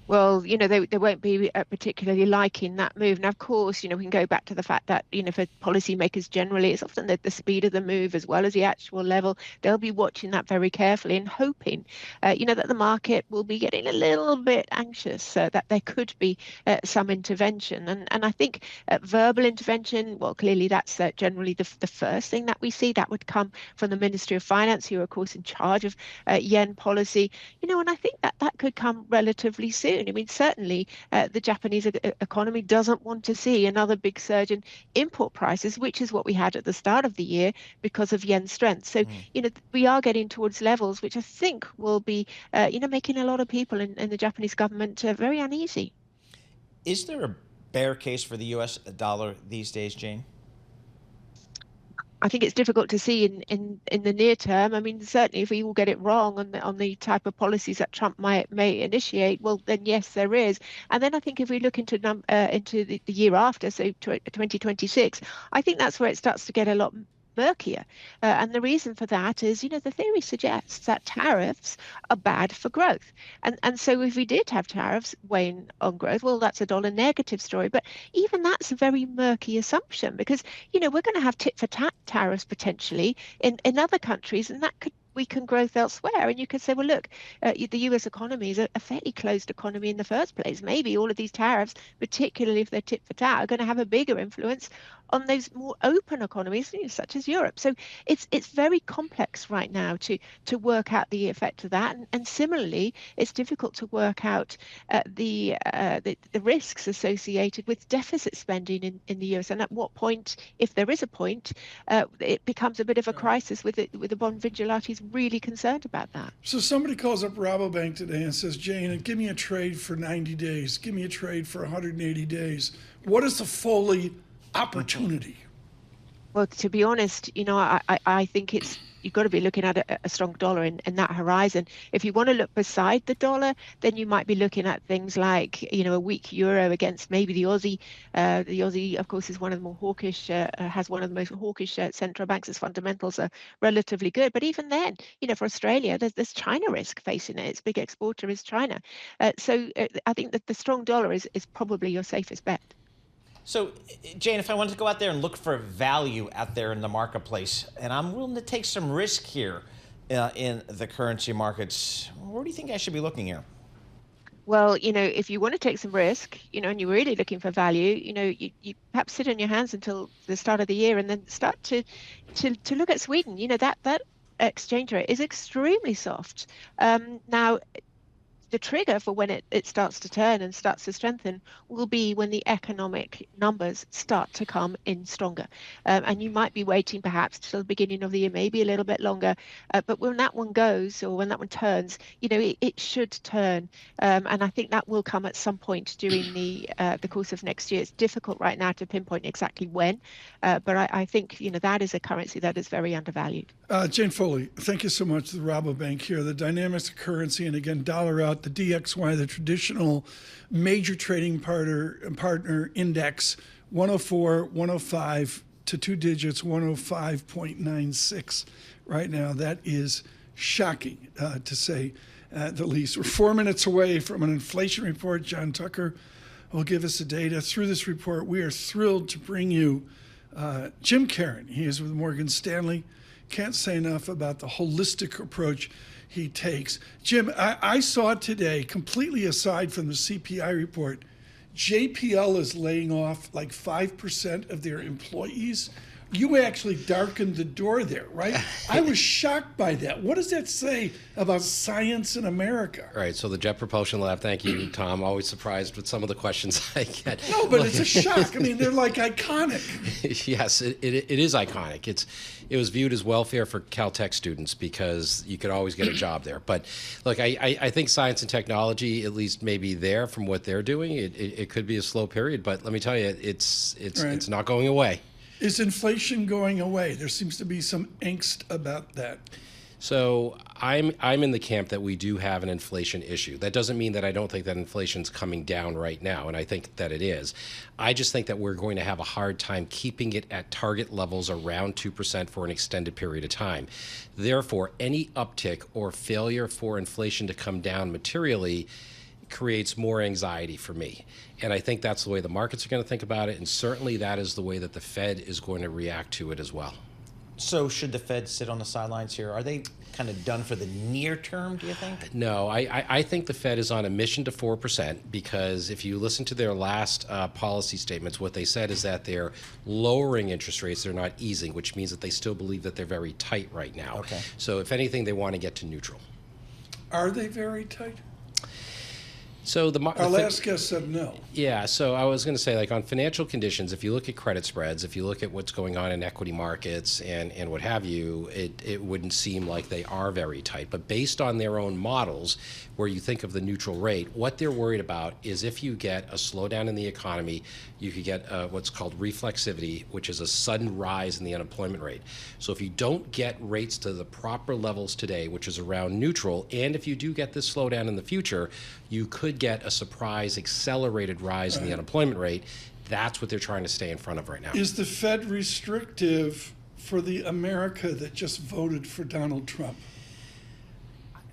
Well, they won't be particularly liking that move. Now, of course, we can go back to the fact that, for policymakers generally, it's often the speed of the move as well as the actual level. They'll be watching that very carefully and hoping, that the market will be getting a little bit anxious, that there could be some intervention. And I think verbal intervention, well, clearly that's generally the first thing that we see. That would come from the Ministry of Finance, who are, of course, in charge of yen policy. And I think that could come relatively soon. I mean, certainly the Japanese economy doesn't want to see another big surge in import prices, which is what we had at the start of the year because of yen strength. So, we are getting towards levels which I think will be, making a lot of people in the Japanese government very uneasy. Is there a bear case for the U.S. dollar these days, Jane? I think it's difficult to see in the near term. I mean, certainly if we all get it wrong on the type of policies that Trump may initiate, well, then yes, there is. And then I think if we look into the year after, so 2026, I think that's where it starts to get a lot murkier. And the reason for that is, the theory suggests that tariffs are bad for growth. And so if we did have tariffs weighing on growth, well, that's a dollar negative story. But even that's a very murky assumption because, we're going to have tit for tat tariffs potentially in other countries, and that could weaken growth elsewhere. And you could say, well, look, the US economy is a fairly closed economy in the first place. Maybe all of these tariffs, particularly if they're tit for tat, are going to have a bigger influence on those more open economies, such as Europe. So it's very complex right now to work out the effect of that. And similarly, it's difficult to work out the risks associated with deficit spending in the US. And at what point, if there is a point, it becomes a bit of a crisis with the bond vigilantes really concerned about that. So somebody calls up Rabobank today and says, Jane, give me a trade for 90 days. Give me a trade for 180 days. What is the Foley opportunity? Well, to be honest, I think you've got to be looking at a strong dollar in that horizon. If you want to look beside the dollar, then you might be looking at things like, a weak euro against maybe the Aussie. The Aussie, of course, is one of the more hawkish, has one of the most hawkish central banks. Its fundamentals are relatively good. But even then, for Australia, there's China risk facing it. Its big exporter is China. So I think that the strong dollar is probably your safest bet. So, Jane, if I wanted to go out there and look for value out there in the marketplace, and I'm willing to take some risk here in the currency markets, where do you think I should be looking here? Well, if you want to take some risk, and you're really looking for value, you perhaps sit on your hands until the start of the year and then start to look at Sweden. That exchange rate is extremely soft. Now, the trigger for when it starts to turn and starts to strengthen will be when the economic numbers start to come in stronger. And you might be waiting perhaps till the beginning of the year, maybe a little bit longer. But when that one goes or when that one turns, it should turn. And I think that will come at some point during the course of next year. It's difficult right now to pinpoint exactly when. But I think, that is a currency that is very undervalued. Jane Foley, thank you so much. The Rabobank here, the dynamics of currency, and again, dollar out. The DXY, the traditional major trading partner index, 104, 105 to two digits, 105.96 right now. That is shocking, to say the least. We're 4 minutes away from an inflation report. John Tucker will give us the data. Through this report, we are thrilled to bring you Jim Caron. He is with Morgan Stanley. Can't say enough about the holistic approach he takes. Jim, I saw today, completely aside from the CPI report, JPL is laying off like 5% of their employees. you actually darkened the door there, right? I was shocked by that. What does that say about science in America? Right. So the Jet Propulsion Lab, thank you, Tom. Always surprised with some of the questions I get. No, but it's a shock. I mean, they're like iconic. Yes, it is iconic. It was viewed as welfare for Caltech students because you could always get a job there. But look, I think science and technology, at least maybe there from what they're doing, it could be a slow period. But let me tell you, it's not going away. Is inflation going away? There seems to be some angst about that. So I'm in the camp that we do have an inflation issue. That doesn't mean that I don't think that inflation's coming down right now, and I think that it is. I just think that we're going to have a hard time keeping it at target levels around 2% for an extended period of time. Therefore, any uptick or failure for inflation to come down materially creates more anxiety for me. And I think that's the way the markets are going to think about it, and certainly that is the way that the Fed is going to react to it as well. So should the Fed sit on the sidelines here? Are they kind of done for the near term, do you think? No, I think the Fed is on a mission to 4% because if you listen to their last policy statements, what they said is that they're lowering interest rates, they're not easing, which means that they still believe that they're very tight right now. Okay. So if anything, they want to get to neutral. Are they very tight? So our last guest said no. Yeah, so I was going to say, like on financial conditions, if you look at credit spreads, if you look at what's going on in equity markets and what have you, it wouldn't seem like they are very tight. But based on their own models, where you think of the neutral rate, what they're worried about is if you get a slowdown in the economy, you could get what's called reflexivity, which is a sudden rise in the unemployment rate. So if you don't get rates to the proper levels today, which is around neutral, and if you do get this slowdown in the future, you could get a surprise accelerated rise in the unemployment rate. That's what they're trying to stay in front of right now. Is the Fed restrictive for the America that just voted for Donald Trump?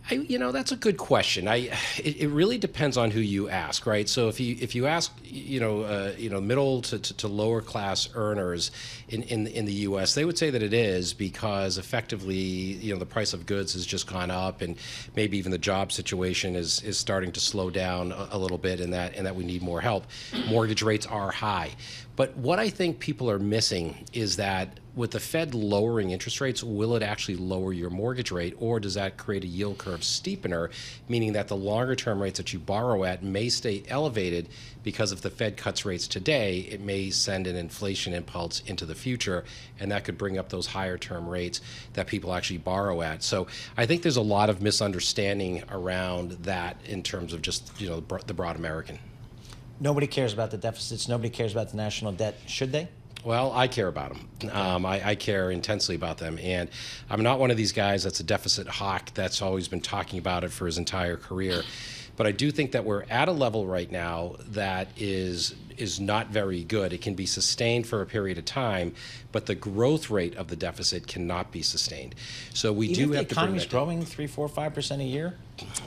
That's a good question. It really depends on who you ask, right? So if you ask, middle to lower class earners in the U.S., they would say that it is because effectively, the price of goods has just gone up, and maybe even the job situation is starting to slow down a little bit, and that we need more help. Mortgage rates are high. But what I think people are missing is that with the Fed lowering interest rates, will it actually lower your mortgage rate, or does that create a yield curve steepener, meaning that the longer term rates that you borrow at may stay elevated because if the Fed cuts rates today, it may send an inflation impulse into the future, and that could bring up those higher term rates that people actually borrow at. So I think there's a lot of misunderstanding around that in terms of just the broad American. Nobody cares about the deficits. Nobody cares about the national debt. Should they? Well, I care about them. I care intensely about them. And I'm not one of these guys that's a deficit hawk that's always been talking about it for his entire career. But I do think that we're at a level right now that is not very good. It can be sustained for a period of time, but the growth rate of the deficit cannot be sustained. So we do have to bring that down. Even if the economy's growing 3, 4, 5% a year?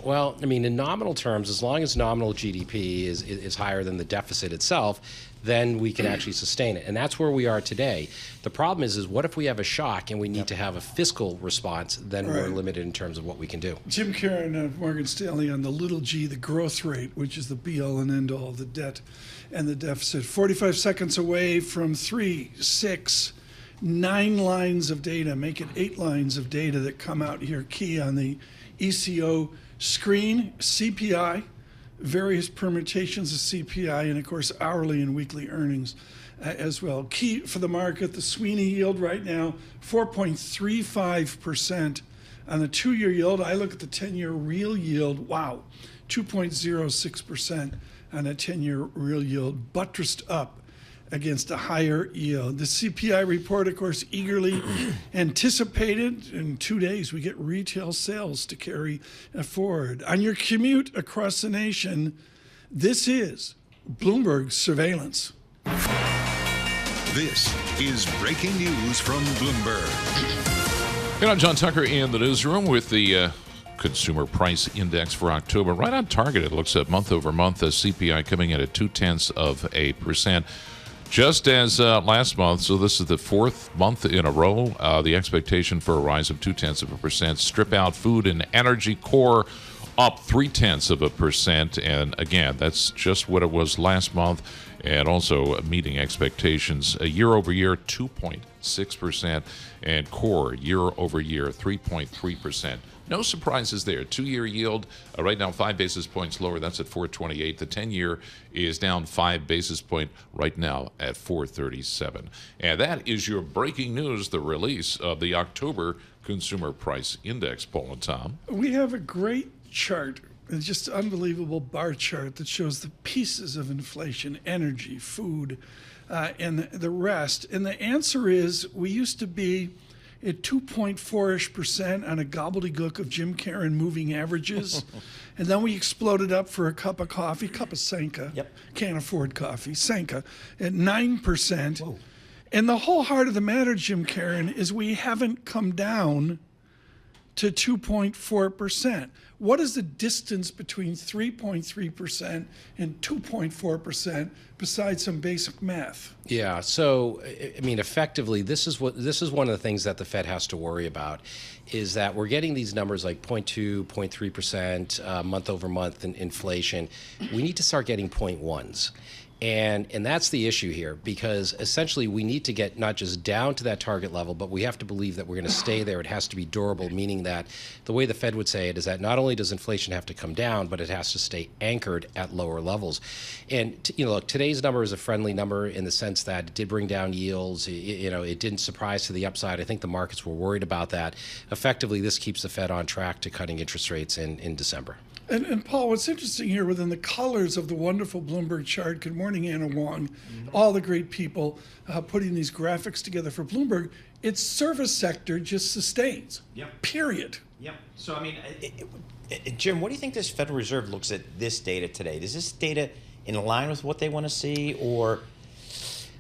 Well, I mean, in nominal terms, as long as nominal GDP is higher than the deficit itself, then we can actually sustain it. And that's where we are today. The problem is what if we have a shock and we need to have a fiscal response, then we're limited in terms of what we can do. Jim Caron of Morgan Stanley on the little g, the growth rate, which is the be-all and end-all of the debt and the deficit. 45 seconds away from 3, 6, 9 lines of data, make it 8 lines of data that come out here, key on the ECO screen, CPI, various permutations of CPI, and of course hourly and weekly earnings as well. Key for the market, the Sweeney yield right now, 4.35% on the 2-year yield. I look at the 10-year real yield, wow, 2.06% on a 10-year real yield, buttressed up against a higher yield. The CPI report, of course, eagerly anticipated. In 2 days, we get retail sales to carry forward. On your commute across the nation, this is Bloomberg Surveillance. This is breaking news from Bloomberg. And I'm John Tucker in the newsroom with the Consumer Price Index for October. Right on target, it looks at month over month, the CPI coming in at 0.2%. Just as last month, so this is the 4th month in a row, the expectation for a rise of 0.2%. Strip out food and energy, core up 0.3%. And again, that's just what it was last month, and also meeting expectations. Year over year, 2.6%, and core year over year, 3.3%. No surprises there. 2-year yield right now 5 basis points lower. That's at 4.28. The 10-year is down 5 basis points right now at 4.37. And that is your breaking news, the release of the October Consumer Price Index, Paul and Tom. We have a great chart. It's just an unbelievable bar chart that shows the pieces of inflation, energy, food, and the rest. And the answer is we used to be at 2.4-ish% on a gobbledygook of Jim Caron moving averages. And then we exploded up for a cup of coffee, cup of Sanka. Yep. Can't afford coffee. Sanka at 9%. Whoa. And the whole heart of the matter, Jim Caron, is we haven't come down to 2.4%. What is the distance between 3.3% and 2.4% besides some basic math? Yeah, so I mean, effectively, this is one of the things that the Fed has to worry about, is that we're getting these numbers like 0.2, 0.3% month over month in inflation. We need to start getting 0.1s. And that's the issue here, because essentially we need to get not just down to that target level, but we have to believe that we're going to stay there. It has to be durable, meaning that the way the Fed would say it is that not only does inflation have to come down, but it has to stay anchored at lower levels. And look, today's number is a friendly number in the sense that it did bring down yields. It didn't surprise to the upside. I think the markets were worried about that. Effectively, this keeps the Fed on track to cutting interest rates in December. And Paul, what's interesting here within the colors of the wonderful Bloomberg chart, good morning, Anna Wong, all the great people putting these graphics together for Bloomberg, its service sector just sustains, period. Yep. So, I mean, Jim, what do you think this Federal Reserve looks at this data today? Is this data in line with what they want to see, or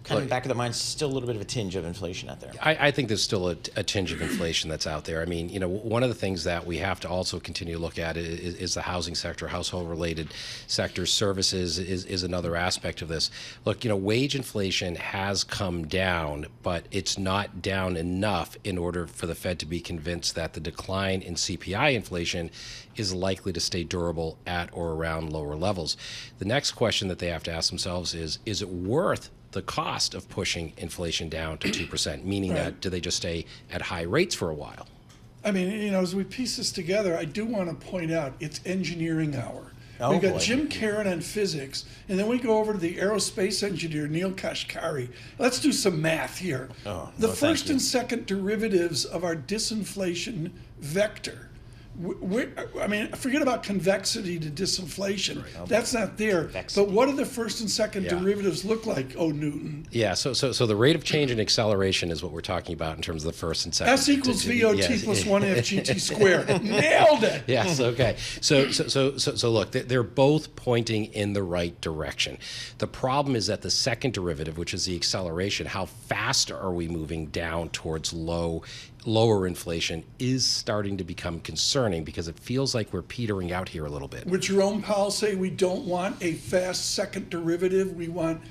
kind of back of the mind, still a little bit of a tinge of inflation out there? I think there's still a tinge of inflation that's out there. I mean, one of the things that we have to also continue to look at is the housing sector, household-related sectors. Services is another aspect of this. Look, wage inflation has come down, but it's not down enough in order for the Fed to be convinced that the decline in CPI inflation is likely to stay durable at or around lower levels. The next question that they have to ask themselves is it worth the cost of pushing inflation down to 2%, meaning that do they just stay at high rates for a while? I mean, as we piece this together, I do want to point out it's engineering hour. We've got Jim Caron on physics, and then we go over to the aerospace engineer, Neil Kashkari. Let's do some math here. The first and second derivatives of our disinflation vector. I mean, forget about convexity to disinflation. That's not there. But what do the first and second derivatives look like, Newton? Yeah, so the rate of change and acceleration is what we're talking about in terms of the first and second. S equals VOT plus 1 FGT squared. Nailed it. Yes, okay. So look, they're both pointing in the right direction. The problem is that the second derivative, which is the acceleration, how fast are we moving down towards lower inflation, is starting to become concerning, because it feels like we're petering out here a little bit. Would Jerome Powell say we don't want a fast second derivative? We want,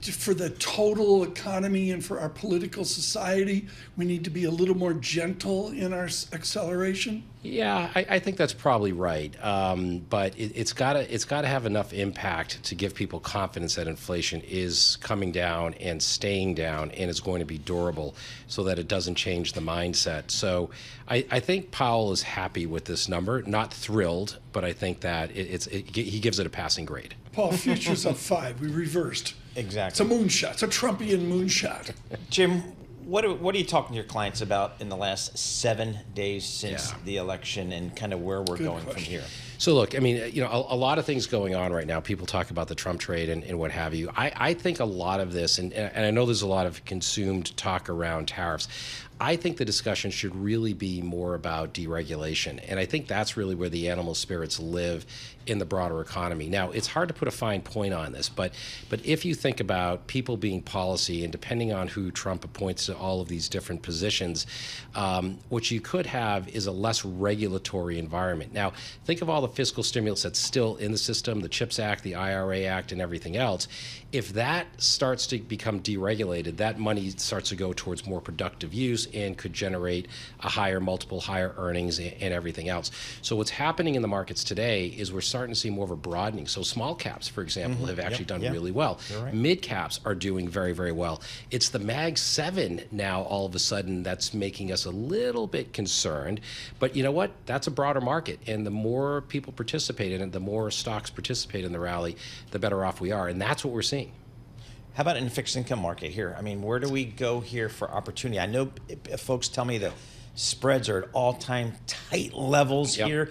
for the total economy and for our political society, we need to be a little more gentle in our acceleration? Yeah, I think that's probably right, but it's got to have enough impact to give people confidence that inflation is coming down and staying down and is going to be durable, so that it doesn't change the mindset. So I think Powell is happy with this number, not thrilled, but I think that he gives it a passing grade. Paul, futures up 5. We reversed. Exactly. It's a moonshot. It's a Trumpian moonshot. Jim, what are you talking to your clients about in the last 7 days since the election, and kind of where we're going from here? So look, I mean, a lot of things going on right now. People talk about the Trump trade and what have you. I think a lot of this, and I know there's a lot of consumed talk around tariffs. I think the discussion should really be more about deregulation. And I think that's really where the animal spirits live in the broader economy. Now, it's hard to put a fine point on this, but if you think about people being policy, and depending on who Trump appoints to all of these different positions, what you could have is a less regulatory environment. Now, think of all the of fiscal stimulus that's still in the system, the CHIPS Act, the IRA Act, and everything else. If that starts to become deregulated, that money starts to go towards more productive use and could generate a higher multiple, higher earnings, and everything else. So what's happening in the markets today is we're starting to see more of a broadening. So small caps, for example, have actually done really well. Right. Mid caps are doing very, very well. It's the Mag 7 now all of a sudden that's making us a little bit concerned. But you know what? That's a broader market. And the more people participate in it, the more stocks participate in the rally, the better off we are. And that's what we're seeing. How about in the fixed income market here? I mean, where do we go here for opportunity? I know folks tell me the spreads are at all-time tight levels here.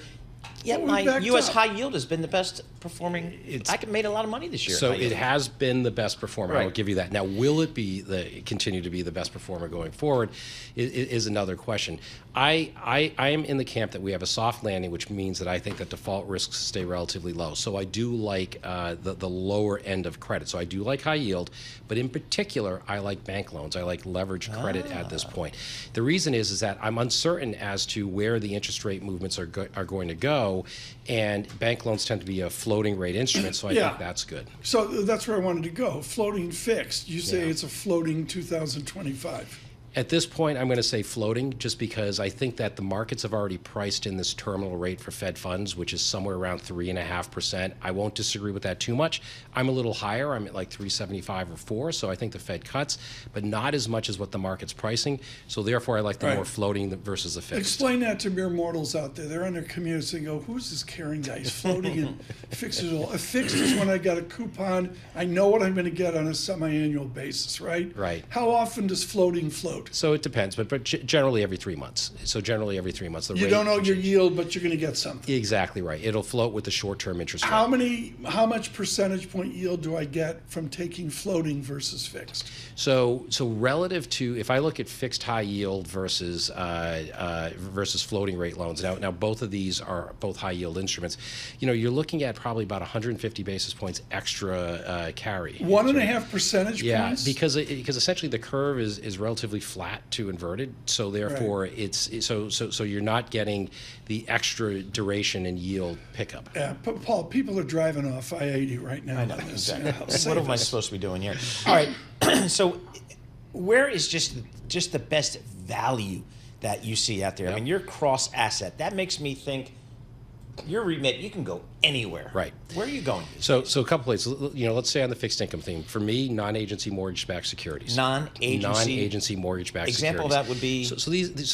Yet my U.S. high yield has been the best performing. I made a lot of money this year. So it has been the best performer. Right. I will give you that. Now, will it be continue to be the best performer going forward? Is another question. I am in the camp that we have a soft landing, which means that I think that default risks stay relatively low. So I do like the lower end of credit. So I do like high yield, but in particular, I like bank loans. I like leveraged credit at this point. The reason is that I'm uncertain as to where the interest rate movements are going to go, and bank loans tend to be a floating rate instrument, so I think that's good. So that's where I wanted to go. Floating fixed. You say it's a floating 2025. At this point, I'm going to say floating, just because I think that the markets have already priced in this terminal rate for Fed funds, which is somewhere around 3.5%. I won't disagree with that too much. I'm a little higher. I'm at like 3.75 or 4, so I think the Fed cuts, but not as much as what the market's pricing. So therefore, I like the more floating versus the fixed. Explain that to mere mortals out there. They're on their commutes and go, "Who's this Caron guy? He's floating and fixes it all." A fixed is when I got a coupon. I know what I'm going to get on a semi-annual basis, right? Right. How often does floating float? So it depends, but generally every 3 months. So generally every 3 months. You don't know your yield, but you're going to get something. Exactly right. It'll float with the short-term interest rate. How much percentage point yield do I get from taking floating versus fixed? So relative to, if I look at fixed high yield versus floating rate loans, now both of these are both high yield instruments. You're looking at probably about 150 basis points extra carry. 1.5 percentage points? Yeah, because essentially the curve is relatively flat to inverted, so therefore so you're not getting the extra duration and yield pickup. Yeah, but Paul, people are driving off I-80 right now. I know, exactly. What am I supposed to be doing here? All right, so where is just the best value that you see out there? I mean, you're cross asset. That makes me think your remit, you can go anywhere. Right. Where are you going? So a couple places. Let's say on the fixed income theme. For me, non-agency mortgage-backed securities. Non-agency mortgage-backed example securities. Of that would be.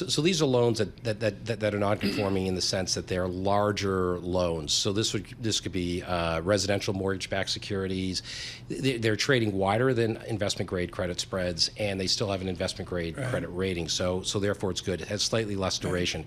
So these are loans that are non-conforming in the sense that they're larger loans. So this could be residential mortgage-backed securities. They're trading wider than investment-grade credit spreads, and they still have an investment-grade credit rating. So therefore, it's good. It has slightly less duration.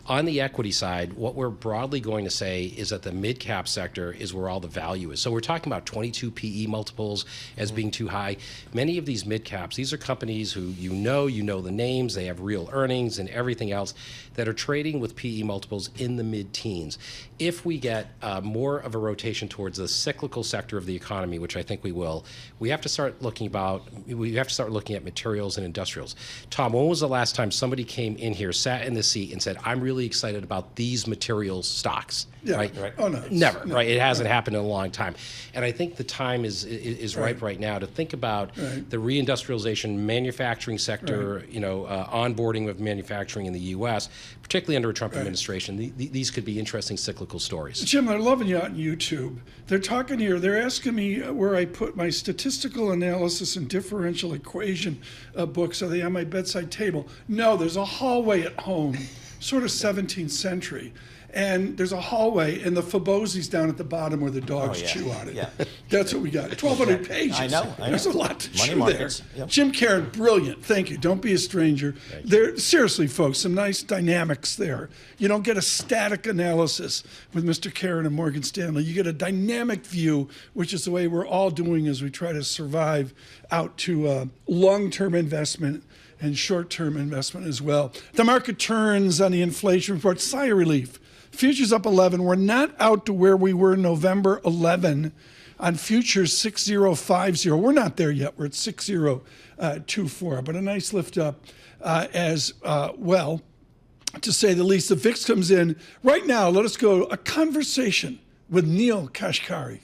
On the equity side, what we're broadly going to say is that the mid-cap sector is where all the value is. So we're talking about 22 PE multiples as being too high. Many of these mid-caps, these are companies who you know the names, they have real earnings and everything else that are trading with PE multiples in the mid-teens. If we get more of a rotation towards the cyclical sector of the economy, which I think we will, we have to start looking at materials and industrials. Tom, when was the last time somebody came in here, sat in the seat, and said, "I'm really excited about these materials stocks"? Yeah. Right? Oh no. Never. No. Right. It hasn't happened in a long time, and I think the time is ripe right now to think about the reindustrialization, manufacturing sector. Onboarding of manufacturing in the U.S., particularly under a Trump administration. These could be interesting cyclical stories. Jim, they're loving you on YouTube. They're talking here. They're asking me where I put my statistical analysis and differential equation books. Are they on my bedside table? No, there's a hallway at home, sort of 17th century. And there's a hallway, and the Fabosi's down at the bottom where the dogs chew on it. Yeah. That's what we got. 1,200 pages. I know. There's a lot to chew markets. there. Yep. Jim Caron, brilliant. Thank you. Don't be a stranger. Seriously, folks, some nice dynamics there. You don't get a static analysis with Mr. Caron and Morgan Stanley. You get a dynamic view, which is the way we're all doing as we try to survive out to long-term investment and short-term investment as well. The market turns on the inflation report. Sigh of relief. Futures up 11. We're not out to where we were November 11 on futures 6050. We're not there yet. We're at 6024, but a nice lift up as well. to say the least. The VIX comes in right now. Let us go a conversation with Neil Kashkari.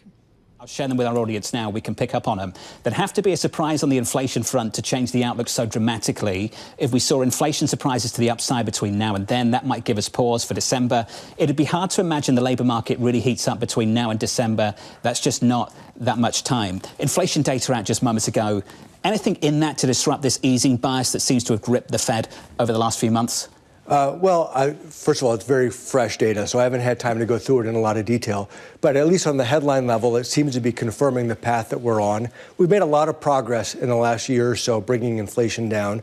I'll share them with our audience now. We can pick up on them. There'd have to be a surprise on the inflation front to change the outlook so dramatically. If we saw inflation surprises to the upside between now and then, that might give us pause for December. It'd be hard to imagine the labour market really heats up between now and December. That's just not that much time. Inflation data out just moments ago. Anything in that to disrupt this easing bias that seems to have gripped the Fed over the last few months? First of all, it's very fresh data, so I haven't had time to go through it in a lot of detail. But at least on the headline level, it seems to be confirming the path that we're on. We've made a lot of progress in the last year or so, bringing inflation down.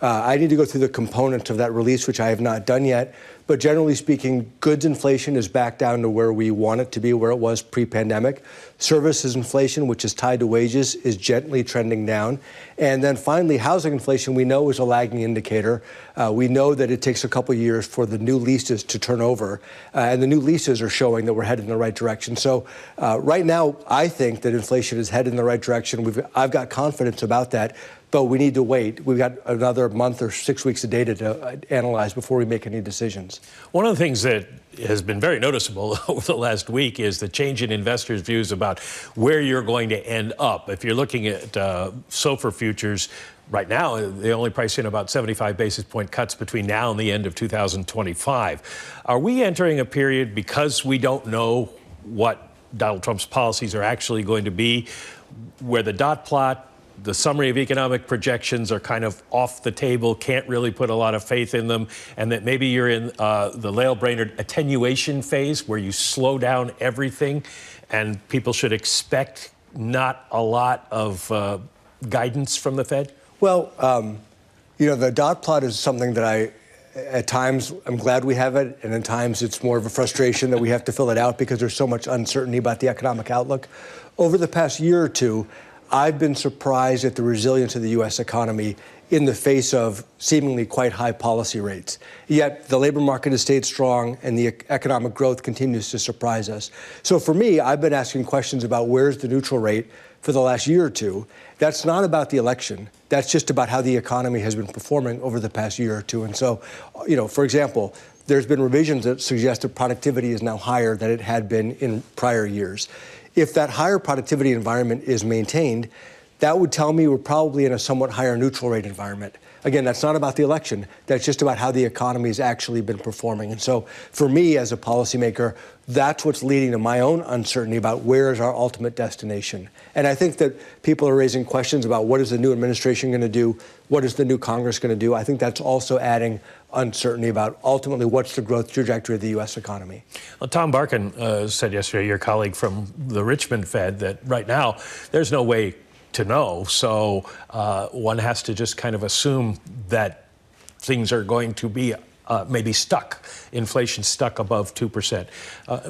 I need to go through the components of that release, which I have not done yet. But generally speaking, goods inflation is back down to where we want it to be, where it was pre-pandemic. Services inflation, which is tied to wages, is gently trending down. And then finally, housing inflation, we know, is a lagging indicator. We know that it takes a couple of years for the new leases to turn over. And the new leases are showing that we're headed in the right direction. So right now, I think that inflation is headed in the right direction. I've got confidence about that. But we need to wait. We've got another month or 6 weeks of data to analyze before we make any decisions. One of the things that has been very noticeable over the last week is the change in investors' views about where you're going to end up. If you're looking at SOFR futures, right now, they only price in about 75 basis point cuts between now and the end of 2025. Are we entering a period, because we don't know what Donald Trump's policies are actually going to be, where the dot plot, the summary of economic projections are kind of off the table, can't really put a lot of faith in them, and that maybe you're in the Lael Brainerd attenuation phase where you slow down everything and people should expect not a lot of guidance from the Fed? Well, the dot plot is something that at times, I'm glad we have it, and at times it's more of a frustration that we have to fill it out because there's so much uncertainty about the economic outlook. Over the past year or two, I've been surprised at the resilience of the U.S. economy in the face of seemingly quite high policy rates. Yet the labor market has stayed strong and the economic growth continues to surprise us. So for me, I've been asking questions about where's the neutral rate for the last year or two. That's not about the election. That's just about how the economy has been performing over the past year or two. And so, for example, there's been revisions that suggest that productivity is now higher than it had been in prior years. If that higher productivity environment is maintained, that would tell me we're probably in a somewhat higher neutral rate environment. Again, that's not about the election. That's just about how the economy has actually been performing. And so for me as a policymaker, that's what's leading to my own uncertainty about where is our ultimate destination. And I think that people are raising questions about what is the new administration going to do? What is the new Congress going to do? I think that's also adding uncertainty about ultimately what's the growth trajectory of the U.S. economy. Well, Tom Barkin said yesterday, your colleague from the Richmond Fed, that right now there's no way to know. So one has to just kind of assume that things are going to be maybe stuck, inflation stuck above 2%.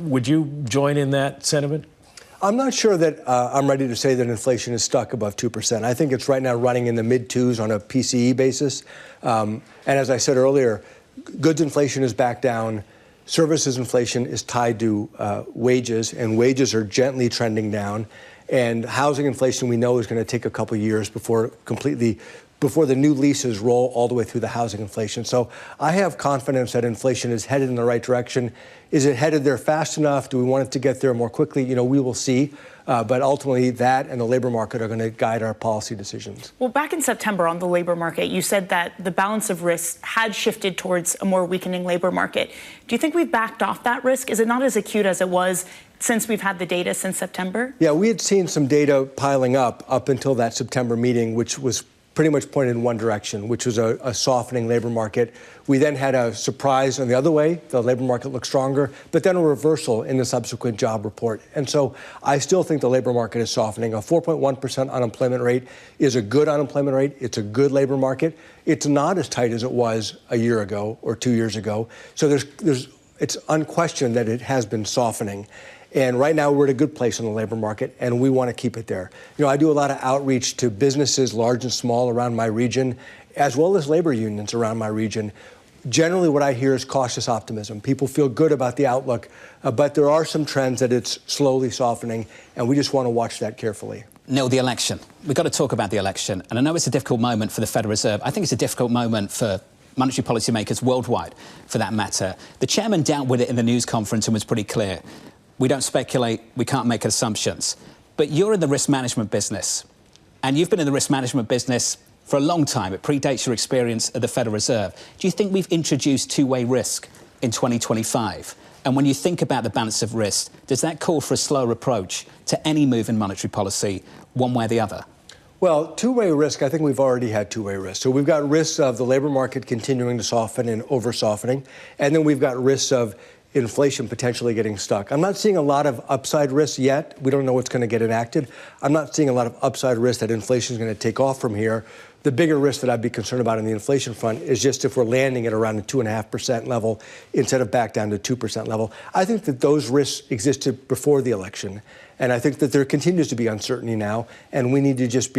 Would you join in that sentiment? I'm not sure that I'm ready to say that inflation is stuck above 2%. I think it's right now running in the mid-2s on a PCE basis. And as I said earlier, goods inflation is back down. Services inflation is tied to wages, and wages are gently trending down. And housing inflation, we know, is going to take a couple of years before the new leases roll all the way through the housing inflation. So I have confidence that inflation is headed in the right direction. Is it headed there fast enough? Do we want it to get there more quickly? We will see. But ultimately, that and the labor market are going to guide our policy decisions. Well, back in September on the labor market, you said that the balance of risks had shifted towards a more weakening labor market. Do you think we've backed off that risk? Is it not as acute as it was since we've had the data since September? Yeah, we had seen some data piling up until that September meeting, which was pretty much pointed in one direction, which was a softening labor market. We then had a surprise on the other way. The labor market looked stronger, but then a reversal in the subsequent job report. And so I still think the labor market is softening. A 4.1% unemployment rate is a good unemployment rate. It's a good labor market. It's not as tight as it was a year ago or 2 years ago. So it's unquestioned that it has been softening. And right now, we're at a good place in the labor market, and we want to keep it there. I do a lot of outreach to businesses, large and small, around my region, as well as labor unions around my region. Generally, what I hear is cautious optimism. People feel good about the outlook, but there are some trends that it's slowly softening, and we just want to watch that carefully. Neil, the election. We've got to talk about the election. And I know it's a difficult moment for the Federal Reserve. I think it's a difficult moment for monetary policymakers worldwide, for that matter. The chairman dealt with it in the news conference and was pretty clear. We don't speculate, we can't make assumptions. But you're in the risk management business, and you've been in the risk management business for a long time. It predates your experience at the Federal Reserve. Do you think we've introduced two-way risk in 2025? And when you think about the balance of risk, does that call for a slower approach to any move in monetary policy, one way or the other? Well, two-way risk, I think we've already had two-way risk. So we've got risks of the labor market continuing to soften and over-softening, and then we've got risks of inflation potentially getting stuck. I'm not seeing a lot of upside risk yet. We don't know what's going to get enacted. I'm not seeing a lot of upside risk that inflation is going to take off from here. The bigger risk that I'd be concerned about on the inflation front is just if we're landing at around the 2.5% level instead of back down to 2% level. I think that those risks existed before the election. And I think that there continues to be uncertainty now, and we need to just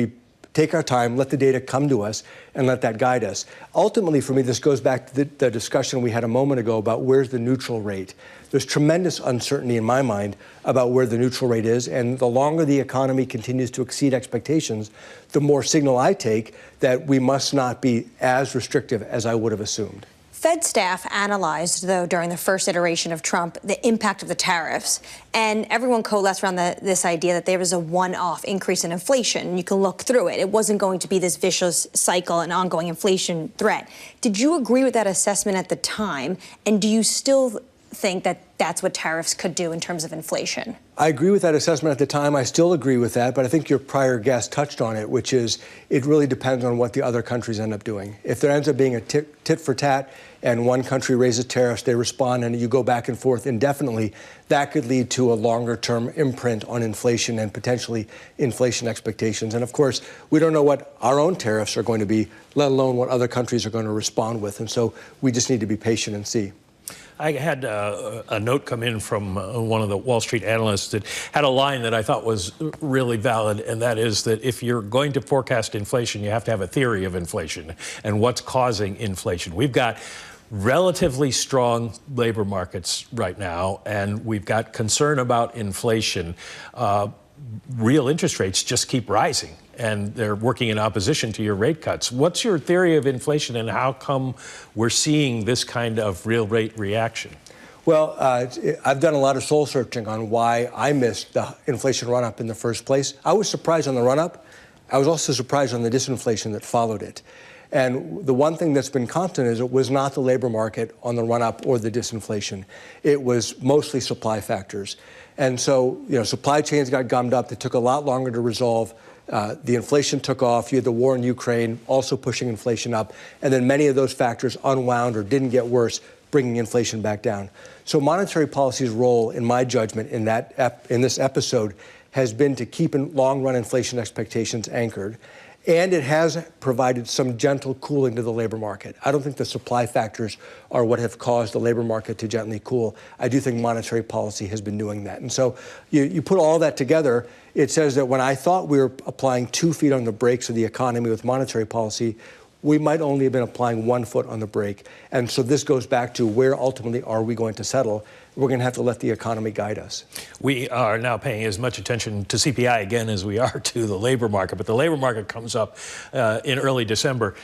take our time, let the data come to us, and let that guide us. Ultimately, for me, this goes back to the discussion we had a moment ago about where's the neutral rate. There's tremendous uncertainty in my mind about where the neutral rate is, and the longer the economy continues to exceed expectations, the more signal I take that we must not be as restrictive as I would have assumed. Fed staff analyzed, though, during the first iteration of Trump, the impact of the tariffs. And everyone coalesced around this idea that there was a one-off increase in inflation. You can look through it. It wasn't going to be this vicious cycle and ongoing inflation threat. Did you agree with that assessment at the time? And do you still think that that's what tariffs could do in terms of inflation? I agree with that assessment at the time. I still agree with that, but I think your prior guest touched on it, which is it really depends on what the other countries end up doing. If there ends up being a tit for tat and one country raises tariffs, they respond, and you go back and forth indefinitely, that could lead to a longer-term imprint on inflation and potentially inflation expectations. And, of course, we don't know what our own tariffs are going to be, let alone what other countries are going to respond with. And so we just need to be patient and see. I had a note come in from one of the Wall Street analysts that had a line that I thought was really valid, and that is that if you're going to forecast inflation, you have to have a theory of inflation and what's causing inflation. We've got relatively strong labor markets right now, and we've got concern about inflation. Real interest rates just keep rising, and they're working in opposition to your rate cuts. What's your theory of inflation, and how come we're seeing this kind of real rate reaction? Well, I've done a lot of soul searching on why I missed the inflation run-up in the first place. I was surprised on the run-up. I was also surprised on the disinflation that followed it. And the one thing that's been constant is it was not the labor market on the run-up or the disinflation. It was mostly supply factors. And so, supply chains got gummed up. It took a lot longer to resolve. The inflation took off. You had the war in Ukraine also pushing inflation up. And then many of those factors unwound or didn't get worse, bringing inflation back down. So monetary policy's role, in my judgment, in this episode has been to keep long-run inflation expectations anchored. And it has provided some gentle cooling to the labor market. I don't think the supply factors are what have caused the labor market to gently cool. I do think monetary policy has been doing that. And so you put all that together, it says that when I thought we were applying 2 feet on the brakes of the economy with monetary policy, we might only have been applying 1 foot on the brake. And so this goes back to where ultimately are we going to settle? We're going to have to let the economy guide us. We are now paying as much attention to CPI again as we are to the labor market, but the labor market comes up in early December.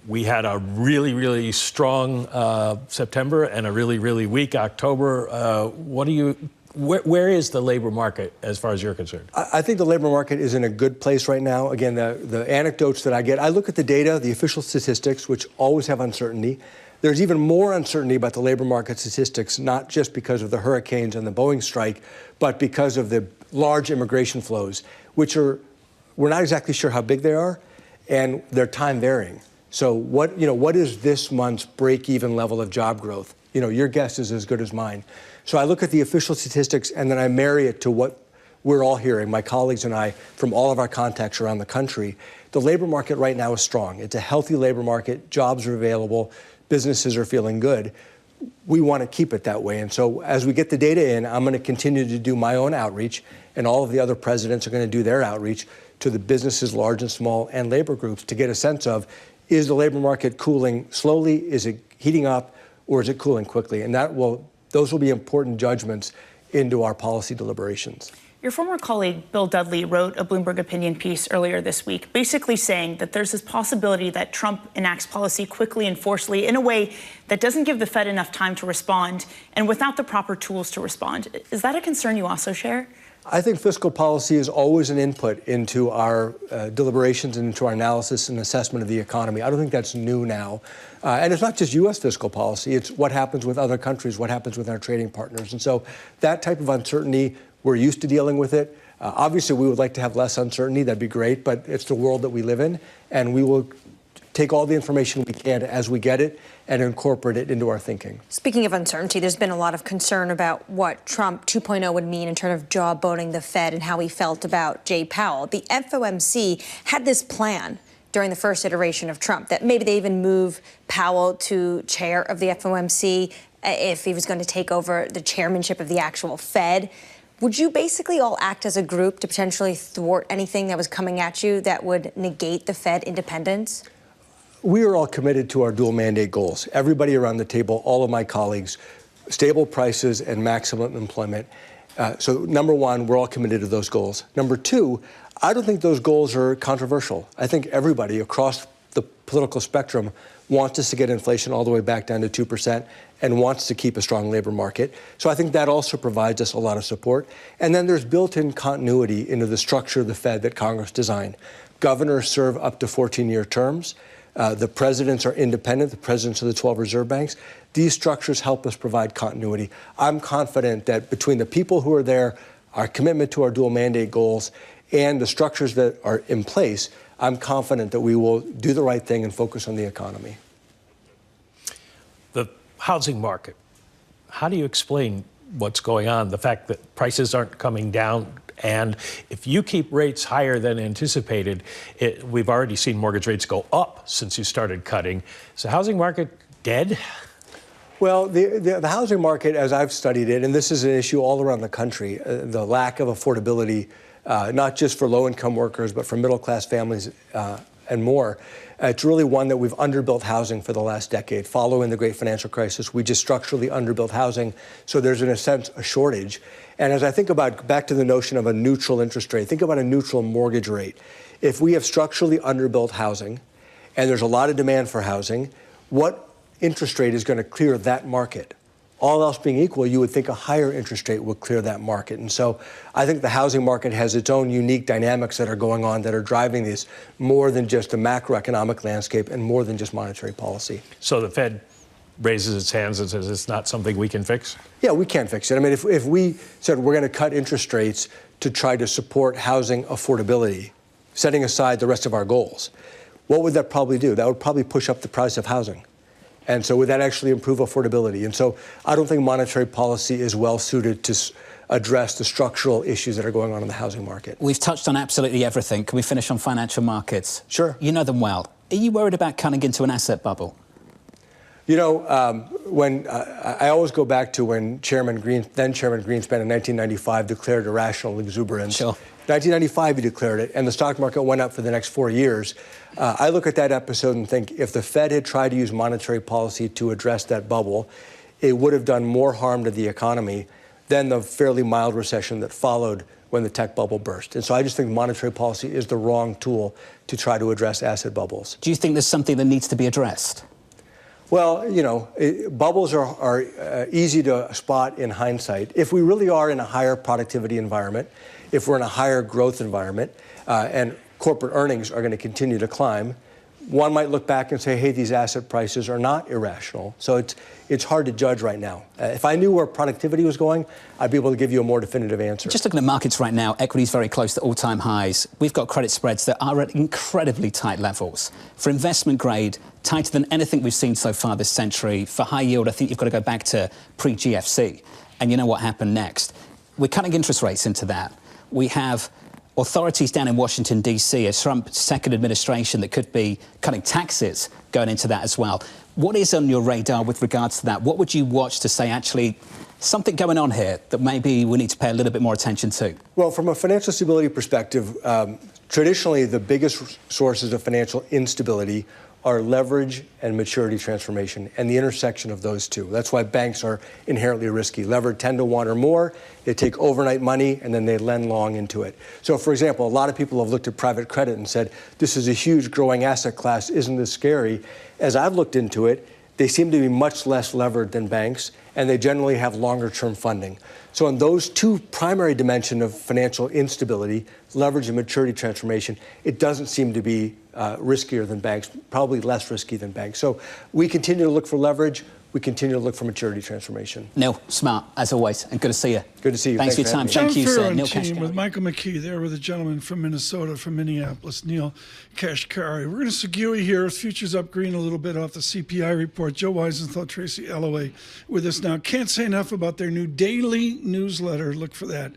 We had a really, really strong September and a really, really weak October. Where is the labor market as far as you're concerned? I think the labor market is in a good place right now. Again, the anecdotes that I get, I look at the data, the official statistics, which always have uncertainty. There's even more uncertainty about the labor market statistics, not just because of the hurricanes and the Boeing strike, but because of the large immigration flows, which we're not exactly sure how big they are, and they're time varying. So what is this month's break-even level of job growth? Your guess is as good as mine. So I look at the official statistics, and then I marry it to what we're all hearing, my colleagues and I, from all of our contacts around the country. The labor market right now is strong. It's a healthy labor market. Jobs are available. Businesses are feeling good. We want to keep it that way. And so as we get the data in, I'm going to continue to do my own outreach, and all of the other presidents are going to do their outreach to the businesses, large and small, and labor groups to get a sense of, is the labor market cooling slowly? Is it heating up? Or is it cooling quickly? And those will be important judgments into our policy deliberations. Your former colleague, Bill Dudley, wrote a Bloomberg opinion piece earlier this week, basically saying that there's this possibility that Trump enacts policy quickly and forcefully in a way that doesn't give the Fed enough time to respond and without the proper tools to respond. Is that a concern you also share? I think fiscal policy is always an input into our deliberations and into our analysis and assessment of the economy. I don't think that's new now. And it's not just U.S. fiscal policy. It's what happens with other countries, what happens with our trading partners. And so that type of uncertainty, we're used to dealing with it. Obviously, we would like to have less uncertainty. That'd be great. But it's the world that we live in. And we will take all the information we can as we get it and incorporate it into our thinking. Speaking of uncertainty, there's been a lot of concern about what Trump 2.0 would mean in terms of jawboning the Fed and how he felt about Jay Powell. The FOMC had this plan during the first iteration of Trump that maybe they even move Powell to chair of the FOMC if he was going to take over the chairmanship of the actual Fed. Would you basically all act as a group to potentially thwart anything that was coming at you that would negate the Fed independence? We are all committed to our dual mandate goals. Everybody around the table, all of my colleagues, stable prices and maximum employment. So number one, we're all committed to those goals. Number two, I don't think those goals are controversial. I think everybody across the political spectrum wants us to get inflation all the way back down to 2% and wants to keep a strong labor market. So I think that also provides us a lot of support. And then there's built-in continuity into the structure of the Fed that Congress designed. Governors serve up to 14-year terms. The presidents are independent, the presidents of the 12 reserve banks. These structures help us provide continuity. I'm confident that between the people who are there, our commitment to our dual mandate goals, and the structures that are in place, I'm confident that we will do the right thing and focus on the economy. The housing market, how do you explain what's going on? The fact that prices aren't coming down, and if you keep rates higher than anticipated, we've already seen mortgage rates go up since you started cutting. Is the housing market dead? Well, the housing market, as I've studied it, and this is an issue all around the country, the lack of affordability, not just for low-income workers, but for middle-class families and more. It's really one that we've underbuilt housing for the last decade. Following the great financial crisis, we just structurally underbuilt housing. So there's, in a sense, a shortage. And as I think about, back to the notion of a neutral interest rate, think about a neutral mortgage rate. If we have structurally underbuilt housing, and there's a lot of demand for housing, what interest rate is going to clear that market? All else being equal, you would think a higher interest rate would clear that market. And so I think the housing market has its own unique dynamics that are going on that are driving this more than just the macroeconomic landscape and more than just monetary policy. So the Fed raises its hands and says it's not something we can fix? Yeah, we can fix it. I mean, if we said we're going to cut interest rates to try to support housing affordability, setting aside the rest of our goals, what would that probably do? That would probably push up the price of housing. And so would that actually improve affordability? And so I don't think monetary policy is well suited to address the structural issues that are going on in the housing market. We've touched on absolutely everything. Can we finish on financial markets? Sure. You know them well. Are you worried about cutting into an asset bubble? You know, when I always go back to when then Chairman Greenspan in 1995 declared irrational exuberance. Sure. 1995 he declared it, and the stock market went up for the next 4 years. I look at that episode and think if the Fed had tried to use monetary policy to address that bubble, it would have done more harm to the economy than the fairly mild recession that followed when the tech bubble burst. And so I just think monetary policy is the wrong tool to try to address asset bubbles. Do you think there's something that needs to be addressed? Well, you know, bubbles are easy to spot in hindsight. If we really are in a higher productivity environment, if we're in a higher growth environment, and corporate earnings are going to continue to climb, one might look back and say, hey, these asset prices are not irrational. So it's hard to judge right now. If I knew where productivity was going, I'd be able to give you a more definitive answer. Just looking at markets right now, equity's very close to all-time highs. We've got credit spreads that are at incredibly tight levels. For investment grade, tighter than anything we've seen so far this century. For high yield, I think you've got to go back to pre-GFC. And you know what happened next? We're cutting interest rates into that. We have authorities down in Washington, D.C., a Trump second administration that could be cutting taxes going into that as well. What is on your radar with regards to that? What would you watch to say, actually, something going on here that maybe we need to pay a little bit more attention to? Well, from a financial stability perspective, traditionally the biggest sources of financial instability are leverage and maturity transformation and the intersection of those two. That's why banks are inherently risky. Levered 10 to 1 or more, they take overnight money and then they lend long into it. So, for example, a lot of people have looked at private credit and said, this is a huge growing asset class, isn't this scary? As I've looked into it, they seem to be much less levered than banks, and they generally have longer-term funding. So in those two primary dimensions of financial instability, leverage and maturity transformation, it doesn't seem to be riskier than banks, probably less risky than banks. So we continue to look for leverage. We continue to look for maturity transformation. Neil, smart, as always, and good to see you. Good to see you. Thanks for your time. John Thank you, sir. Farron Neil team Kashkari. with Michael McKee there with a gentleman from Minnesota, from Minneapolis, Neil Kashkari. We're going to segue here. Futures up green a little bit off the CPI report. Joe Weisenthal, Tracy Alloway with us now. Can't say enough about their new daily newsletter. Look for that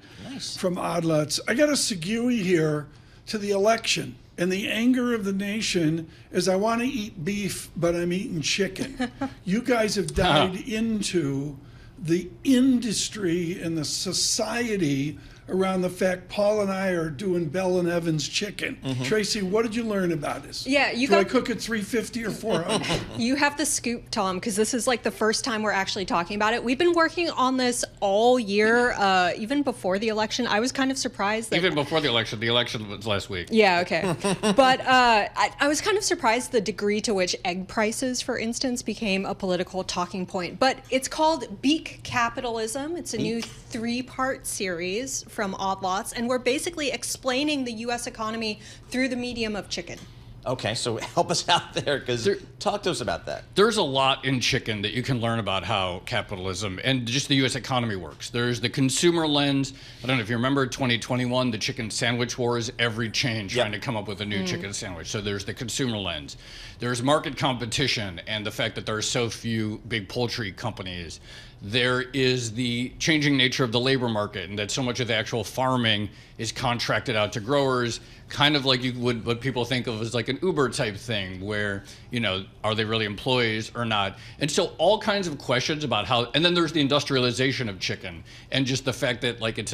from Odd Lots. I got a segue here to the election. And the anger of the nation is I want to eat beef, but I'm eating chicken. You guys have died into the industry and the society around the fact Paul and I are doing Bell and Evans chicken. Tracy, what did you learn about this? Yeah, Do I cook at 350 or 400? You have the scoop, Tom, because this is like the first time we're actually talking about it. We've been working on this all year, even before the election. I was kind of surprised that Even before the election was last week. Yeah, okay. But I was kind of surprised the degree to which egg prices, for instance, became a political talking point. But it's called Beak Capitalism. It's a new 3-part series from Odd Lots, and we're basically explaining the U.S. economy through the medium of chicken. Okay, so help us out there, because talk to us about that. There's a lot in chicken that you can learn about how capitalism and just the U.S. economy works. There's the consumer lens. I don't know if you remember 2021, the chicken sandwich wars, every chain trying to come up with a new chicken sandwich. So there's the consumer lens. There's market competition and the fact that there are so few big poultry companies. There is the changing nature of the labor market and that so much of the actual farming is contracted out to growers, kind of like you would what people think of as like an Uber type thing where, you know, are they really employees or not? And so all kinds of questions about how, and then there's the industrialization of chicken and just the fact that like it's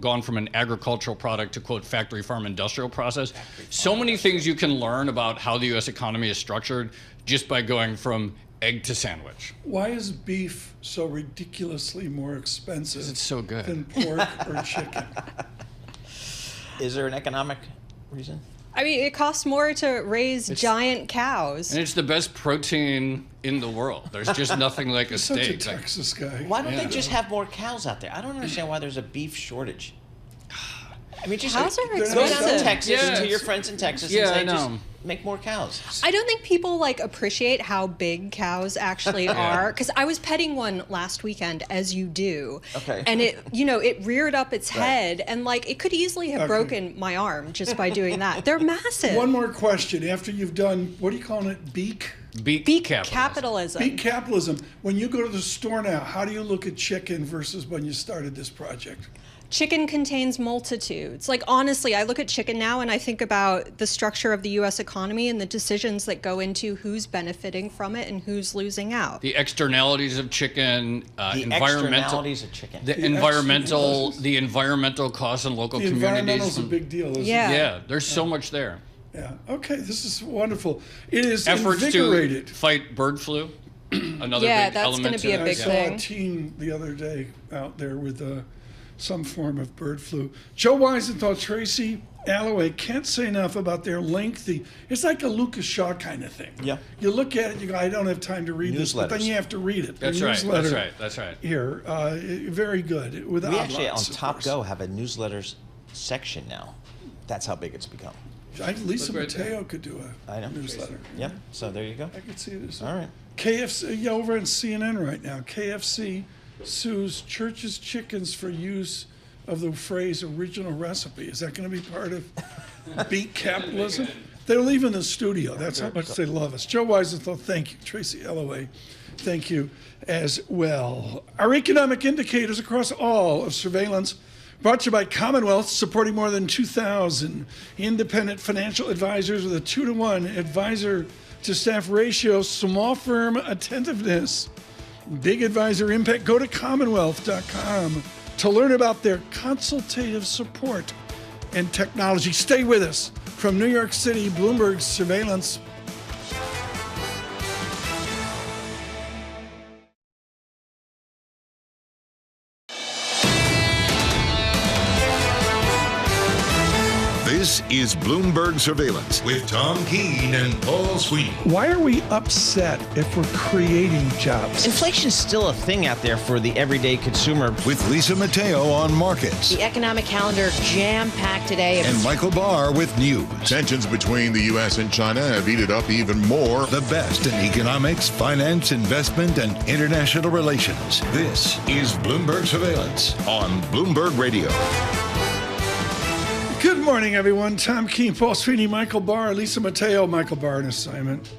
gone from an agricultural product to quote factory farm industrial process. So many things you can learn about how the U.S. economy is structured just by going from egg to sandwich. Why is beef so ridiculously more expensive it's so good. than pork or chicken? Is there an economic reason? I mean, it costs more to raise giant cows. And it's the best protein in the world. There's just nothing like a steak. Such a Texas guy. Why don't they just have more cows out there? I don't understand why there's a beef shortage. I mean, just Cows are go down expensive. to Texas Yeah, to your friends in Texas yeah, and say, I just know. make more cows. I don't think people like appreciate how big cows actually are. Because I was petting one last weekend, as you do. Okay. And it, you know, it reared up its head, and like it could easily have broken my arm just by doing that. They're massive. One more question. After you've done, what are you calling it? Beak capitalism. Beak capitalism. When you go to the store now, how do you look at chicken versus when you started this project? Chicken contains multitudes. Like, honestly, I look at chicken now and I think about the structure of the U.S. economy and the decisions that go into who's benefiting from it and who's losing out. The externalities of chicken, The environmental externalities of chicken. the environmental costs in local The communities. environmental's a big deal, isn't it? Yeah, there's so much there. Yeah. Okay, this is wonderful. It is Efforts invigorated. to fight bird flu, another Yeah, big that's element gonna be to a it. big I saw thing. a teen the other day out there with some form of bird flu. Joe Weisenthal, Tracy Alloway, can't say enough about their lengthy, it's like a Lucas Shaw kind of thing. Yeah. You look at it, you go, I don't have time to read this, but then Newsletters. you have to read it. That's The right. newsletter That's right. That's right. Here, very good. With We Odd actually, on Lots, of Top course. Go, have a newsletters section now. That's how big it's become. Lisa Look right there. Mateo could do a newsletter. Yep, so there you go. I could see this. All right. KFC, over on CNN right now, KFC sues Church's Chickens for use of the phrase original recipe. Is that going to be part of beat capitalism? They're leaving the studio. That's how much they love us. Joe Weisenthal, thank you. Tracy Alloway, thank you as well. Our economic indicators across all of surveillance brought to you by Commonwealth, supporting more than 2,000 independent financial advisors with a 2-to-1 advisor to staff ratio, small firm attentiveness, big advisor impact. Go to commonwealth.com to learn about their consultative support and technology. Stay with us from New York City, Bloomberg Surveillance. This is Bloomberg Surveillance with Tom Keene and Paul Sweeney. Why are we upset if we're creating jobs? Inflation's still a thing out there for the everyday consumer. With Lisa Mateo on markets. The economic calendar jam-packed today. And Michael Barr with news. Tensions between the U.S. and China have heated up even more. The best in economics, finance, investment, and international relations. This is Bloomberg Surveillance on Bloomberg Radio. Good morning, everyone. Tom Keene, Paul Sweeney, Michael Barr, Lisa Mateo. Michael Barr on assignment.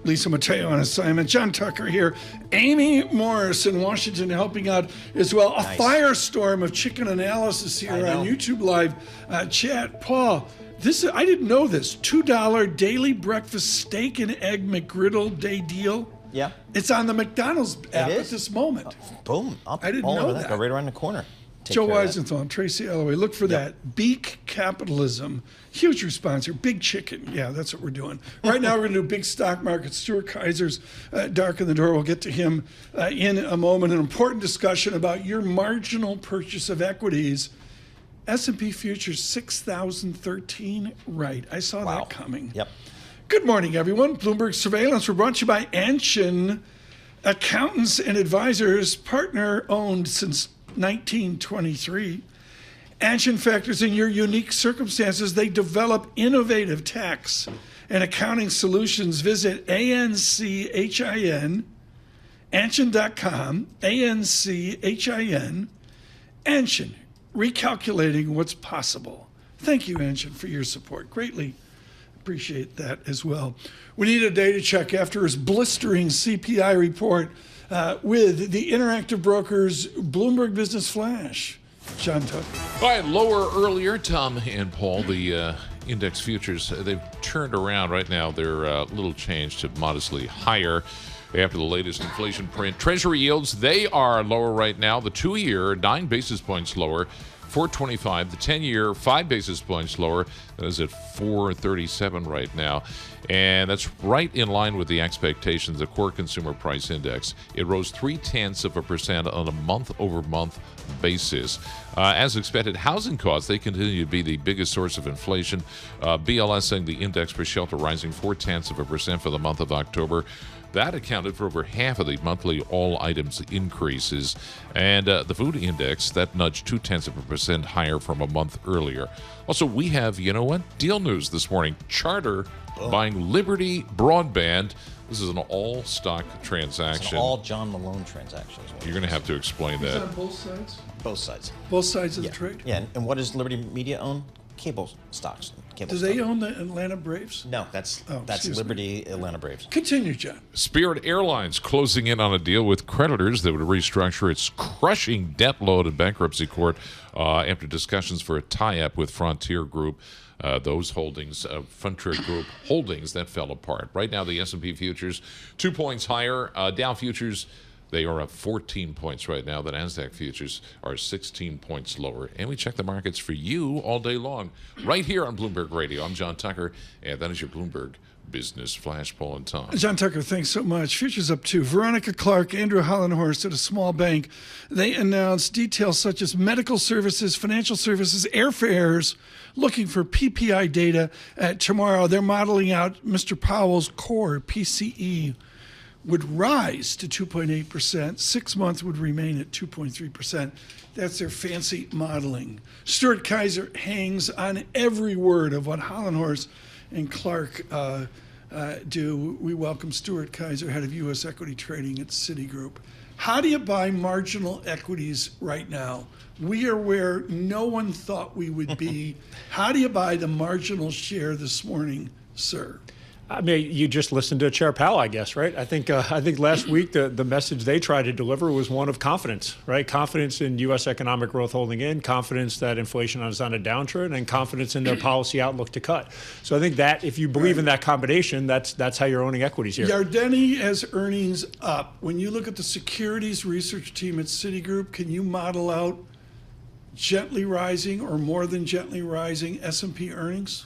Lisa Mateo on assignment. John Tucker here. Amy Morris in Washington helping out as well. A firestorm of chicken analysis here on YouTube Live chat. Paul, I didn't know this. $2 daily breakfast steak and egg McGriddle day deal. Yeah. It's on the McDonald's app at this moment. Boom. I didn't know that. Go right around the corner. Joe Weisenthal and Tracy Alloway. Look for that. Beak Capitalism. Huge sponsor. Big Chicken. Yeah, that's what we're doing. Right now, we're going to do big stock market. Stuart Kaiser's dark in the door. We'll get to him in a moment. An important discussion about your marginal purchase of equities. S&P futures 6,013. Right. I saw that coming. Yep. Good morning, everyone. Bloomberg Surveillance. We're brought to you by Anshin Accountants and Advisors, partner-owned since 1923. Anshin factors in your unique circumstances. They develop innovative tax and accounting solutions. Visit ANCHIN, Anshin.com, ANCHIN, Anshin, recalculating what's possible. Thank you, Anshin, for your support. Greatly appreciate that as well. We need a data check after his blistering CPI report with the Interactive Brokers Bloomberg Business Flash. John Tucker. All right, lower earlier, Tom and Paul, the index futures, they've turned around right now. They're a little changed to modestly higher after the latest inflation print. Treasury yields, they are lower right now. The 2-year, 9 basis points lower, 4.25. The 10-year, 5 basis points lower. That is at 4.37 right now. And that's right in line with the expectations, the core consumer price index. It rose 0.3% on a month-over-month basis. As expected, housing costs, they continue to be the biggest source of inflation. BLS saying the index for shelter rising 0.4% for the month of October. That accounted for over half of the monthly all items increases. And the food index, that nudged 0.2% higher from a month earlier. Also, we have, you know what? Deal news this morning. Charter buying Liberty Broadband. This is an all-stock transaction. It's an all John Malone transaction. You're going to have to explain that. Is that on both sides? Both sides. Both sides of the trade? Yeah, and what does Liberty Media own? Cable stocks. Do they own the Atlanta Braves? No, that's Liberty Atlanta Braves. Continue, John. Spirit Airlines closing in on a deal with creditors that would restructure its crushing debt load in bankruptcy court after discussions for a tie-up with Frontier Group. Those holdings, Frontier Group holdings, that fell apart. Right now, the S&P futures 2 points higher. Dow futures, they are up 14 points right now. The NASDAQ futures are 16 points lower. And we check the markets for you all day long right here on Bloomberg Radio. I'm John Tucker, and that is your Bloomberg Business Flash. Paul and Tom. John Tucker, thanks so much. Futures up 2. Veronica Clark, Andrew Hollenhorst at a small bank. They announced details such as medical services, financial services, airfares, looking for PPI data tomorrow. They're modeling out Mr. Powell's core PCE would rise to 2.8%. 6 months would remain at 2.3%. That's their fancy modeling. Stuart Kaiser hangs on every word of what Hollenhorst and Clark do. We welcome Stuart Kaiser, head of U.S. equity trading at Citigroup. How do you buy marginal equities right now? We are where no one thought we would be. How do you buy the marginal share this morning, sir? I mean, you just listened to Chair Powell, I guess, right? I think last week the message they tried to deliver was one of confidence, right? Confidence in U.S. economic growth holding in, confidence that inflation is on a downtrend, and confidence in their policy outlook to cut. So I think that if you believe in that combination, that's how you're owning equities here. Yardeni has earnings up. When you look at the securities research team at Citigroup, can you model out gently rising or more than gently rising S&P earnings?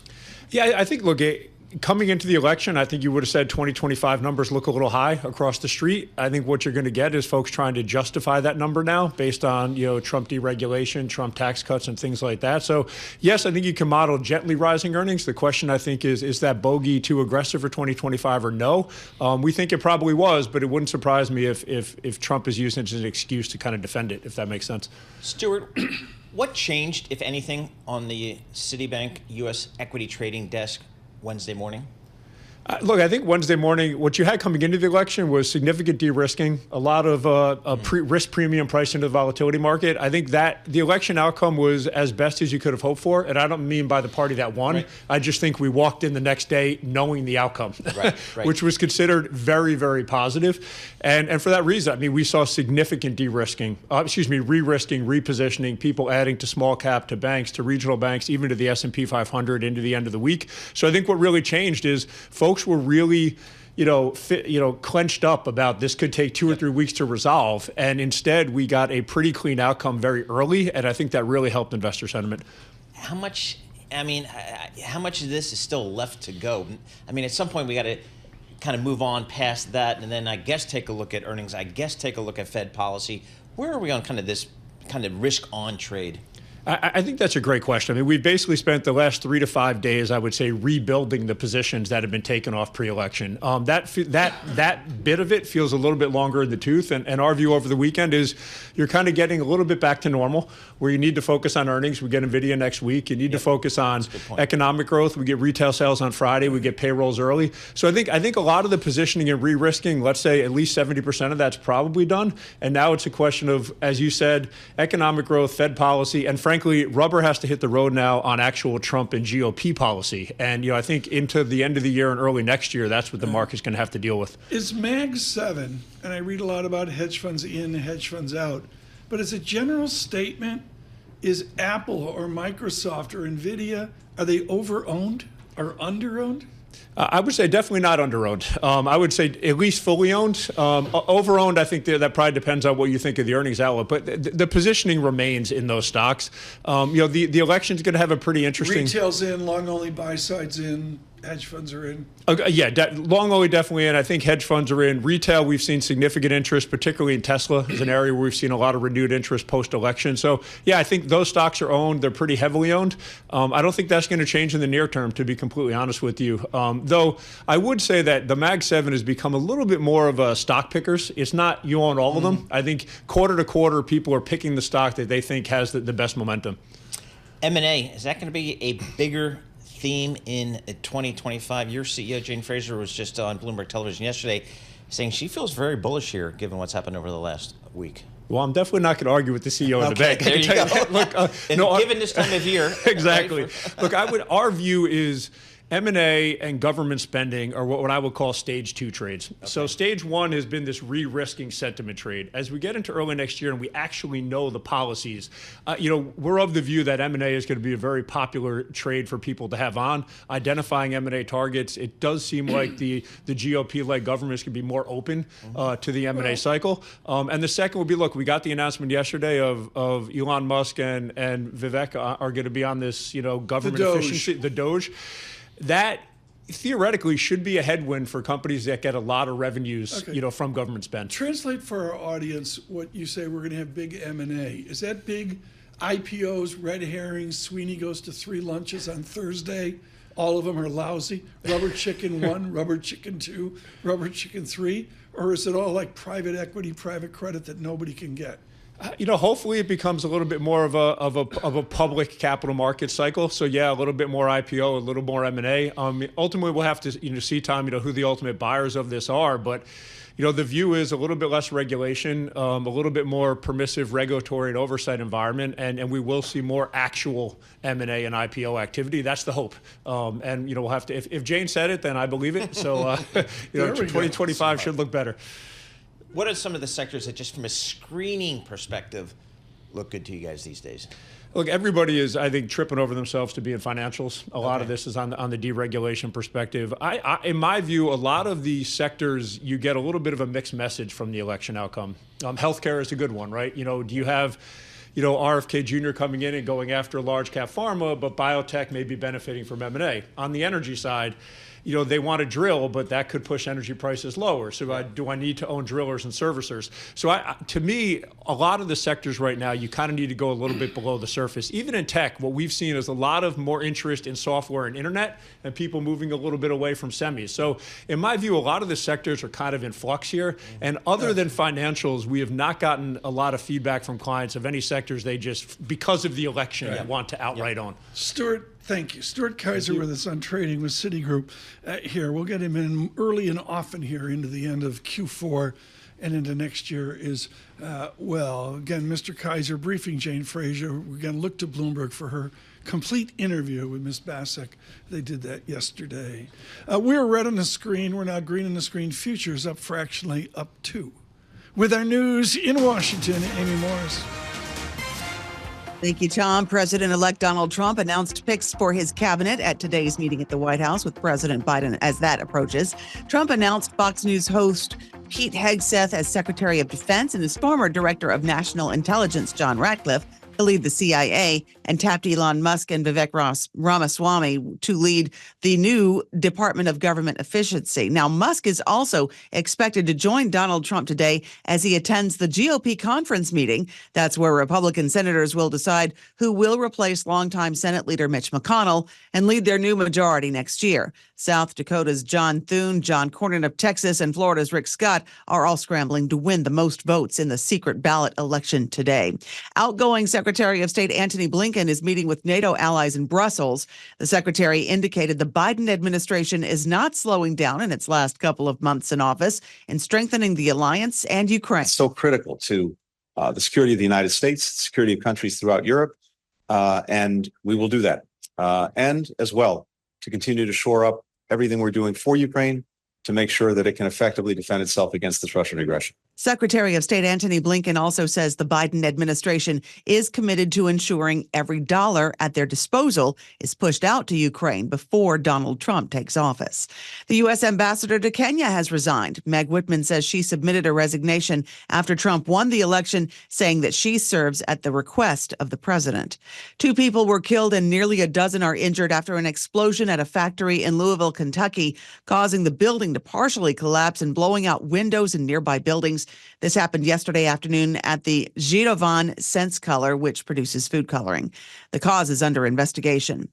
Yeah, I think, look, coming into the election, I think you would have said 2025 numbers look a little high across the street. I think what you're going to get is folks trying to justify that number now based on, Trump deregulation, Trump tax cuts, and things like that. So, yes, I think you can model gently rising earnings. The question, I think, is that bogey too aggressive for 2025 or no? We think it probably was, but it wouldn't surprise me if Trump is using it as an excuse to kind of defend it, if that makes sense. Stuart, what changed, if anything, on the Citibank U.S. equity trading desk Wednesday morning? Look, I think Wednesday morning, what you had coming into the election was significant de-risking, a lot of risk premium priced into the volatility market. I think that the election outcome was as best as you could have hoped for, and I don't mean by the party that won. Right. I just think we walked in the next day knowing the outcome, right. Which was considered very, very positive. And for that reason, I mean, we saw significant de-risking, re-risking, repositioning, people adding to small cap, to banks, to regional banks, even to the S&P 500 into the end of the week. So I think what really changed is folks were really, clenched up about this could take 2 or 3 weeks to resolve. And instead, we got a pretty clean outcome very early. And I think that really helped investor sentiment. How much of this is still left to go? I mean, at some point, we got to kind of move on past that and then I guess take a look at earnings. I guess take a look at Fed policy. Where are we on kind of this kind of risk on trade? I think that's a great question. I mean, we've basically spent the last 3 to 5 days, I would say, rebuilding the positions that have been taken off pre-election. That bit of it feels a little bit longer in the tooth. And our view over the weekend is you're kind of getting a little bit back to normal, where you need to focus on earnings. We get NVIDIA next week. You need to focus on economic growth. We get retail sales on Friday. We get payrolls early. So I think a lot of the positioning and re-risking, let's say at least 70% of that's probably done. And now it's a question of, as you said, economic growth, Fed policy, and frankly, rubber has to hit the road now on actual Trump and GOP policy. And, I think into the end of the year and early next year, that's what the market's going to have to deal with. Is MAG 7, and I read a lot about hedge funds in, hedge funds out, but as a general statement, is Apple or Microsoft or NVIDIA, are they over-owned or under-owned? I would say definitely not under-owned. I would say at least fully owned. Over-owned, I think that probably depends on what you think of the earnings outlook. But the positioning remains in those stocks. The election's going to have a pretty interesting... Retail's in, long-only buy-side's in, hedge funds are in. Long only definitely in. I think hedge funds are in. Retail, we've seen significant interest, particularly in Tesla, is an area where we've seen a lot of renewed interest post-election. So, I think those stocks are owned. They're pretty heavily owned. I don't think that's going to change in the near term, to be completely honest with you. Though I would say that the MAG 7 has become a little bit more of a stock pickers. It's not you own all of them. I think quarter to quarter, people are picking the stock that they think has the best momentum. M&A, is that going to be a bigger theme in 2025? Your CEO, Jane Fraser, was just on Bloomberg television yesterday saying she feels very bullish here given what's happened over the last week. Well, I'm definitely not going to argue with the CEO in the bank. There you go. Look, given this time of year. Exactly. Look, our view is M&A and government spending are what I would call stage 2 trades. Okay. So stage 1 has been this re-risking sentiment trade. As we get into early next year and we actually know the policies, we're of the view that M&A is going to be a very popular trade for people to have on. Identifying M&A targets, it does seem like the GOP-led governments can be more open to the M&A cycle. And the second would be, look, we got the announcement yesterday of Elon Musk and Vivek are going to be on this, government efficiency, the Doge. That theoretically should be a headwind for companies that get a lot of revenues, from government spend. Translate for our audience what you say we're going to have big M&A. Is that big IPOs, red herrings, Sweeney goes to 3 lunches on Thursday, all of them are lousy, rubber chicken 1, rubber chicken 2, rubber chicken 3? Or is it all like private equity, private credit that nobody can get? Hopefully it becomes a little bit more of a public capital market cycle. So a little bit more IPO, a little more M&A. Ultimately, we'll have to see, Tom, who the ultimate buyers of this are. But the view is a little bit less regulation, a little bit more permissive regulatory and oversight environment, and we will see more actual M&A and IPO activity. That's the hope. And we'll have to. If Jane said it, then I believe it. So 2025 should look better. What are some of the sectors that, just from a screening perspective, look good to you guys these days? Look, everybody is, I think, tripping over themselves to be in financials. A lot of this is on the deregulation perspective. In my view, a lot of the sectors, you get a little bit of a mixed message from the election outcome. Healthcare is a good one, right? Do you have RFK Jr. coming in and going after large cap pharma, but biotech may be benefiting from M&A? On the energy side, they want to drill, but that could push energy prices lower. So do I need to own drillers and servicers? So to me, a lot of the sectors right now, you kind of need to go a little bit below the surface. Even in tech, what we've seen is a lot of more interest in software and internet and people moving a little bit away from semis. So in my view, a lot of the sectors are kind of in flux here. And other than financials, we have not gotten a lot of feedback from clients of any sectors they just, because of the election, want to outright own. Stuart, thank you. Stuart Kaiser with us on trading with Citigroup here. We'll get him in early and often here into the end of Q4 and into next year is, again, Mr. Kaiser briefing Jane Fraser. We're going to look to Bloomberg for her complete interview with Ms. Basak. They did that yesterday. We're red on the screen. We're now green on the screen. Futures up fractionally, up 2. With our news in Washington, Amy Morris. Thank you, Tom. President-elect Donald Trump announced picks for his cabinet at today's meeting at the White House with President Biden as that approaches. Trump announced Fox News host Pete Hegseth as Secretary of Defense and his former Director of National Intelligence, John Ratcliffe, to lead the CIA, and tapped Elon Musk and Vivek Ramaswamy to lead the new Department of Government Efficiency. Now, Musk is also expected to join Donald Trump today as he attends the GOP conference meeting. That's where Republican senators will decide who will replace longtime Senate leader Mitch McConnell and lead their new majority next year. South Dakota's John Thune, John Cornyn of Texas, and Florida's Rick Scott are all scrambling to win the most votes in the secret ballot election today. Outgoing Secretary of State Antony Blinken is meeting with NATO allies in Brussels. The secretary indicated the Biden administration is not slowing down in its last couple of months in office in strengthening the alliance and Ukraine. It's so critical to the security of the United States, the security of countries throughout Europe, and we will do that. And as well, to continue to shore up everything we're doing for Ukraine to make sure that it can effectively defend itself against this Russian aggression. Secretary of State Antony Blinken also says the Biden administration is committed to ensuring every dollar at their disposal is pushed out to Ukraine before Donald Trump takes office. The U.S. ambassador to Kenya has resigned. Meg Whitman says she submitted a resignation after Trump won the election, saying that she serves at the request of the president. 2 people were killed and nearly a dozen are injured after an explosion at a factory in Louisville, Kentucky, causing the building to partially collapse and blowing out windows in nearby buildings. This happened yesterday afternoon at the Giravan Sense Color, which produces food coloring. The cause is under investigation.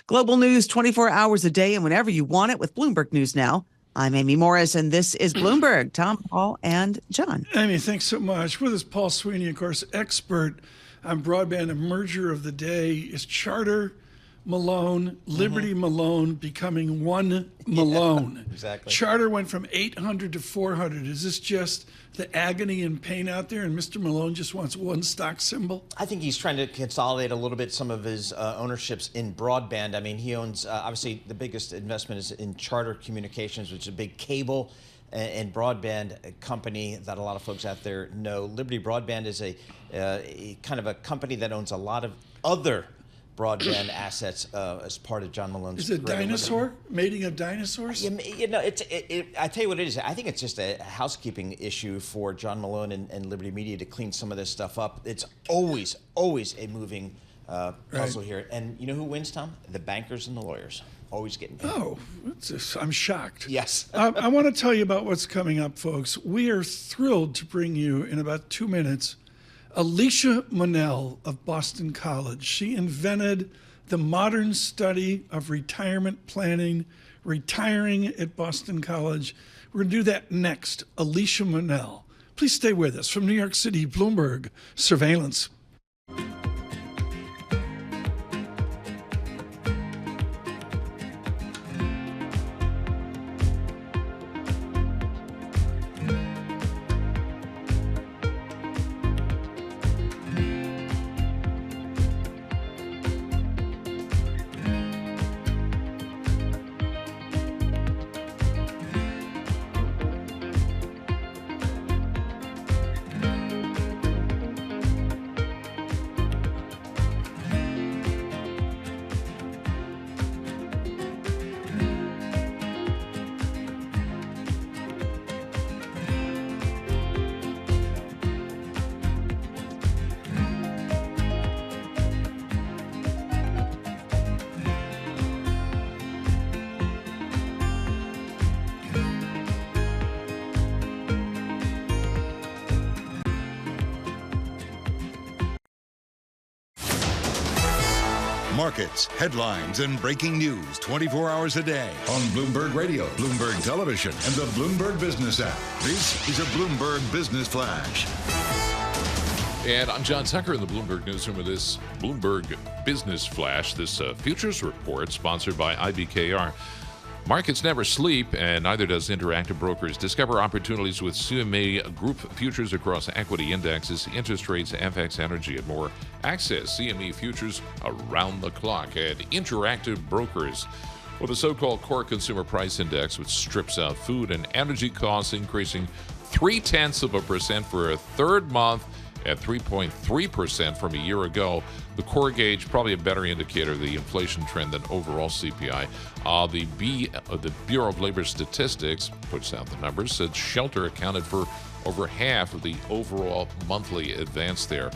Global news 24 hours a day and whenever you want it with Bloomberg News Now. I'm Amy Morris, and this is Bloomberg. Tom, Paul, and John. Amy, thanks so much. With us, Paul Sweeney, of course, expert on broadband. A merger of the day is Charter Malone, Liberty Malone becoming one Malone. Yeah, exactly. Charter went from 800 to 400. Is this just the agony and pain out there, and Mr. Malone just wants one stock symbol? I think he's trying to consolidate a little bit some of his ownerships in broadband. I mean, he owns, obviously, the biggest investment is in Charter Communications, which is a big cable and broadband company that a lot of folks out there know. Liberty Broadband is a kind of a company that owns a lot of other broadband assets as part of John Malone's. Is it dinosaur? Mating of dinosaurs? You know, I tell you what it is. I think it's just a housekeeping issue for John Malone and Liberty Media to clean some of this stuff up. It's always a moving puzzle here. And you know who wins, Tom? The bankers and the lawyers. Always getting paid. Oh, I'm shocked. Yes. I want to tell you about what's coming up, folks. We are thrilled to bring you in about 2 minutes Alicia Munnell of Boston College. She invented the modern study of retirement planning, retiring at Boston College. We're going to do that next. Alicia Munnell. Please stay with us. From New York City, Bloomberg Surveillance. Markets, headlines, and breaking news 24 hours a day on Bloomberg Radio, Bloomberg Television, and the Bloomberg Business app. This is a Bloomberg Business Flash. And I'm John Tucker in the Bloomberg Newsroom with this Bloomberg Business Flash, this futures report sponsored by IBKR. Markets never sleep, and neither does Interactive Brokers. Discover opportunities with CME Group futures across equity indexes, interest rates, FX, energy, and more. Access CME futures around the clock at Interactive Brokers. Well, the so-called core consumer price index, which strips out food and energy costs, increasing 0.3% for a third month at 3.3% from a year ago. The core gauge, probably a better indicator of the inflation trend than overall CPI. The Bureau of Labor Statistics puts out the numbers, said shelter accounted for over half of the overall monthly advance there.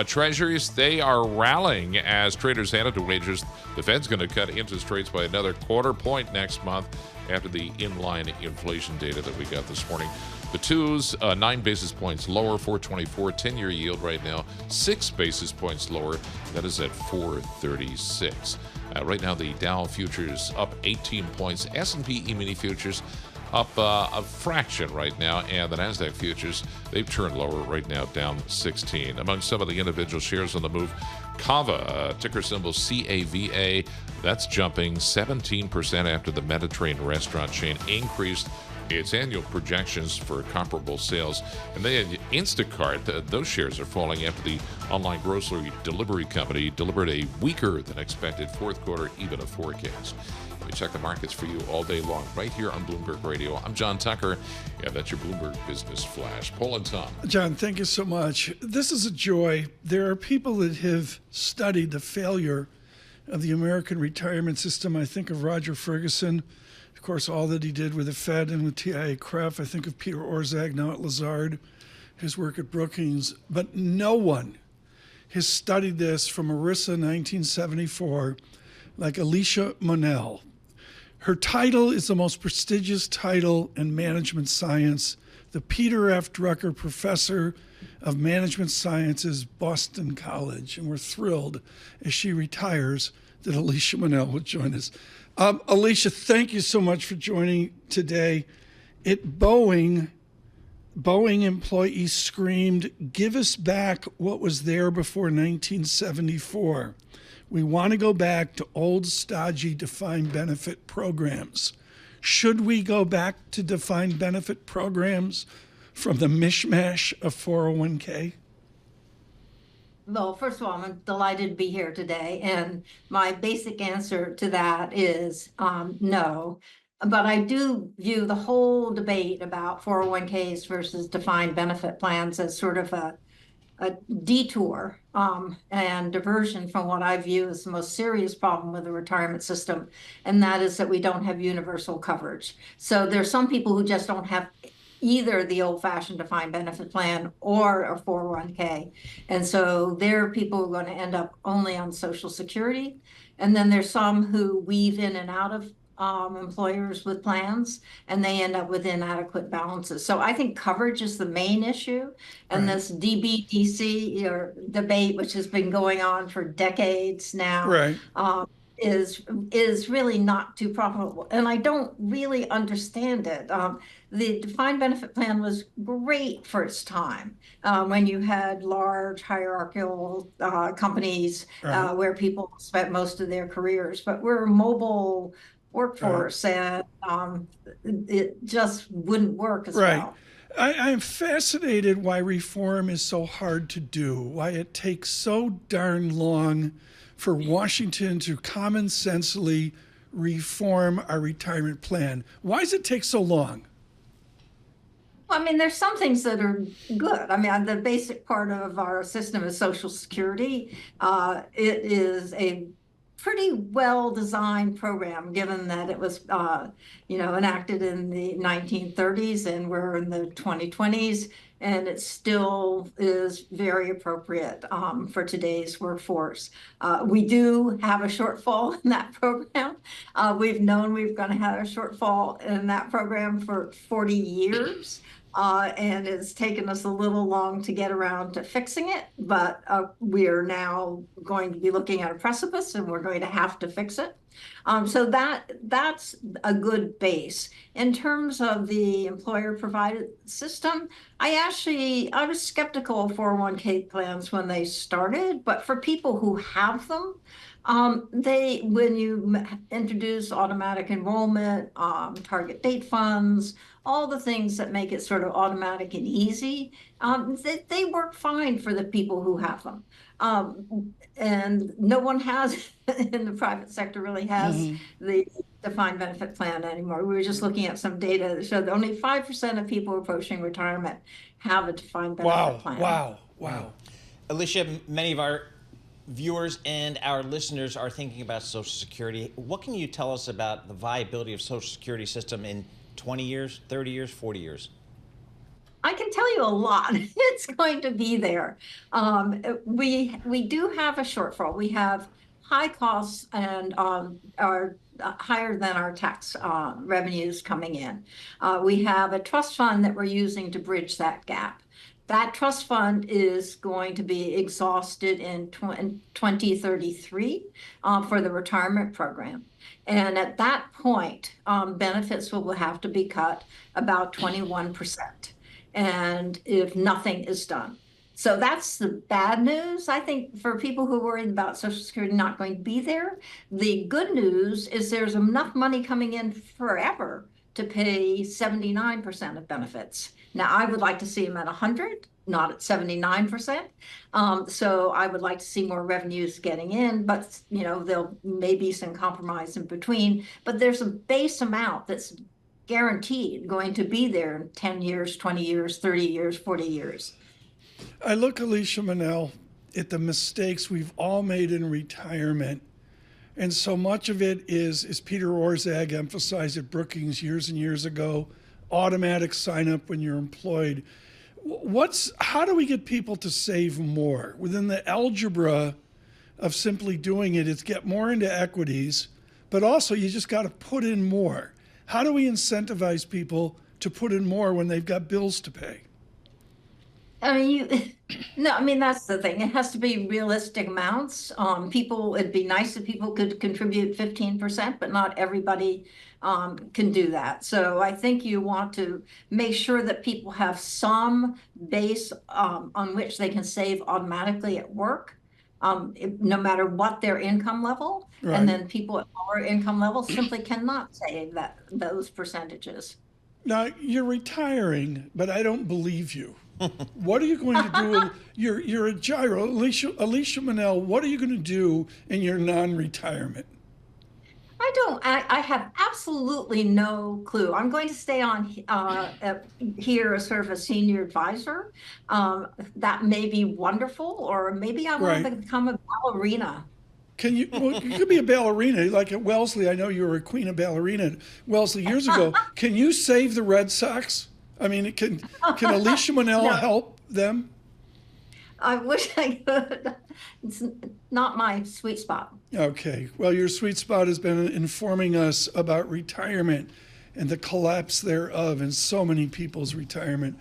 Treasuries, they are rallying as traders hand it to wages. The Fed's going to cut interest rates by another 0.25 point next month after the inline inflation data that we got this morning. The twos, 9 basis points lower, 424. 10-year yield right now, 6 basis points lower. That is at 436. Right now, the Dow futures up 18 points. S&P E-mini futures up a fraction right now. And the NASDAQ futures, they've turned lower right now, down 16. Among some of the individual shares on the move, Cava, ticker symbol CAVA, that's jumping 17% after the Mediterranean restaurant chain increased its annual projections for comparable sales. And then Instacart, those shares are falling after the online grocery delivery company delivered a weaker than expected fourth quarter EBITDA forecast. We check the markets for you all day long right here on Bloomberg Radio. I'm John Tucker, and that's your Bloomberg Business Flash. Paul and Tom. John, thank you so much. This is a joy. There are people that have studied the failure of the American retirement system. I think of Roger Ferguson, of course, all that he did with the Fed and with TIAA-CREF. I think of Peter Orszag, now at Lazard, his work at Brookings. But no one has studied this from ERISA 1974 like Alicia Munnell. Her title is the most prestigious title in management science, the Peter F. Drucker Professor of Management Sciences, Boston College. And we're thrilled as she retires that Alicia Munnell would join us. Alicia, thank you so much for joining today. At Boeing employees screamed, "Give us back what was there before 1974. We want to go back to old, stodgy defined benefit programs." Should we go back to defined benefit programs from the mishmash of 401k? Well, first of all, I'm delighted to be here today, and my basic answer to that is no. But I do view the whole debate about 401ks versus defined benefit plans as sort of a detour and diversion from what I view as the most serious problem with the retirement system, and that is that we don't have universal coverage. So there's some people who just don't have either the old-fashioned defined benefit plan or a 401k. And so there are people who are going to end up only on Social Security. And then there's some who weave in and out of employers with plans, and they end up with inadequate balances. So I think coverage is the main issue. And this DB/DC or debate, which has been going on for decades now, is really not too profitable. And I don't really understand it. The defined benefit plan was great for its time when you had large hierarchical companies where people spent most of their careers. But we're a mobile workforce, and it just wouldn't work as well. I'm fascinated why reform is so hard to do, why it takes so darn long for Washington to common sensely reform our retirement plan. Why does it take so long? I mean, there's some things that are good. I mean, the basic part of our system is Social Security. It is a pretty well-designed program, given that it was, enacted in the 1930s, and we're in the 2020s, and it still is very appropriate for today's workforce. We do have a shortfall in that program. We've known we're going to have a shortfall in that program for 40 years. and it's taken us a little long to get around to fixing it, but we are now going to be looking at a precipice, and we're going to have to fix it. So that's a good base. In terms of the employer-provided system, I was skeptical of 401k plans when they started, but for people who have them, when you introduce automatic enrollment, target date funds, all the things that make it sort of automatic and easy, they work fine for the people who have them. And no one has in the private sector really has the defined benefit plan anymore. We were just looking at some data that showed that only 5% of people approaching retirement have a defined benefit plan. Wow. Alicia, many of our viewers and our listeners are thinking about Social Security. What can you tell us about the viability of Social Security system in 20 years, 30 years, 40 years? I can tell you a lot. It's going to be there. We do have a shortfall. We have high costs and are higher than our tax revenues coming in. We have a trust fund that we're using to bridge that gap. That trust fund is going to be exhausted in 2033 for the retirement program. And at that point, benefits will have to be cut about 21%. And if nothing is done. So that's the bad news. I think for people who are worried about Social Security not going to be there, the good news is there's enough money coming in forever to pay 79% of benefits. Now, I would like to see them at 100, not at 79%. So I would like to see more revenues getting in, but there'll maybe some compromise in between. But there's a base amount that's guaranteed going to be there in 10 years, 20 years, 30 years, 40 years. I look, Alicia Munnell, at the mistakes we've all made in retirement. And so much of it is, as Peter Orszag emphasized at Brookings years and years ago, automatic sign up when you're employed. How do we get people to save more? Within the algebra of simply doing it, it's get more into equities, but also you just got to put in more. How do we incentivize people to put in more when they've got bills to pay? That's the thing. It has to be realistic amounts. It'd be nice if people could contribute 15%, but not everybody can do that. So I think you want to make sure that people have some base on which they can save automatically at work, no matter what their income level. Right. And then people at lower income levels simply cannot save those percentages. Now, you're retiring, but I don't believe you. What are you going to do? You're a gyro. Alicia Munnell, what are you going to do in your non-retirement? I have absolutely no clue. I'm going to stay on here as sort of a senior advisor. That may be wonderful, or maybe I want to become a ballerina. You could be a ballerina, like at Wellesley. I know you were a queen of ballerina at Wellesley years ago. Can you save the Red Sox? I mean, can Alicia Munnell help them? I wish I could. It's not my sweet spot. Okay. Well, your sweet spot has been informing us about retirement and the collapse thereof in so many people's retirement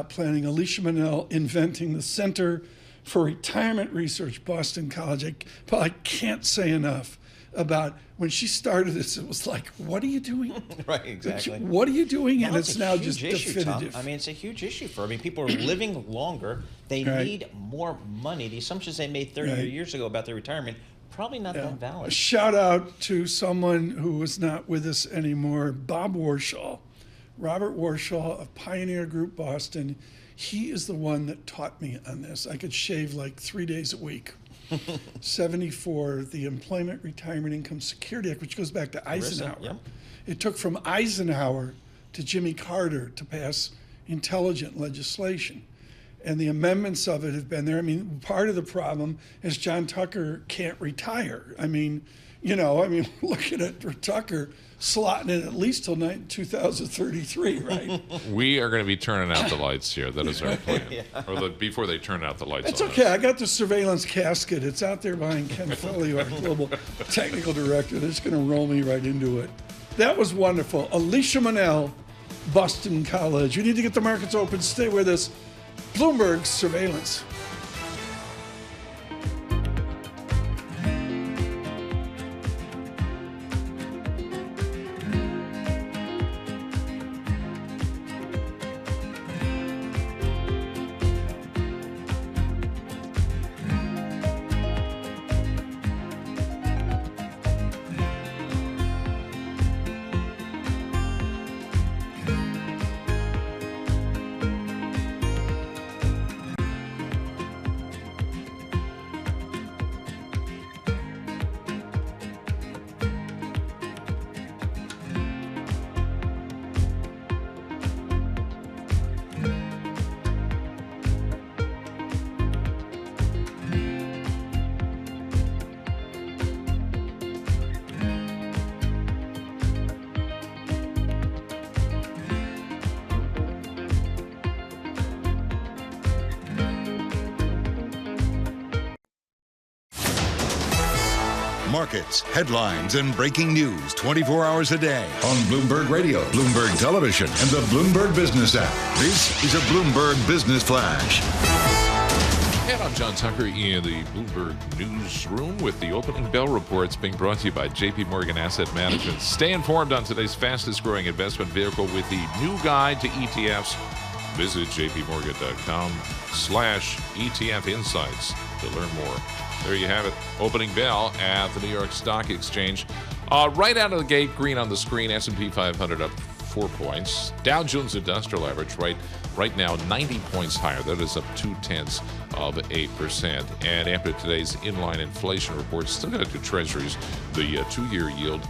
planning. Alicia Munnell, inventing the Center for Retirement Research, Boston College. I can't say enough about when she started this. It was like, what are you doing? Right, exactly. What are you doing? Well, and it's now just issue, definitive. Tom. I mean, it's a huge issue for people are living longer. They need more money. The assumptions they made 30 years ago about their retirement, probably not that valid. A shout out to someone who is not with us anymore, Bob Warshaw, Robert Warshaw of Pioneer Group Boston. He is the one that taught me on this. I could shave like 3 days a week. 74, the Employment Retirement Income Security Act, which goes back to Eisenhower. Yep. It took from Eisenhower to Jimmy Carter to pass intelligent legislation. And the amendments of it have been there. I mean, part of the problem is John Tucker can't retire. I mean, looking at Tucker slotting in at least till 2033, right? We are going to be turning out the lights here. That is our plan. Or before they turn out the lights. It's okay. I got the surveillance casket. It's out there behind Ken Foley, our global technical director. They're just going to roll me right into it. That was wonderful. Alicia Munnell, Boston College. You need to get the markets open. Stay with us. Bloomberg Surveillance. Markets, headlines, and breaking news 24 hours a day on Bloomberg Radio, Bloomberg Television, and the Bloomberg Business app. This is a Bloomberg Business Flash. And I'm John Tucker in the Bloomberg newsroom with the opening bell reports being brought to you by JP Morgan Asset Management. Stay informed on today's fastest growing investment vehicle with the new guide to ETFs. Visit jpmorgan.com/ETF Insights to learn more. There you have it. Opening bell at the New York Stock Exchange. Right out of the gate, green on the screen. S&P 500 up 4 points. Dow Jones Industrial Average right now 90 points higher. That is up 0.2%. And after today's inline inflation report, still got to do Treasuries. The 2-year yield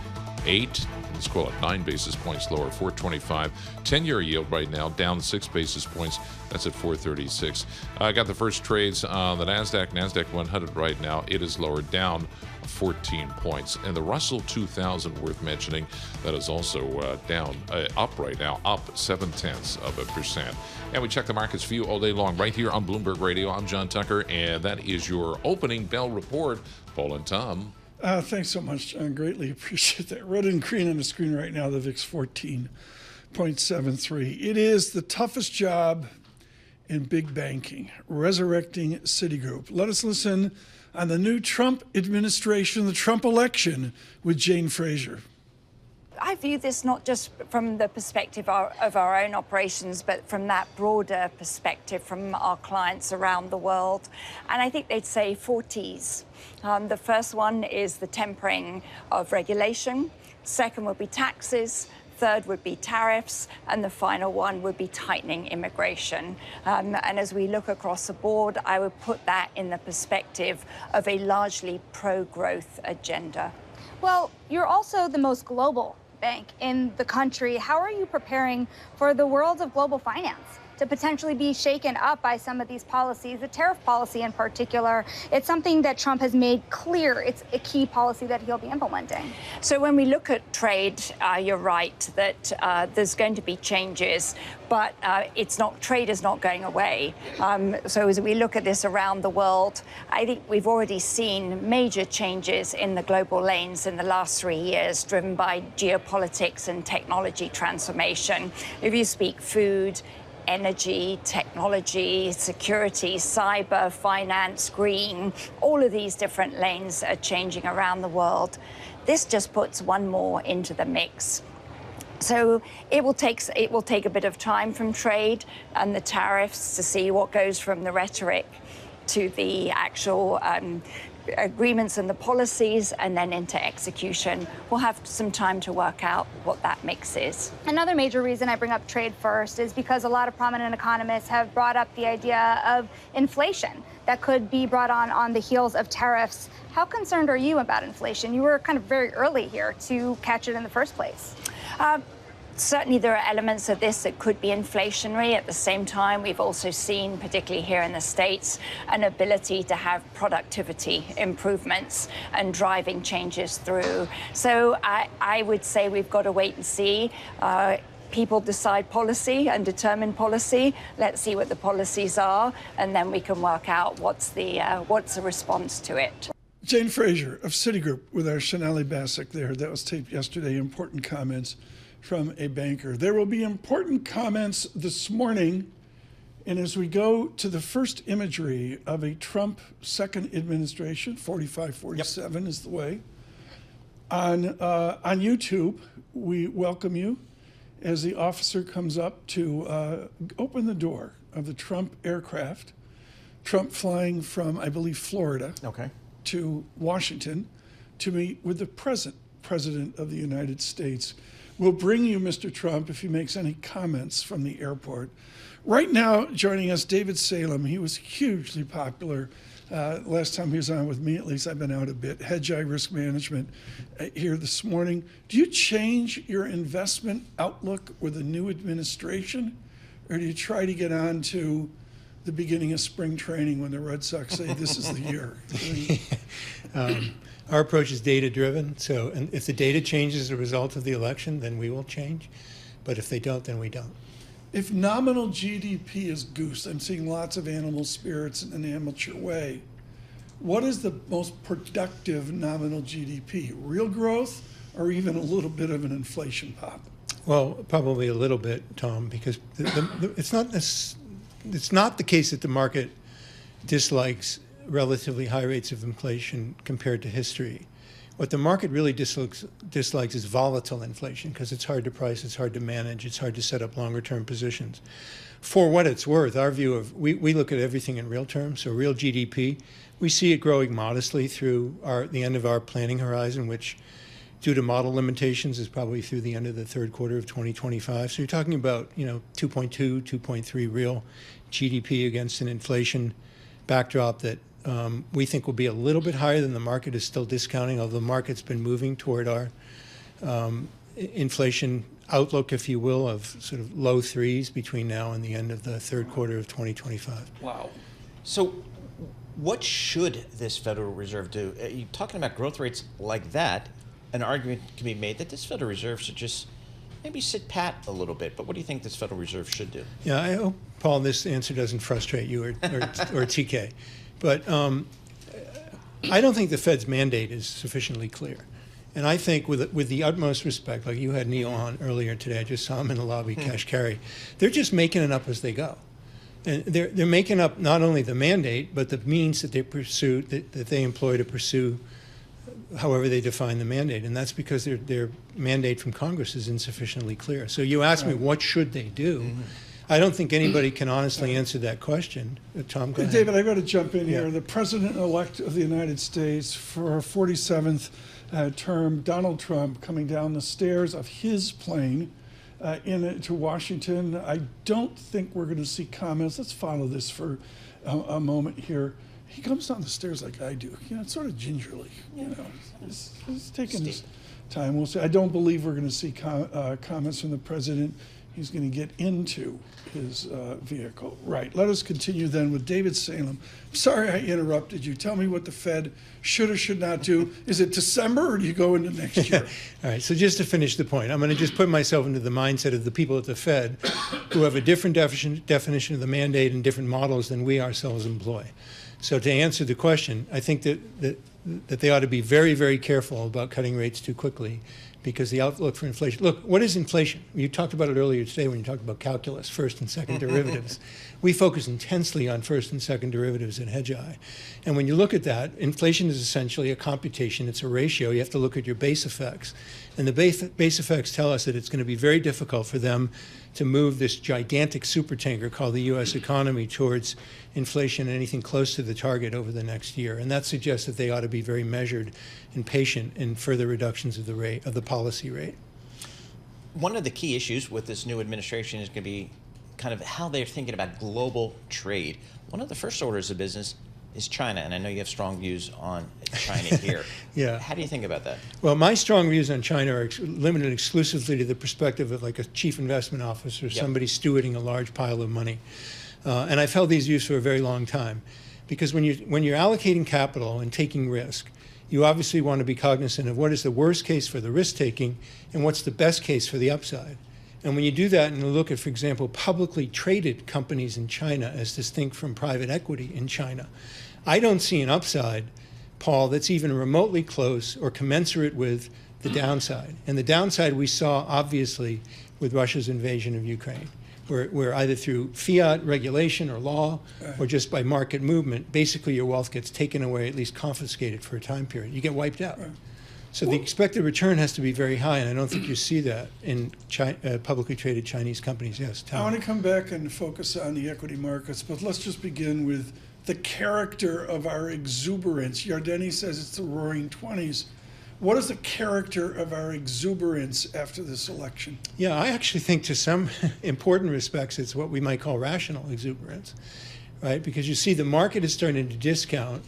9 basis points lower, 4.25. 10-year yield right now down 6 basis points. That's at 4.36. I got the first trades on the NASDAQ 100 right now. It is lower, down 14 points. And the Russell 2000, worth mentioning, that is also up right now, up 0.7%. And we check the markets for you all day long right here on Bloomberg Radio. I'm John Tucker, and that is your opening bell report. Paul and Tom. Thanks so much, John. Greatly appreciate that. Red and green on the screen right now, the VIX 14.73. It is the toughest job in big banking, resurrecting Citigroup. Let us listen on the new Trump administration, the Trump election, with Jane Fraser. I view this not just from the perspective of our own operations, but from that broader perspective from our clients around the world. And I think they'd say 4 T's. The first one is the tempering of regulation. Second would be taxes. Third would be tariffs, and the final one would be tightening immigration. And as we look across the board, I would put that in the perspective of a largely pro-growth agenda. Well, you're also the most global bank in the country. How are you preparing for the world of global finance to potentially be shaken up by some of these policies, the tariff policy in particular? It's something that Trump has made clear. It's a key policy that he'll be implementing. So when we look at trade, you're right that there's going to be changes, but trade is not going away. So as we look at this around the world, I think we've already seen major changes in the global lanes in the last 3 years, driven by geopolitics and technology transformation. If you speak food, energy, technology, security, cyber, finance, green, all of these different lanes are changing around the world. This just puts one more into the mix. So it will take a bit of time from trade and the tariffs to see what goes from the rhetoric to the actual agreements and the policies, and then into execution. We'll have some time to work out what that mix is. Another major reason I bring up trade first is because a lot of prominent economists have brought up the idea of inflation that could be brought on the heels of tariffs. How concerned are you about inflation? You were kind of very early here to catch it in the first place. Certainly there are elements of this that could be inflationary. At the same time, we've also seen, particularly here in the States, an ability to have productivity improvements and driving changes through. So I would say we've got to wait and see. People decide policy and determine policy. Let's see what the policies are, and then we can work out what's the response to it. Jane Fraser of Citigroup with our Sonali Basak there. That was taped yesterday. Important comments from a banker. There will be important comments this morning. And as we go to the first imagery of a Trump second administration, 45-47 is the way, on YouTube, we welcome you as the officer comes up to open the door of the Trump aircraft, Trump flying from, I believe, Florida to Washington to meet with the present President of the United States. We'll bring you Mr. Trump if he makes any comments from the airport. Right now, joining us, David Salem. He was hugely popular. Last time he was on with me, at least I've been out a bit. Hedgeye Risk Management here this morning. Do you change your investment outlook with the new administration, or do you try to get on to the beginning of spring training when the Red Sox say this is the year? Our approach is data-driven. So and if the data changes as a result of the election, then we will change. But if they don't, then we don't. If nominal GDP is goose, I'm seeing lots of animal spirits in an amateur way. What is the most productive nominal GDP? Real growth or even a little bit of an inflation pop? Well, probably a little bit, Tom, because it's not the case that the market dislikes relatively high rates of inflation compared to history. What the market really dislikes is volatile inflation because it's hard to price, it's hard to manage, it's hard to set up longer term positions. For what it's worth, our view of, we look at everything in real terms, so real GDP, we see it growing modestly through the end of our planning horizon, which due to model limitations is probably through the end of the third quarter of 2025. So you're talking about, 2.2, 2.3 real GDP against an inflation backdrop that we think will be a little bit higher than the market is still discounting, although the market's been moving toward our inflation outlook, if you will, of sort of low threes between now and the end of the third quarter of 2025. Wow. So what should this Federal Reserve do? You're talking about growth rates like that. An argument can be made that this Federal Reserve should just maybe sit pat a little bit. But what do you think this Federal Reserve should do? Yeah, I hope, Paul, this answer doesn't frustrate you or TK. But I don't think the Fed's mandate is sufficiently clear. And I think with the utmost respect, like you had Neil on earlier today, I just saw him in the lobby, cash carry, they're just making it up as they go. And they're making up not only the mandate, but the means that they pursue, that they employ to pursue however they define the mandate. And that's because their mandate from Congress is insufficiently clear. So you ask me, what should they do? Mm-hmm. I don't think anybody can honestly answer that question. Tom, go ahead. David, I've got to jump in here. The President-elect of the United States for our 47th term, Donald Trump, coming down the stairs of his plane to Washington. I don't think we're going to see comments. Let's follow this for a moment here. He comes down the stairs like I do, sort of gingerly. He's taking his time. We'll see. I don't believe we're going to see comments from the president. He's going to get into his vehicle. Right. Let us continue then with David Salem. Sorry I interrupted you. Tell me what the Fed should or should not do. Is it December or do you go into next year? All right. So just to finish the point, I'm going to just put myself into the mindset of the people at the Fed who have a different definition of the mandate and different models than we ourselves employ. So to answer the question, I think that they ought to be very, very careful about cutting rates too quickly, because the outlook for inflation. Look, what is inflation? You talked about it earlier today when you talked about calculus, first and second derivatives. We focus intensely on first and second derivatives in Hedgeye. And when you look at that, inflation is essentially a computation. It's a ratio. You have to look at your base effects. And the base effects tell us that it's going to be very difficult for them to move this gigantic supertanker called the U.S. economy towards inflation and anything close to the target over the next year. And that suggests that they ought to be very measured and patient in further reductions of the rate, of the policy rate. One of the key issues with this new administration is going to be kind of how they're thinking about global trade. One of the first orders of business is China, and I know you have strong views on China here. Yeah. How do you think about that? Well, my strong views on China are limited exclusively to the perspective of like a chief investment officer, somebody stewarding a large pile of money. And I've held these views for a very long time, because when you're allocating capital and taking risk, you obviously want to be cognizant of what is the worst case for the risk taking and what's the best case for the upside. And when you do that and you look at, for example, publicly traded companies in China as distinct from private equity in China, I don't see an upside, Paul, that's even remotely close or commensurate with the downside. And the downside we saw, obviously, with Russia's invasion of Ukraine, where either through fiat regulation or law or just by market movement, basically your wealth gets taken away, at least confiscated for a time period. You get wiped out. So the expected return has to be very high, and I don't think you see that in publicly traded Chinese companies. Yes, Tom. I want to come back and focus on the equity markets, but let's just begin with the character of our exuberance. Yardeni says it's the roaring 20s. What is the character of our exuberance after this election? Yeah, I actually think to some important respects, it's what we might call rational exuberance, right? Because you see the market is starting to discount,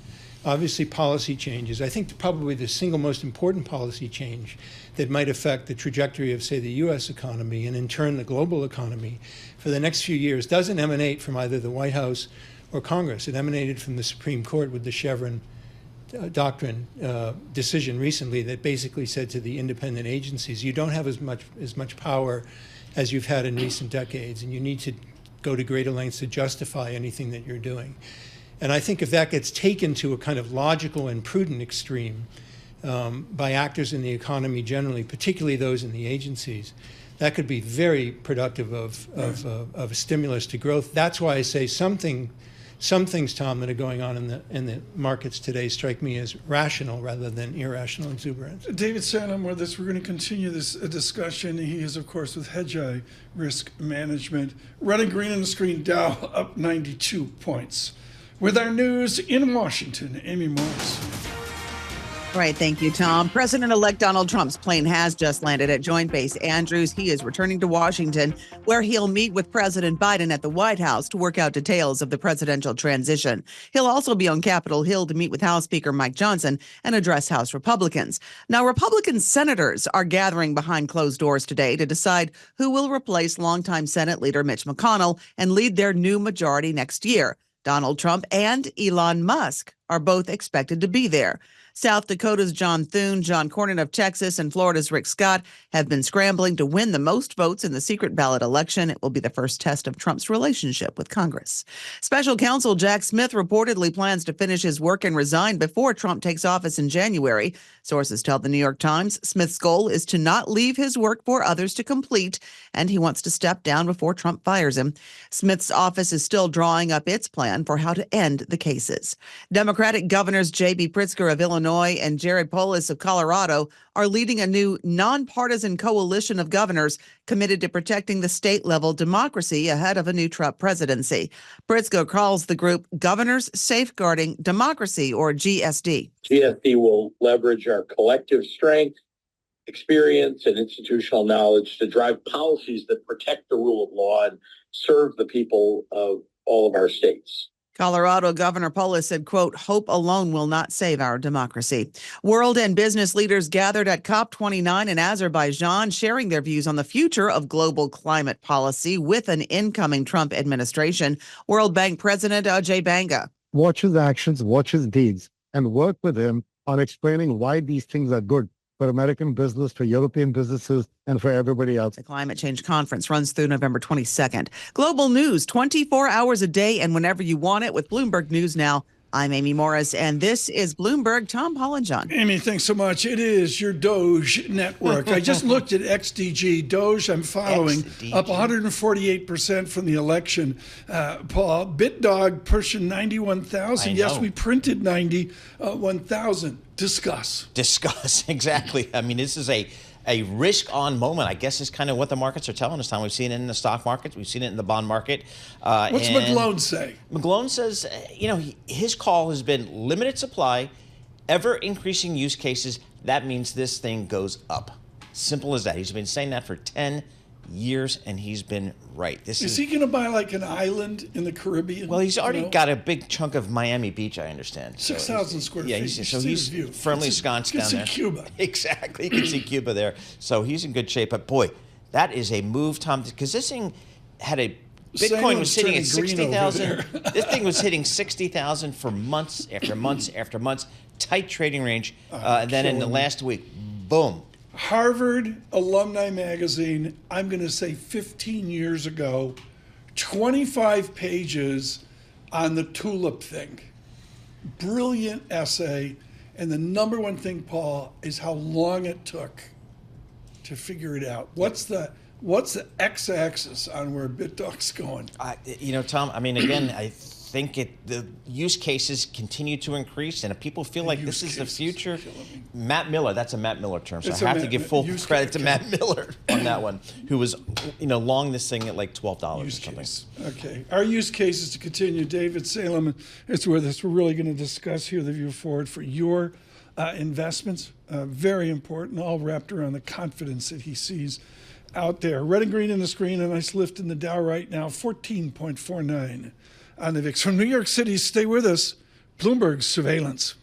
obviously, policy changes. I think probably the single most important policy change that might affect the trajectory of, say, the U.S. economy and in turn the global economy for the next few years doesn't emanate from either the White House or Congress. It emanated from the Supreme Court with the Chevron doctrine decision recently that basically said to the independent agencies, you don't have as much power as you've had in recent decades, and you need to go to greater lengths to justify anything that you're doing. And I think if that gets taken to a kind of logical and prudent extreme by actors in the economy generally, particularly those in the agencies, that could be very productive of a stimulus to growth. That's why I say some things, Tom, that are going on in the markets today strike me as rational rather than irrational exuberance. David Salem with us. We're going to continue this discussion. He is, of course, with Hedgeye Risk Management. Red and green on the screen, Dow up 92 points. With our news in Washington, Amy Morris. Right. Thank you, Tom. President-elect Donald Trump's plane has just landed at Joint Base Andrews. He is returning to Washington, where he'll meet with President Biden at the White House to work out details of the presidential transition. He'll also be on Capitol Hill to meet with House Speaker Mike Johnson and address House Republicans. Now, Republican senators are gathering behind closed doors today to decide who will replace longtime Senate leader Mitch McConnell and lead their new majority next year. Donald Trump and Elon Musk are both expected to be there. South Dakota's John Thune, John Cornyn of Texas, and Florida's Rick Scott have been scrambling to win the most votes in the secret ballot election. It will be the first test of Trump's relationship with Congress. Special counsel Jack Smith reportedly plans to finish his work and resign before Trump takes office in January. Sources tell the New York Times Smith's goal is to not leave his work for others to complete, and he wants to step down before Trump fires him. Smith's office is still drawing up its plan for how to end the cases. Democratic governors J.B. Pritzker of Illinois and Jared Polis of Colorado are leading a new nonpartisan coalition of governors committed to protecting the state-level democracy ahead of a new Trump presidency. Pritzker calls the group Governors Safeguarding Democracy, or GSD. GSD will leverage our collective strength, experience, and institutional knowledge to drive policies that protect the rule of law and serve the people of all of our states. Colorado Governor Polis said, quote, hope alone will not save our democracy. World and business leaders gathered at COP29 in Azerbaijan, sharing their views on the future of global climate policy with an incoming Trump administration. World Bank President Ajay Banga. Watch his actions, watch his deeds, and work with him on explaining why these things are good for American business, for European businesses, and for everybody else. The Climate Change Conference runs through November 22nd. Global news 24 hours a day and whenever you want it with Bloomberg News Now. I'm Amy Morris, and this is Bloomberg. Tom Holland-John. Amy, thanks so much. It is your Doge network. I just looked at XDG. Doge, I'm following, XDG. Up 148% from the election. Paul, BitDog pushing 91,000. Yes, we printed 91,000. Discuss, exactly. I mean, this is a risk-on moment, I guess, is kind of what the markets are telling us, Tom. We've seen it in the stock market. We've seen it in the bond market. What's McGlone say? McGlone says, his call has been limited supply, ever-increasing use cases. That means this thing goes up. Simple as that. He's been saying that for 10 years, and he's been right. Is he going to buy like an island in the Caribbean? Well, he's already got a big chunk of Miami Beach, I understand. 6,000 square feet. Yeah, he's firmly ensconced down there. You can see Cuba. Exactly. You can see Cuba there. So he's in good shape. But boy, that is a move, Tom, because this thing had a Bitcoin was sitting at 60,000. This thing was hitting 60,000 for months after months after months. Tight trading range. And then in the last week, boom. Harvard Alumni Magazine, I'm going to say 15 years ago, 25 pages on the tulip thing. Brilliant essay. And the number one thing, Paul, is how long it took to figure it out. What's the x-axis on where BitDog's going? Tom, I mean, again, I think the use cases continue to increase, and if people feel like this is the future, Matt Miller, that's a Matt Miller term, so I have to give full credit to Matt Miller on that one, who was, long this thing at like $12 or something. Okay, our use case is to continue. David Salem, it's where we're really going to discuss here the view forward for your investments. Very important, all wrapped around the confidence that he sees out there. Red and green in the screen, a nice lift in the Dow right now, 14.49 on the VIX. From New York City, stay with us. Bloomberg Surveillance.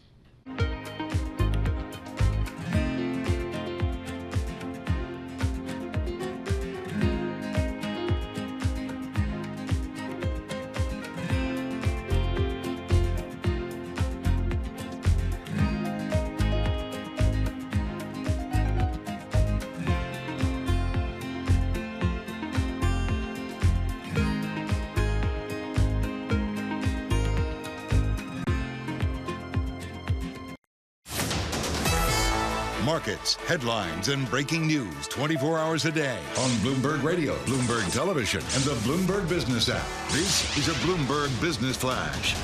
Markets, headlines, and breaking news 24 hours a day on Bloomberg Radio, Bloomberg Television, and the Bloomberg Business app. This is a Bloomberg Business Flash.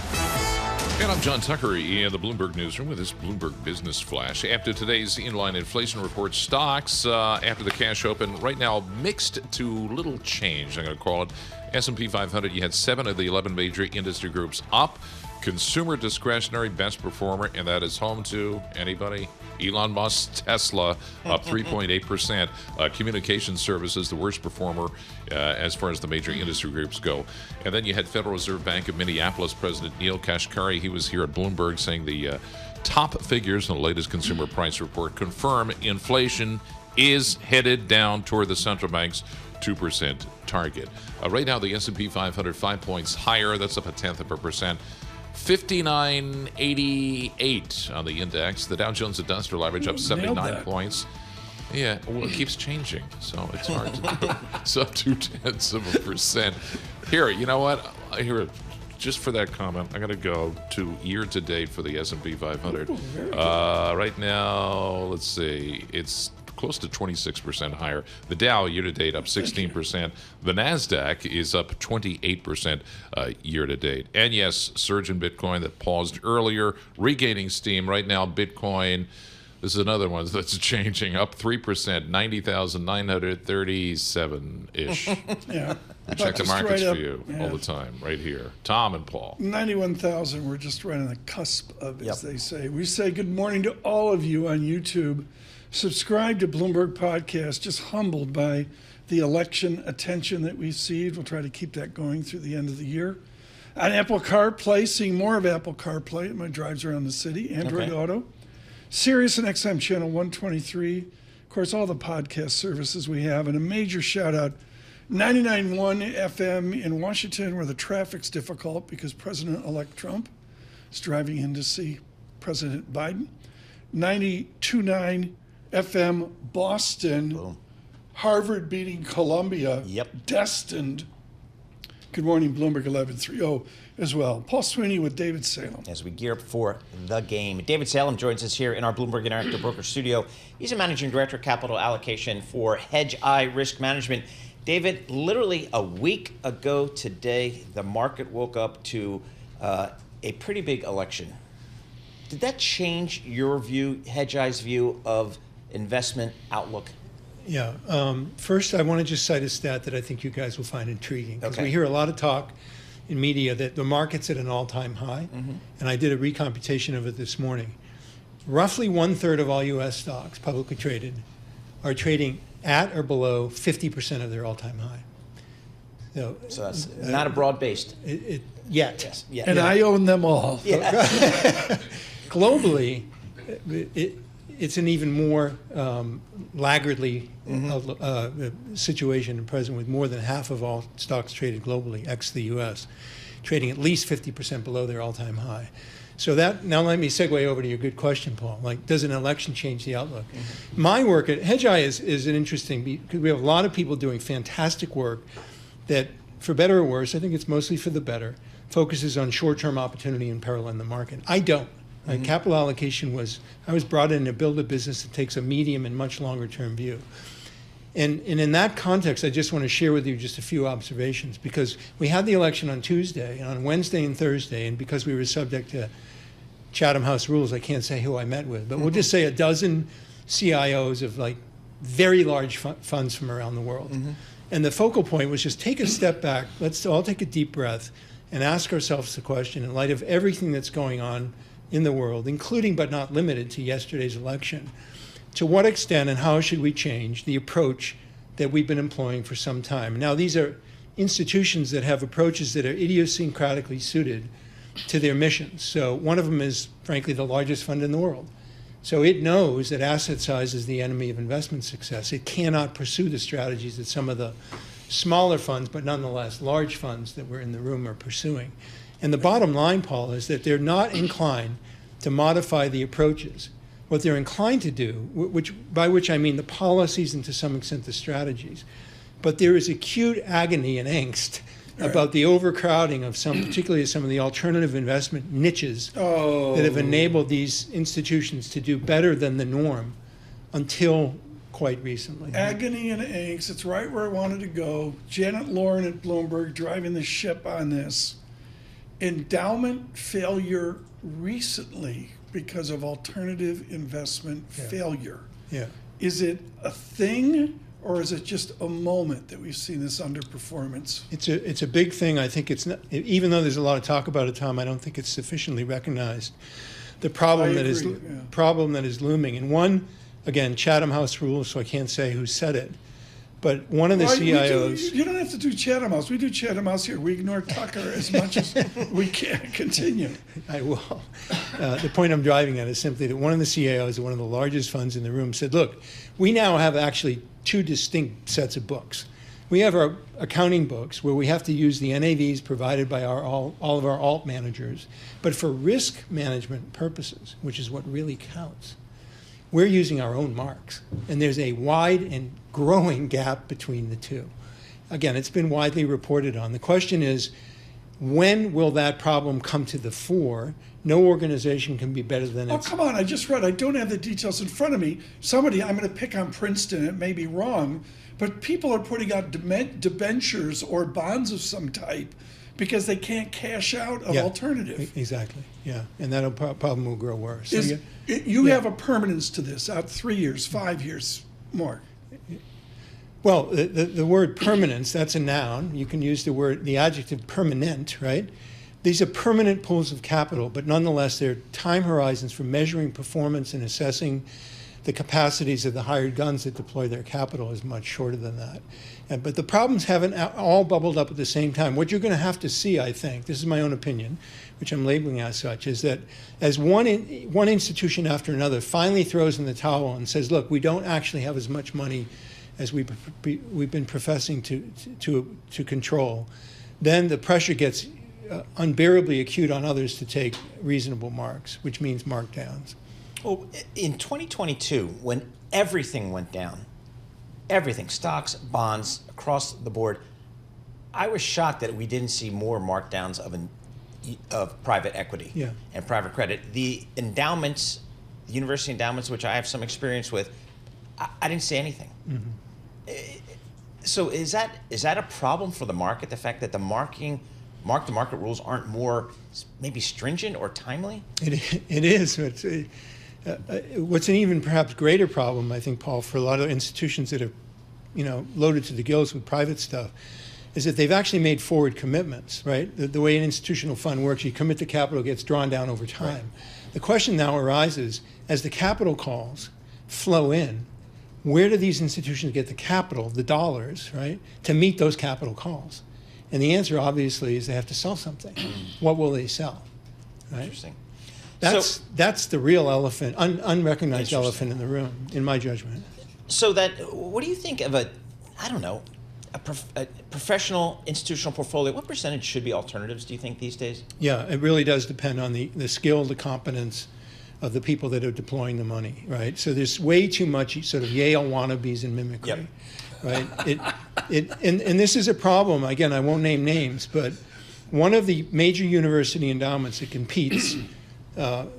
And I'm John Tucker in the Bloomberg Newsroom with this Bloomberg Business Flash. After today's inline inflation report, stocks after the cash open right now mixed to little change, I'm going to call it. S&P 500, you had 7 of the 11 major industry groups up. Consumer discretionary best performer, and that is home to anybody? Elon Musk's Tesla, up 3.8%. Communication services, the worst performer as far as the major industry groups go. And then you had Federal Reserve Bank of Minneapolis President Neil Kashkari. He was here at Bloomberg saying the top figures in the latest consumer price report confirm inflation is headed down toward the central bank's 2% target. Right now, the S&P 500, 5 points higher. That's up 0.1%. 59.88 on the index. The Dow Jones Industrial Average up 79 points. Yeah, well, it keeps changing, so it's hard to do. It's up 0.2%. Here, you know what? Just for that comment, I'm going to go to year to date for the S&P 500. Right now, let's see, it's close to 26% higher. The Dow year-to-date up 16%. The NASDAQ is up 28% year-to-date. And yes, surge in Bitcoin that paused earlier, regaining steam. Right now, Bitcoin, this is another one that's changing, up 3%, 90,937-ish. Yeah. We check the markets for you all the time, right here. Tom and Paul. 91,000, we're just right on the cusp of, as they say. We say good morning to all of you on YouTube. Subscribe to Bloomberg Podcast. Just humbled by the election attention that we received. We'll try to keep that going through the end of the year. On Apple CarPlay, seeing more of Apple CarPlay in my drives around the city. Android Auto. Sirius and XM Channel 123. Of course, all the podcast services we have. And a major shout out, 99.1 FM in Washington, where the traffic's difficult because President-elect Trump is driving in to see President Biden. 92.9 FM Boston. Boom. Harvard beating Columbia. Destined. Good morning, Bloomberg 1130 as well. Paul Sweeney with David Salem. As we gear up for the game. David Salem joins us here in our Bloomberg Interactive Broker studio. He's a managing director of capital allocation for Hedgeye Risk Management. David, literally a week ago today, the market woke up to a pretty big election. Did that change your view, Hedgeye's view of investment outlook? Yeah. First, I want to just cite a stat that I think you guys will find intriguing, because we hear a lot of talk in media that the market's at an all-time high, and I did a recomputation of it this morning. Roughly 1/3 of all U.S. stocks, publicly traded, are trading at or below 50% of their all-time high. So that's not a broad-based. Yet. Yes. Yeah. And I own them all. Yeah. Globally, it's an even more laggardly situation and present, with more than half of all stocks traded globally, ex the U.S., trading at least 50% below their all-time high. So that, now let me segue over to your good question, Paul. Like, does an election change the outlook? My work at Hedgeye is an interesting, because we have a lot of people doing fantastic work that, for better or worse, I think it's mostly for the better, focuses on short-term opportunity and peril in the market. I don't. Capital allocation I was brought in to build a business that takes a medium and much longer term view. And in that context, I just want to share with you just a few observations, because we had the election on Tuesday, and on Wednesday and Thursday, and because we were subject to Chatham House rules, I can't say who I met with, but we'll just say a dozen CIOs of like very large funds from around the world. And the focal point was just take a step back, let's all take a deep breath and ask ourselves the question, in light of everything that's going on in the world, including but not limited to yesterday's election, to what extent and how should we change the approach that we've been employing for some time? Now, these are institutions that have approaches that are idiosyncratically suited to their missions. So one of them is, frankly, the largest fund in the world. So it knows that asset size is the enemy of investment success. It cannot pursue the strategies that some of the smaller funds, but nonetheless large funds that were in the room are pursuing. And the bottom line, Paul, is that they're not inclined to modify the approaches. What they're inclined to do, by which I mean the policies and to some extent the strategies, but there is acute agony and angst about the overcrowding of particularly some of the alternative investment niches that have enabled these institutions to do better than the norm until quite recently. Agony and angst, it's right where I wanted to go. Janet Lauren at Bloomberg driving the ship on this. Endowment failure recently because of alternative investment failure. Yeah. Is it a thing, or is it just a moment that we've seen this underperformance? It's a big thing. I think it's not, even though there's a lot of talk about it, Tom, I don't think it's sufficiently recognized. The problem that is looming. And one, again, Chatham House rules, so I can't say who said it, but one of the CIOs. You don't have to do Chatham House. We do Chatham House here. We ignore Tucker as much as we can. Continue. I will. The point I'm driving at is simply that one of the CIOs of one of the largest funds in the room said, look, we now have actually two distinct sets of books. We have our accounting books where we have to use the NAVs provided by all of our alt managers, but for risk management purposes, which is what really counts, we're using our own marks. And there's a wide and growing gap between the two. Again, it's been widely reported on. The question is, when will that problem come to the fore? No organization can be better than its. Oh, come on, I just read, I don't have the details in front of me. I'm going to pick on Princeton, it may be wrong, but people are putting out debentures or bonds of some type because they can't cash out of alternative. Exactly, yeah, and that problem will grow worse. You have a permanence to this, out 3 years, 5 years more. Well, the word permanence, that's a noun. You can use the adjective permanent, right? These are permanent pools of capital, but nonetheless, their time horizons for measuring performance and assessing the capacities of the hired guns that deploy their capital is much shorter than that. But the problems haven't all bubbled up at the same time. What you're going to have to see, I think, this is my own opinion, which I'm labeling as such, is that as one institution after another finally throws in the towel and says, look, we don't actually have as much money as we've been professing to control, then the pressure gets unbearably acute on others to take reasonable marks, which means markdowns. Well, in 2022, when everything went down, everything, stocks, bonds, across the board, I was shocked that we didn't see more markdowns of private equity and private credit. The endowments, the university endowments, which I have some experience with, I didn't see anything. So is that a problem for the market, the fact that the mark-to-market rules aren't more maybe stringent or timely? It is. What's an even perhaps greater problem, I think, Paul, for a lot of institutions that are, loaded to the gills with private stuff, is that they've actually made forward commitments, right? The way an institutional fund works, you commit to capital, gets drawn down over time. Right. The question now arises, as the capital calls flow in, where do these institutions get the capital, the dollars, right, to meet those capital calls? And the answer, obviously, is they have to sell something. What will they sell? Right? Interesting. That's the real elephant, unrecognized elephant in the room, in my judgment. So what do you think of a professional institutional portfolio? What percentage should be alternatives, do you think, these days? Yeah, it really does depend on the skill, the competence of the people that are deploying the money, right? So there's way too much sort of Yale wannabes and mimicry, right? And this is a problem. Again, I won't name names, but one of the major university endowments that competes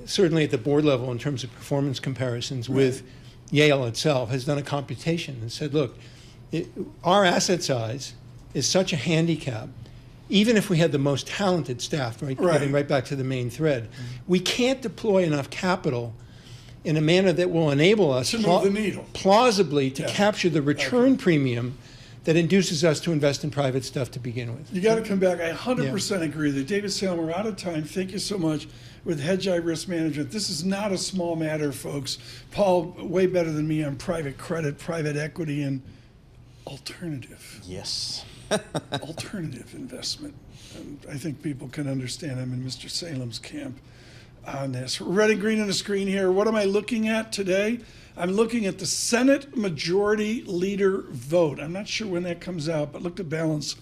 certainly at the board level in terms of performance comparisons with Yale itself, has done a computation and said, look, our asset size is such a handicap. Even if we had the most talented staff, getting right back to the main thread, we can't deploy enough capital in a manner that will enable us to move the needle plausibly to capture the return premium that induces us to invest in private stuff to begin with. You got to come back. I 100% agree with you. David Salem, we're out of time. Thank you so much with Hedgeye Risk Management. This is not a small matter, folks. Paul, way better than me on private credit, private equity, and alternative. Yes. Alternative investment. And I think people can understand. I'm in Mr. Salem's camp on this. Red and green on the screen here. What am I looking at today? I'm looking at the Senate Majority Leader vote. I'm not sure when that comes out, but look at balance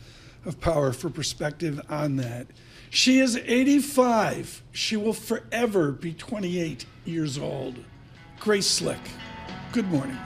of power for perspective on that. She is 85. She will forever be 28 years old. Grace Slick, good morning.